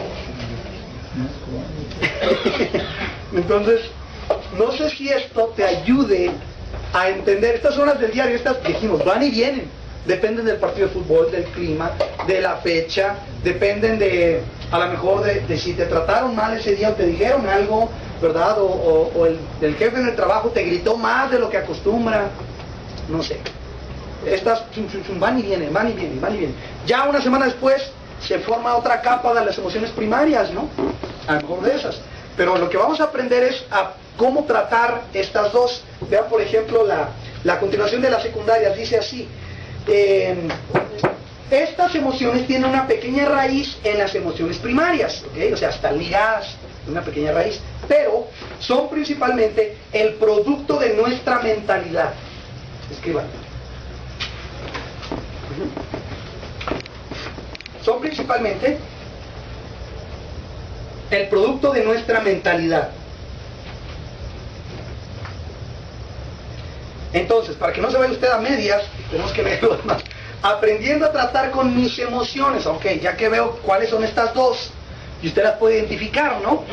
Entonces, no sé si esto te ayude a entender. Estas son las del diario, estas dijimos, van y vienen. Dependen del partido de fútbol, del clima, de la fecha, dependen de, a lo mejor, de si te trataron mal ese día o te dijeron algo, ¿verdad? O el jefe en el trabajo te gritó más de lo que acostumbra, no sé. Estas van y vienen, van y vienen, van y vienen. Ya una semana después se forma otra capa de las emociones primarias, ¿no? A lo mejor de esas. Pero lo que vamos a aprender es a cómo tratar estas dos. Vean, por ejemplo, la continuación de las secundarias, dice así. Estas emociones tienen una pequeña raíz en las emociones primarias, ¿okay? O sea, están ligadas en una pequeña raíz, pero son principalmente el producto de nuestra mentalidad. Escriban. Son principalmente el producto de nuestra mentalidad. Entonces, para que no se vaya usted a medias, tenemos que verlo más. Aprendiendo a tratar con mis emociones, ok, ya que veo cuáles son estas dos, y usted las puede identificar, ¿no?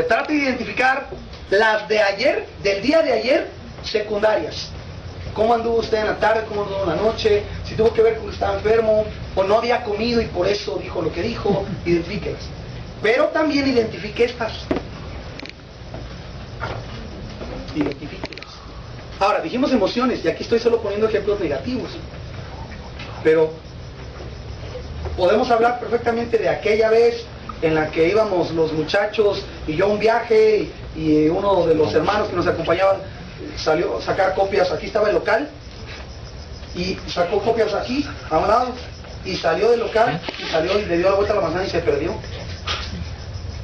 Trate de identificar las de ayer, del día de ayer, secundarias. ¿Cómo anduvo usted en la tarde? ¿Cómo anduvo en la noche? Si tuvo que ver con que estaba enfermo, o no había comido y por eso dijo lo que dijo, identifíquelas. Pero también identifique estas. Identifíquelas. Ahora, dijimos emociones, y aquí estoy solo poniendo ejemplos negativos. Pero podemos hablar perfectamente de aquella vez en la que íbamos los muchachos y yo a un viaje y uno de los hermanos que nos acompañaban salió a sacar copias. Aquí estaba el local y sacó copias aquí, a un lado, y salió del local y salió y le dio la vuelta a la manzana y se perdió.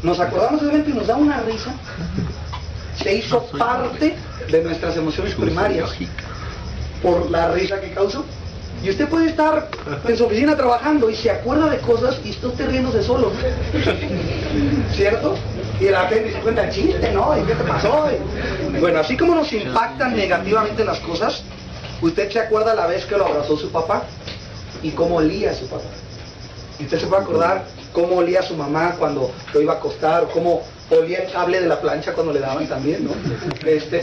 Nos acordamos del evento y nos da una risa. Se hizo parte de nuestras emociones primarias por la risa que causó. Y usted puede estar en su oficina trabajando y se acuerda de cosas y está usted riéndose solo, ¿cierto? Y la gente se cuenta el chiste, ¿no? ¿Y qué te pasó? Bueno, así como nos impactan negativamente las cosas, usted se acuerda la vez que lo abrazó su papá y cómo olía su papá. Y usted se va a acordar cómo olía su mamá cuando lo iba a acostar, o cómo olía el cable de la plancha cuando le daban también, ¿no?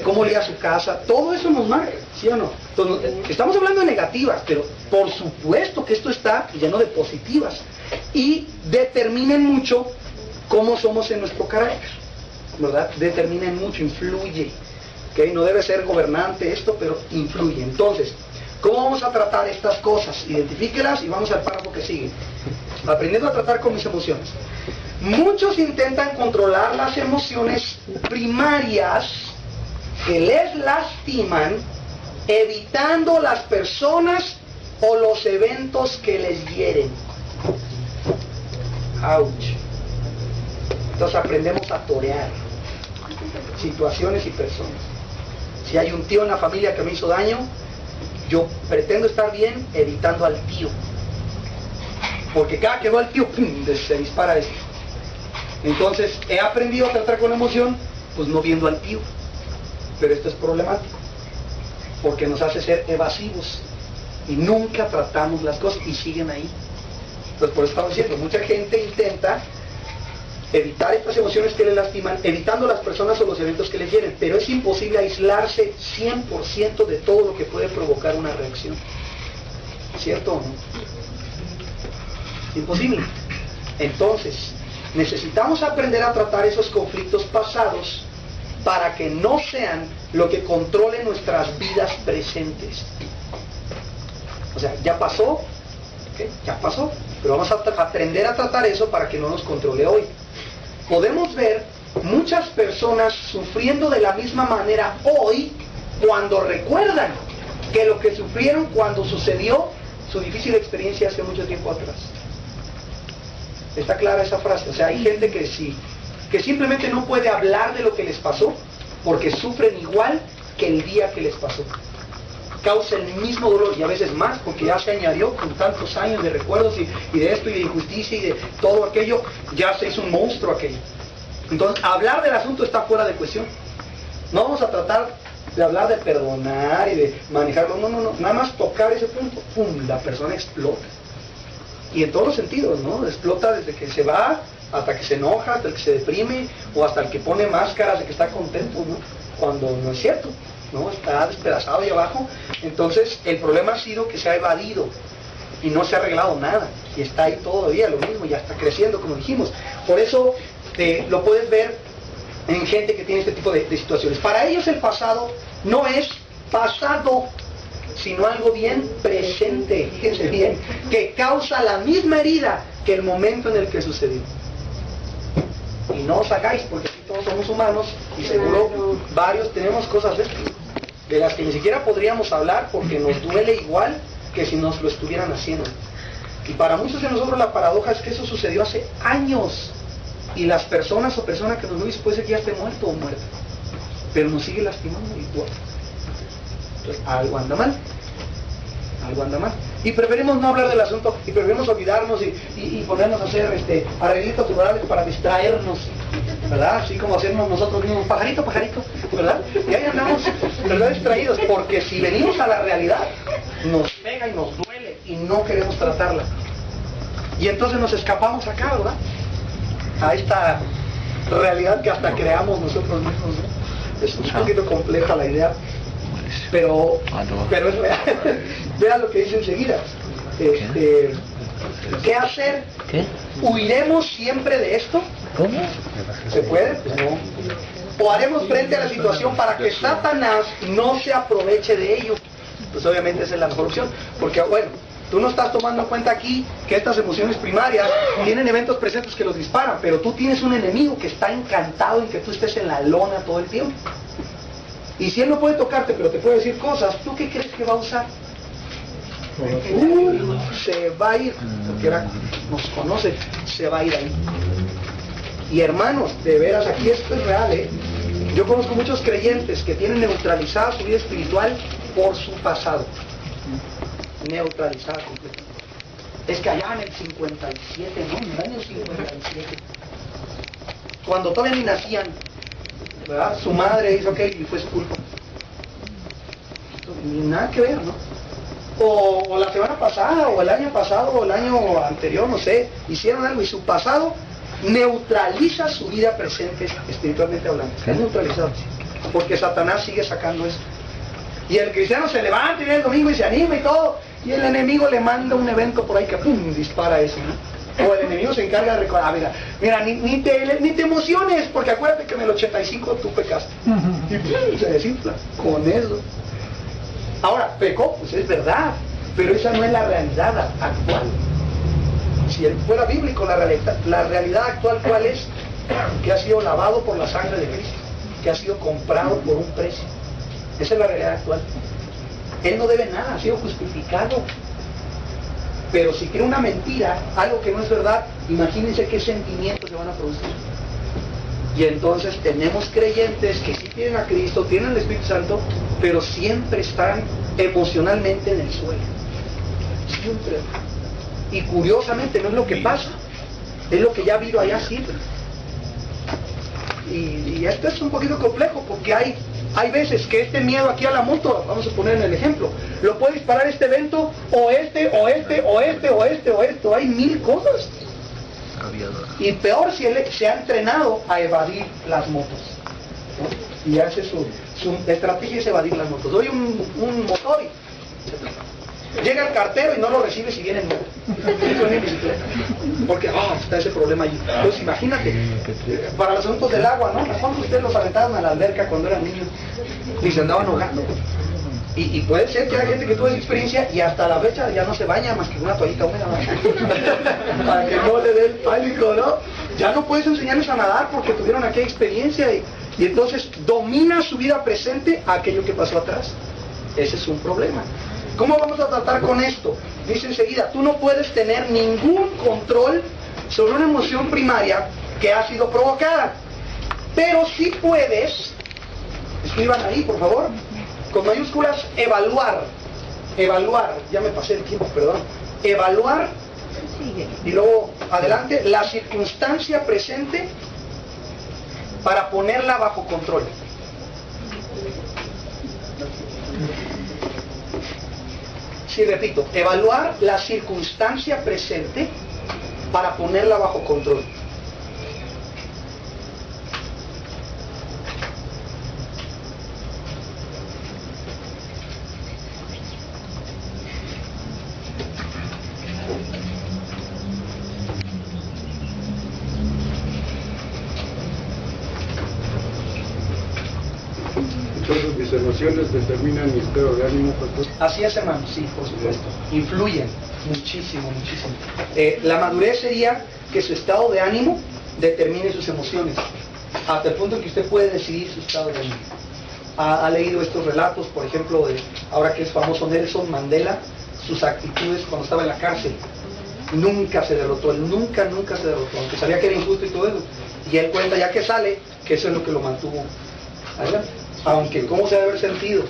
Cómo olía su casa, todo eso nos marca, ¿sí o no? Entonces, estamos hablando de negativas, pero por supuesto que esto está lleno de positivas y determinan mucho cómo somos en nuestro carácter, ¿verdad? Determinan mucho, influye, ¿ok? No debe ser gobernante esto, pero influye. Entonces, ¿cómo vamos a tratar estas cosas? Identifíquelas y vamos al párrafo que sigue. Aprendiendo a tratar con mis emociones. Muchos intentan controlar las emociones primarias que les lastiman, evitando las personas o los eventos que les hieren. Ouch. Entonces aprendemos a torear situaciones y personas. Si hay un tío en la familia que me hizo daño, yo pretendo estar bien evitando al tío. Porque cada que va al tío, ¡pum!, se dispara esto. Entonces, he aprendido a tratar con la emoción, pues no viendo al tío. Pero esto es problemático, porque nos hace ser evasivos. Y nunca tratamos las cosas y siguen ahí. Entonces, por eso estamos diciendo, mucha gente intenta evitar estas emociones que le lastiman, evitando las personas o los eventos que le hieren. Pero es imposible aislarse 100% de todo lo que puede provocar una reacción. ¿Cierto o no? Imposible. Entonces, necesitamos aprender a tratar esos conflictos pasados para que no sean lo que controle nuestras vidas presentes. O sea, ya pasó, ¿okay? Ya pasó, pero vamos a aprender a tratar eso para que no nos controle hoy. Podemos ver muchas personas sufriendo de la misma manera hoy cuando recuerdan que lo que sufrieron cuando sucedió su difícil experiencia hace mucho tiempo atrás. ¿Está clara esa frase? O sea, hay gente que simplemente no puede hablar de lo que les pasó porque sufren igual que el día que les pasó. Causa el mismo dolor y a veces más porque ya se añadió con tantos años de recuerdos y de esto y de injusticia y de todo aquello, ya se hizo un monstruo aquello. Entonces, hablar del asunto está fuera de cuestión. No vamos a tratar de hablar de perdonar y de manejarlo, no, nada más tocar ese punto, ¡pum!, la persona explota. Y en todos los sentidos, ¿no? Explota desde que se va, hasta que se enoja, hasta el que se deprime, o hasta el que pone máscaras de que está contento, ¿no? Cuando no es cierto, ¿no? Está despedazado ahí abajo. Entonces, el problema ha sido que se ha evadido y no se ha arreglado nada. Y está ahí todavía lo mismo, ya está creciendo, como dijimos. Por eso, lo puedes ver en gente que tiene este tipo de situaciones. Para ellos el pasado no es pasado, sino algo bien presente, fíjense bien, que causa la misma herida que el momento en el que sucedió. Y no os hagáis, porque aquí todos somos humanos y seguro varios tenemos cosas de las que ni siquiera podríamos hablar porque nos duele igual que si nos lo estuvieran haciendo. Y para muchos de nosotros la paradoja es que eso sucedió hace años y las personas o persona que nos lo hizo puede ser que ya esté muerto o muerta, pero nos sigue lastimando igual. Entonces, algo anda mal. Algo anda mal. Y preferimos no hablar del asunto, y preferimos olvidarnos y ponernos a hacer arreglitos florales para distraernos, ¿verdad? Así como hacernos nosotros mismos, pajarito, ¿verdad? Y ahí andamos, ¿verdad?, distraídos, porque si venimos a la realidad, nos pega y nos duele, y no queremos tratarla. Y entonces nos escapamos acá, ¿verdad?, a esta realidad que hasta creamos nosotros mismos, ¿no? Es un poquito compleja la idea, pero es real. Vean lo que dice enseguida. ¿Qué hacer? ¿Qué? ¿Huiremos siempre de esto? ¿Cómo? ¿Se puede? Pues no. ¿O haremos frente a la situación para que Satanás no se aproveche de ello? Pues obviamente esa es la mejor opción, porque bueno, tú no estás tomando en cuenta aquí que estas emociones primarias tienen eventos presentes que los disparan, pero tú tienes un enemigo que está encantado en que tú estés en la lona todo el tiempo. Y si él no puede tocarte, pero te puede decir cosas, ¿tú qué crees que va a usar? Se va a ir, porque nos conoce, se va a ir ahí. Y hermanos, de veras, aquí esto es real, ¿eh? Yo conozco muchos creyentes que tienen neutralizada su vida espiritual por su pasado. neutralizada completamente. Es que allá en el 57, ¿no? En el año 57, cuando todavía ni nacían, ¿verdad? Su madre hizo aquello y fue su culpa. Nada que ver, ¿no? O la semana pasada, o el año pasado, o el año anterior, no sé, hicieron algo y su pasado neutraliza su vida presente, espiritualmente hablando. Es neutralizado, porque Satanás sigue sacando eso. Y el cristiano se levanta y viene el domingo y se anima y todo, y el enemigo le manda un evento por ahí que ¡pum!, dispara eso, ¿no? O el enemigo se encarga de recordar, mira, ni te emociones, porque acuérdate que en el 85 tú pecaste. Y ¡pum!, se desinfla con eso. Ahora, pecó, pues es verdad, pero esa no es la realidad actual. Si él fuera bíblico, la realidad actual, ¿cuál es? Que ha sido lavado por la sangre de Cristo, que ha sido comprado por un precio. Esa es la realidad actual. Él no debe nada, ha sido justificado. Pero si cree una mentira, algo que no es verdad, imagínense qué sentimientos se van a producir. Y entonces tenemos creyentes que sí tienen a Cristo, tienen el Espíritu Santo, pero siempre están emocionalmente en el suelo. Siempre. Y curiosamente no es lo que pasa, es lo que ya ha habido allá siempre. Y esto es un poquito complejo, porque hay veces que este miedo aquí a la moto, vamos a poner en el ejemplo, lo puede disparar este evento, o este, hay 1000 cosas. Y peor si él se ha entrenado a evadir las motos, ¿no? Y hace su estrategia es evadir las motos. Doy un motor y llega el cartero y no lo recibe si viene en moto, porque está ese problema allí. Entonces imagínate, para los asuntos del agua, ¿no? ¿Cuántos de ustedes los aventaban a la alberca cuando eran niños y se andaban ahogando? Y puede ser que hay gente que tuvo esa experiencia y hasta la fecha ya no se baña más que una toallita húmeda para que no le dé el pánico, ¿no? Ya no puedes enseñarles a nadar porque tuvieron aquella experiencia y entonces domina su vida presente a aquello que pasó atrás. Ese es un problema. ¿Cómo vamos a tratar con esto? Dice enseguida, tú no puedes tener ningún control sobre una emoción primaria que ha sido provocada, pero sí puedes, escriban ahí por favor, con mayúsculas, evaluar, ya me pasé el tiempo, perdón, evaluar, y luego adelante, la circunstancia presente para ponerla bajo control. Sí, repito, evaluar la circunstancia presente para ponerla bajo control. Entonces mis emociones determinan mi estado de ánimo, pastor. Así es, hermano, sí, por supuesto. Influyen muchísimo, muchísimo. La madurez sería que su estado de ánimo determine sus emociones, hasta el punto en que usted puede decidir su estado de ánimo. Ha leído estos relatos, por ejemplo, de ahora que es famoso Nelson Mandela, sus actitudes cuando estaba en la cárcel. Nunca se derrotó, él nunca se derrotó, aunque sabía que era injusto y todo eso. Y él cuenta ya que sale, que eso es lo que lo mantuvo adelante. Aunque, ¿cómo se debe haber sentido?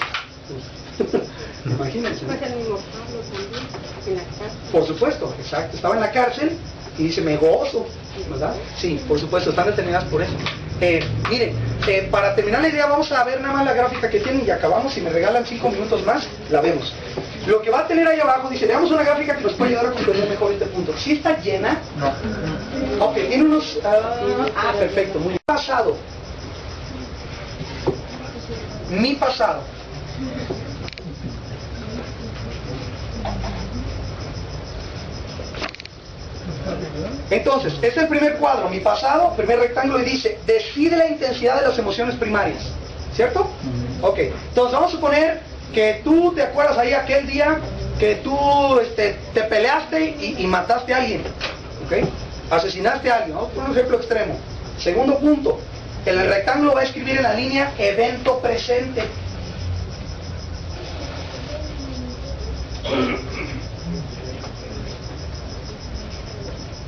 Imagínense. Pues el mismo Pablo también, en la cárcel. Por supuesto, exacto. Estaba en la cárcel y dice, me gozo, ¿verdad? Sí, por supuesto, están detenidas por eso. Miren, para terminar la idea, vamos a ver nada más la gráfica que tienen y acabamos. Si me regalan 5 minutos más, la vemos. Lo que va a tener ahí abajo, dice, veamos una gráfica que nos puede ayudar a comprender mejor este punto. ¿Sí está llena? No. Ok, tiene unos... perfecto, muy bien. Pasado. Mi pasado. Entonces, este es el primer cuadro, mi pasado, primer rectángulo, y dice, decide la intensidad de las emociones primarias, ¿cierto? Ok, entonces vamos a suponer que tú te acuerdas ahí aquel día que tú te peleaste y mataste a alguien, ¿ok? Asesinaste a alguien, vamos a poner un ejemplo extremo. Segundo punto, en el rectángulo va a escribir en la línea evento presente.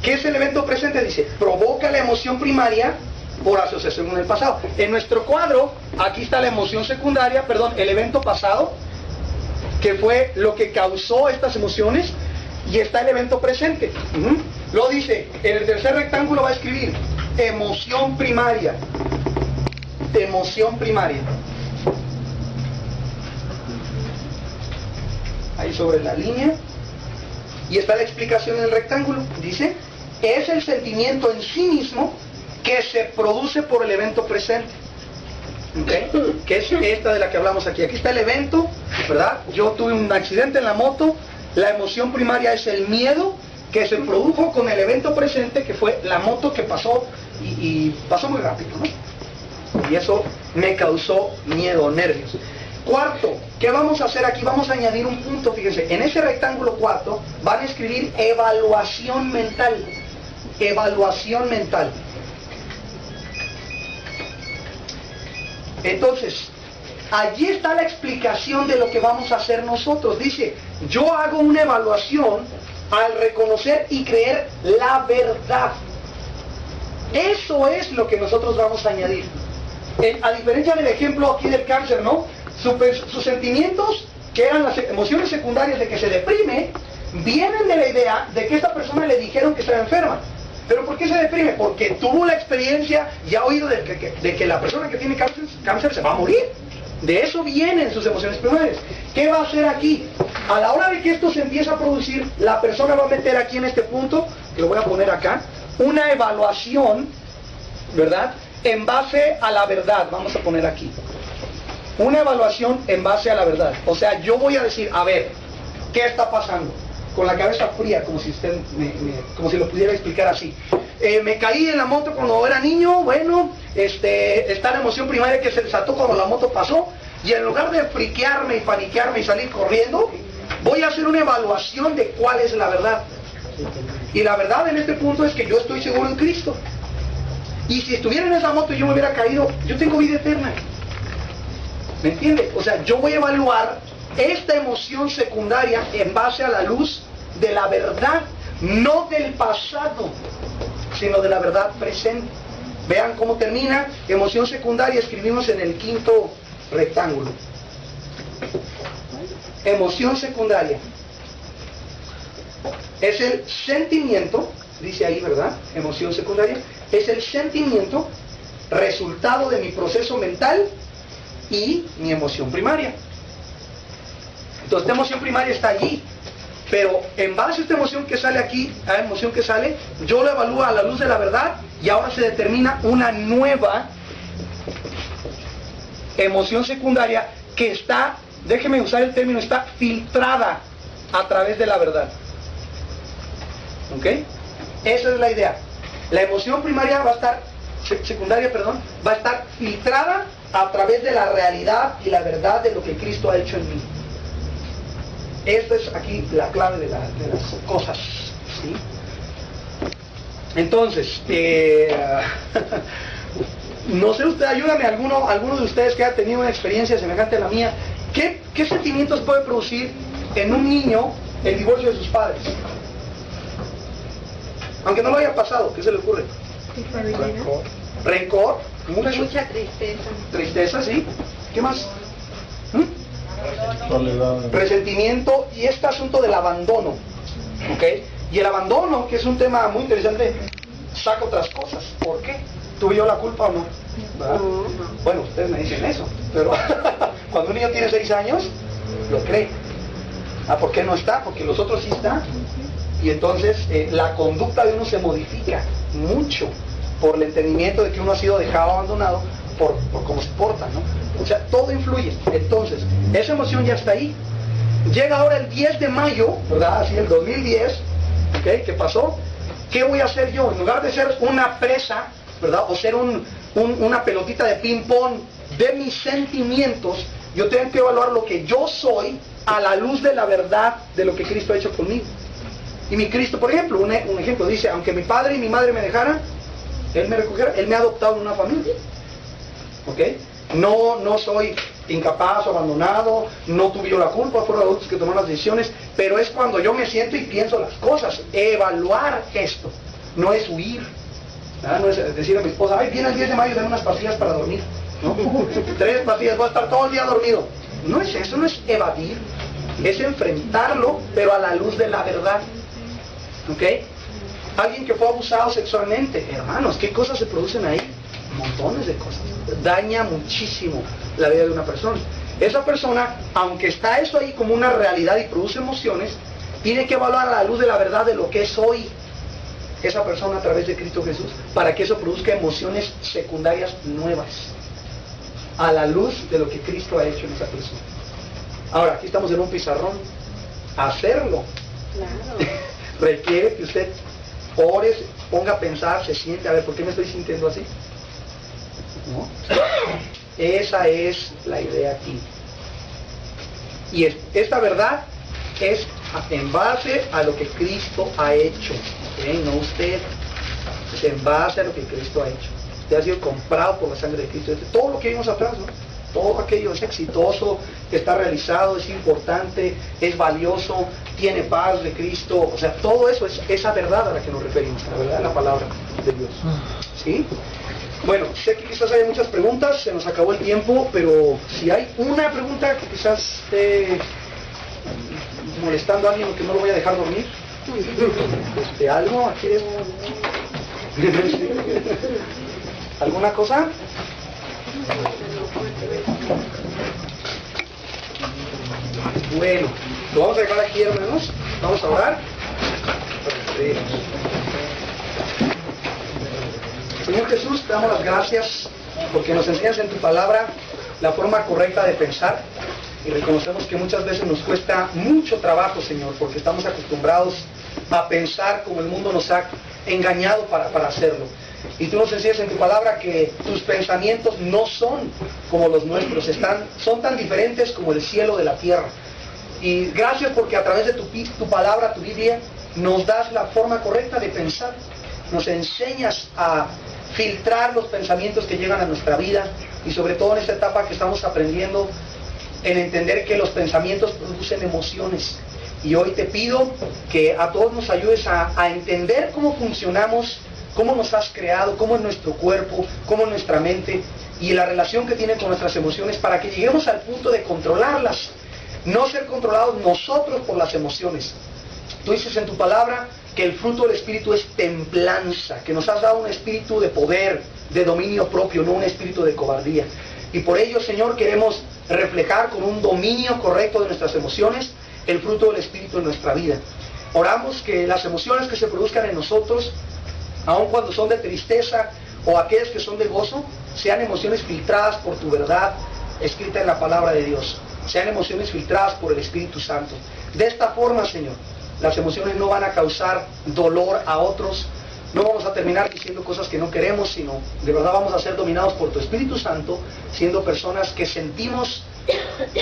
¿Qué es el evento presente? Dice, provoca la emoción primaria por asociación con el pasado. En nuestro cuadro, aquí está la emoción secundaria, perdón, el evento pasado, que fue lo que causó estas emociones, y está el evento presente. Luego dice, en el tercer rectángulo va a escribir emoción primaria. Emoción primaria. Ahí sobre la línea. Y está la explicación en el rectángulo. Dice, es el sentimiento en sí mismo que se produce por el evento presente. ¿Okay? Que es esta de la que hablamos aquí. Aquí está el evento, ¿verdad? Yo tuve un accidente en la moto. La emoción primaria es el miedo que se produjo con el evento presente, que fue la moto que pasó y pasó muy rápido, ¿no? Y eso me causó miedo, nervios. Cuarto, ¿qué vamos a hacer aquí? Vamos a añadir un punto, fíjense. En ese rectángulo cuarto van a escribir evaluación mental. Evaluación mental. Entonces, allí está la explicación de lo que vamos a hacer nosotros. Dice, yo hago una evaluación al reconocer y creer la verdad. Eso es lo que nosotros vamos a añadir. A diferencia del ejemplo aquí del cáncer, ¿no? Sus sentimientos, que eran las emociones secundarias de que se deprime, vienen de la idea de que esta persona le dijeron que estaba enferma. ¿Pero por qué se deprime? Porque tuvo la experiencia y ha oído de que la persona que tiene cáncer se va a morir. De eso vienen sus emociones primarias. ¿Qué va a hacer aquí? A la hora de que esto se empieza a producir, la persona va a meter aquí en este punto, que lo voy a poner acá, una evaluación, ¿verdad? En base a la verdad, vamos a poner aquí. Una evaluación en base a la verdad. O sea, yo voy a decir, a ver, ¿qué está pasando? Con la cabeza fría, como si usted como si lo pudiera explicar así. Me caí en la moto cuando era niño, bueno, está la emoción primaria que se desató cuando la moto pasó, y en lugar de friquearme y paniquearme y salir corriendo, voy a hacer una evaluación de cuál es la verdad. Y la verdad en este punto es que yo estoy seguro en Cristo. Y si estuviera en esa moto y yo me hubiera caído, yo tengo vida eterna. ¿Me entiende? O sea, yo voy a evaluar esta emoción secundaria en base a la luz de la verdad, no del pasado, sino de la verdad presente. Vean cómo termina. Emoción secundaria, escribimos en el quinto rectángulo. Emoción secundaria es el sentimiento, dice ahí, ¿verdad? Emoción secundaria es el sentimiento resultado de mi proceso mental y mi emoción primaria. Entonces, esta emoción primaria está allí, pero en base a esta emoción que sale aquí, a la emoción que sale, yo la evalúo a la luz de la verdad, y ahora se determina una nueva emoción secundaria que está, déjeme usar el término, está filtrada a través de la verdad. ¿Ok? Esa es la idea. La emoción primaria va a estar, secundaria, perdón, va a estar filtrada a través de la realidad y la verdad de lo que Cristo ha hecho en mí. Esta es aquí la clave de las cosas, ¿sí? Entonces, no sé usted, ayúdame, alguno de ustedes que ha tenido una experiencia semejante a la mía, ¿qué sentimientos puede producir en un niño el divorcio de sus padres? Aunque no lo haya pasado, ¿qué se le ocurre? Rencor. Rencor, Mucha tristeza. tristeza, ¿sí? ¿Qué más? Soledad. Resentimiento y este asunto del abandono, ¿ok? Y el abandono, que es un tema muy interesante, saca otras cosas. ¿Por qué? ¿Tuve yo la culpa o no? ¿Verdad? Bueno, ustedes me dicen eso, pero cuando un niño tiene 6 años, lo cree. ¿Por qué no está? Porque los otros sí están. Y entonces la conducta de uno se modifica mucho por el entendimiento de que uno ha sido dejado abandonado por cómo se porta, ¿no? O sea, todo influye. Entonces, esa emoción ya está ahí. Llega ahora el 10 de mayo, ¿verdad? Así el 2010, ¿ok? ¿Qué pasó? ¿Qué voy a hacer yo? En lugar de ser una presa, ¿verdad? O ser una pelotita de ping-pong de mis sentimientos, yo tengo que evaluar lo que yo soy a la luz de la verdad de lo que Cristo ha hecho conmigo. Y mi Cristo, por ejemplo, un ejemplo, dice, aunque mi padre y mi madre me dejaran, Él me recogiera, Él me ha adoptado en una familia. ¿Ok? No soy incapaz o abandonado, no tuve yo la culpa, fueron adultos que tomaron las decisiones, pero es cuando yo me siento y pienso las cosas, evaluar esto, no es huir, ¿verdad? No es decir a mi esposa, ay, viene el 10 de mayo, dame unas pastillas para dormir, ¿no? 3 pastillas, voy a estar todo el día dormido. No es eso, no es evadir, Es enfrentarlo, pero a la luz de la verdad. ¿Ok? Alguien que fue abusado sexualmente, hermanos, ¿qué cosas se producen ahí? Montones de cosas. Daña muchísimo la vida de una persona. Esa persona, aunque está eso ahí como una realidad y produce emociones, tiene que evaluar a la luz de la verdad de lo que es hoy esa persona a través de Cristo Jesús, para que eso produzca emociones secundarias nuevas, a la luz de lo que Cristo ha hecho en esa persona. Ahora, aquí estamos en un pizarrón. Hacerlo requiere que usted ore, ponga a pensar, se siente, a ver, ¿por qué me estoy sintiendo así? ¿No? Esa es la idea aquí. Y esta verdad es en base a lo que Cristo ha hecho, ¿okay? No usted, es en base a lo que Cristo ha hecho. Usted ha sido comprado por la sangre de Cristo. Todo lo que vimos atrás, ¿no? Todo aquello es exitoso, está realizado, es importante, es valioso, tiene paz de Cristo. O sea, todo eso es esa verdad a la que nos referimos, la verdad de la palabra de Dios. ¿Sí? Bueno, sé que quizás hay muchas preguntas, se nos acabó el tiempo, pero si hay una pregunta que quizás esté molestando a alguien o que no lo voy a dejar dormir, ¿algo aquí? ¿Alguna cosa? Bueno, lo vamos a dejar aquí, hermanos. Vamos a orar. Señor Jesús, te damos las gracias porque nos enseñas en tu palabra la forma correcta de pensar, y reconocemos que muchas veces nos cuesta mucho trabajo, Señor, porque estamos acostumbrados a pensar como el mundo nos ha engañado para hacerlo. Y tú nos enseñas en tu palabra que tus pensamientos no son como los nuestros, son tan diferentes como el cielo de la tierra. Y gracias porque a través de tu palabra, tu Biblia, nos das la forma correcta de pensar. Nos enseñas a filtrar los pensamientos que llegan a nuestra vida, y sobre todo en esta etapa que estamos aprendiendo en entender que los pensamientos producen emociones. Y hoy te pido que a todos nos ayudes a entender cómo funcionamos, cómo nos has creado, cómo es nuestro cuerpo, cómo es nuestra mente y la relación que tiene con nuestras emociones, para que lleguemos al punto de controlarlas, no ser controlados nosotros por las emociones. Tú dices en tu palabra que el fruto del Espíritu es templanza, que nos has dado un espíritu de poder, de dominio propio, no un espíritu de cobardía. Y por ello, Señor, queremos reflejar con un dominio correcto de nuestras emociones el fruto del Espíritu en nuestra vida. Oramos que las emociones que se produzcan en nosotros, aun cuando son de tristeza o aquellas que son de gozo, sean emociones filtradas por tu verdad escrita en la palabra de Dios, sean emociones filtradas por el Espíritu Santo. De esta forma, Señor, las emociones no van a causar dolor a otros, no vamos a terminar diciendo cosas que no queremos, sino de verdad vamos a ser dominados por tu Espíritu Santo, siendo personas que sentimos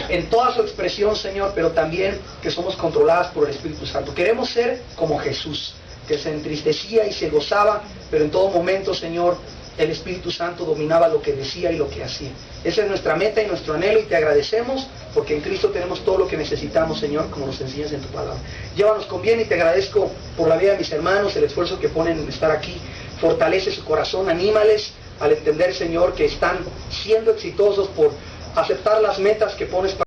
en toda su expresión, Señor, pero también que somos controladas por el Espíritu Santo. Queremos ser como Jesús, que se entristecía y se gozaba, pero en todo momento, Señor, el Espíritu Santo dominaba lo que decía y lo que hacía. Esa es nuestra meta y nuestro anhelo, y te agradecemos porque en Cristo tenemos todo lo que necesitamos, Señor, como nos enseñas en tu palabra. Llévanos con bien, y te agradezco por la vida de mis hermanos, el esfuerzo que ponen en estar aquí. Fortalece su corazón, anímales al entender, Señor, que están siendo exitosos por aceptar las metas que pones para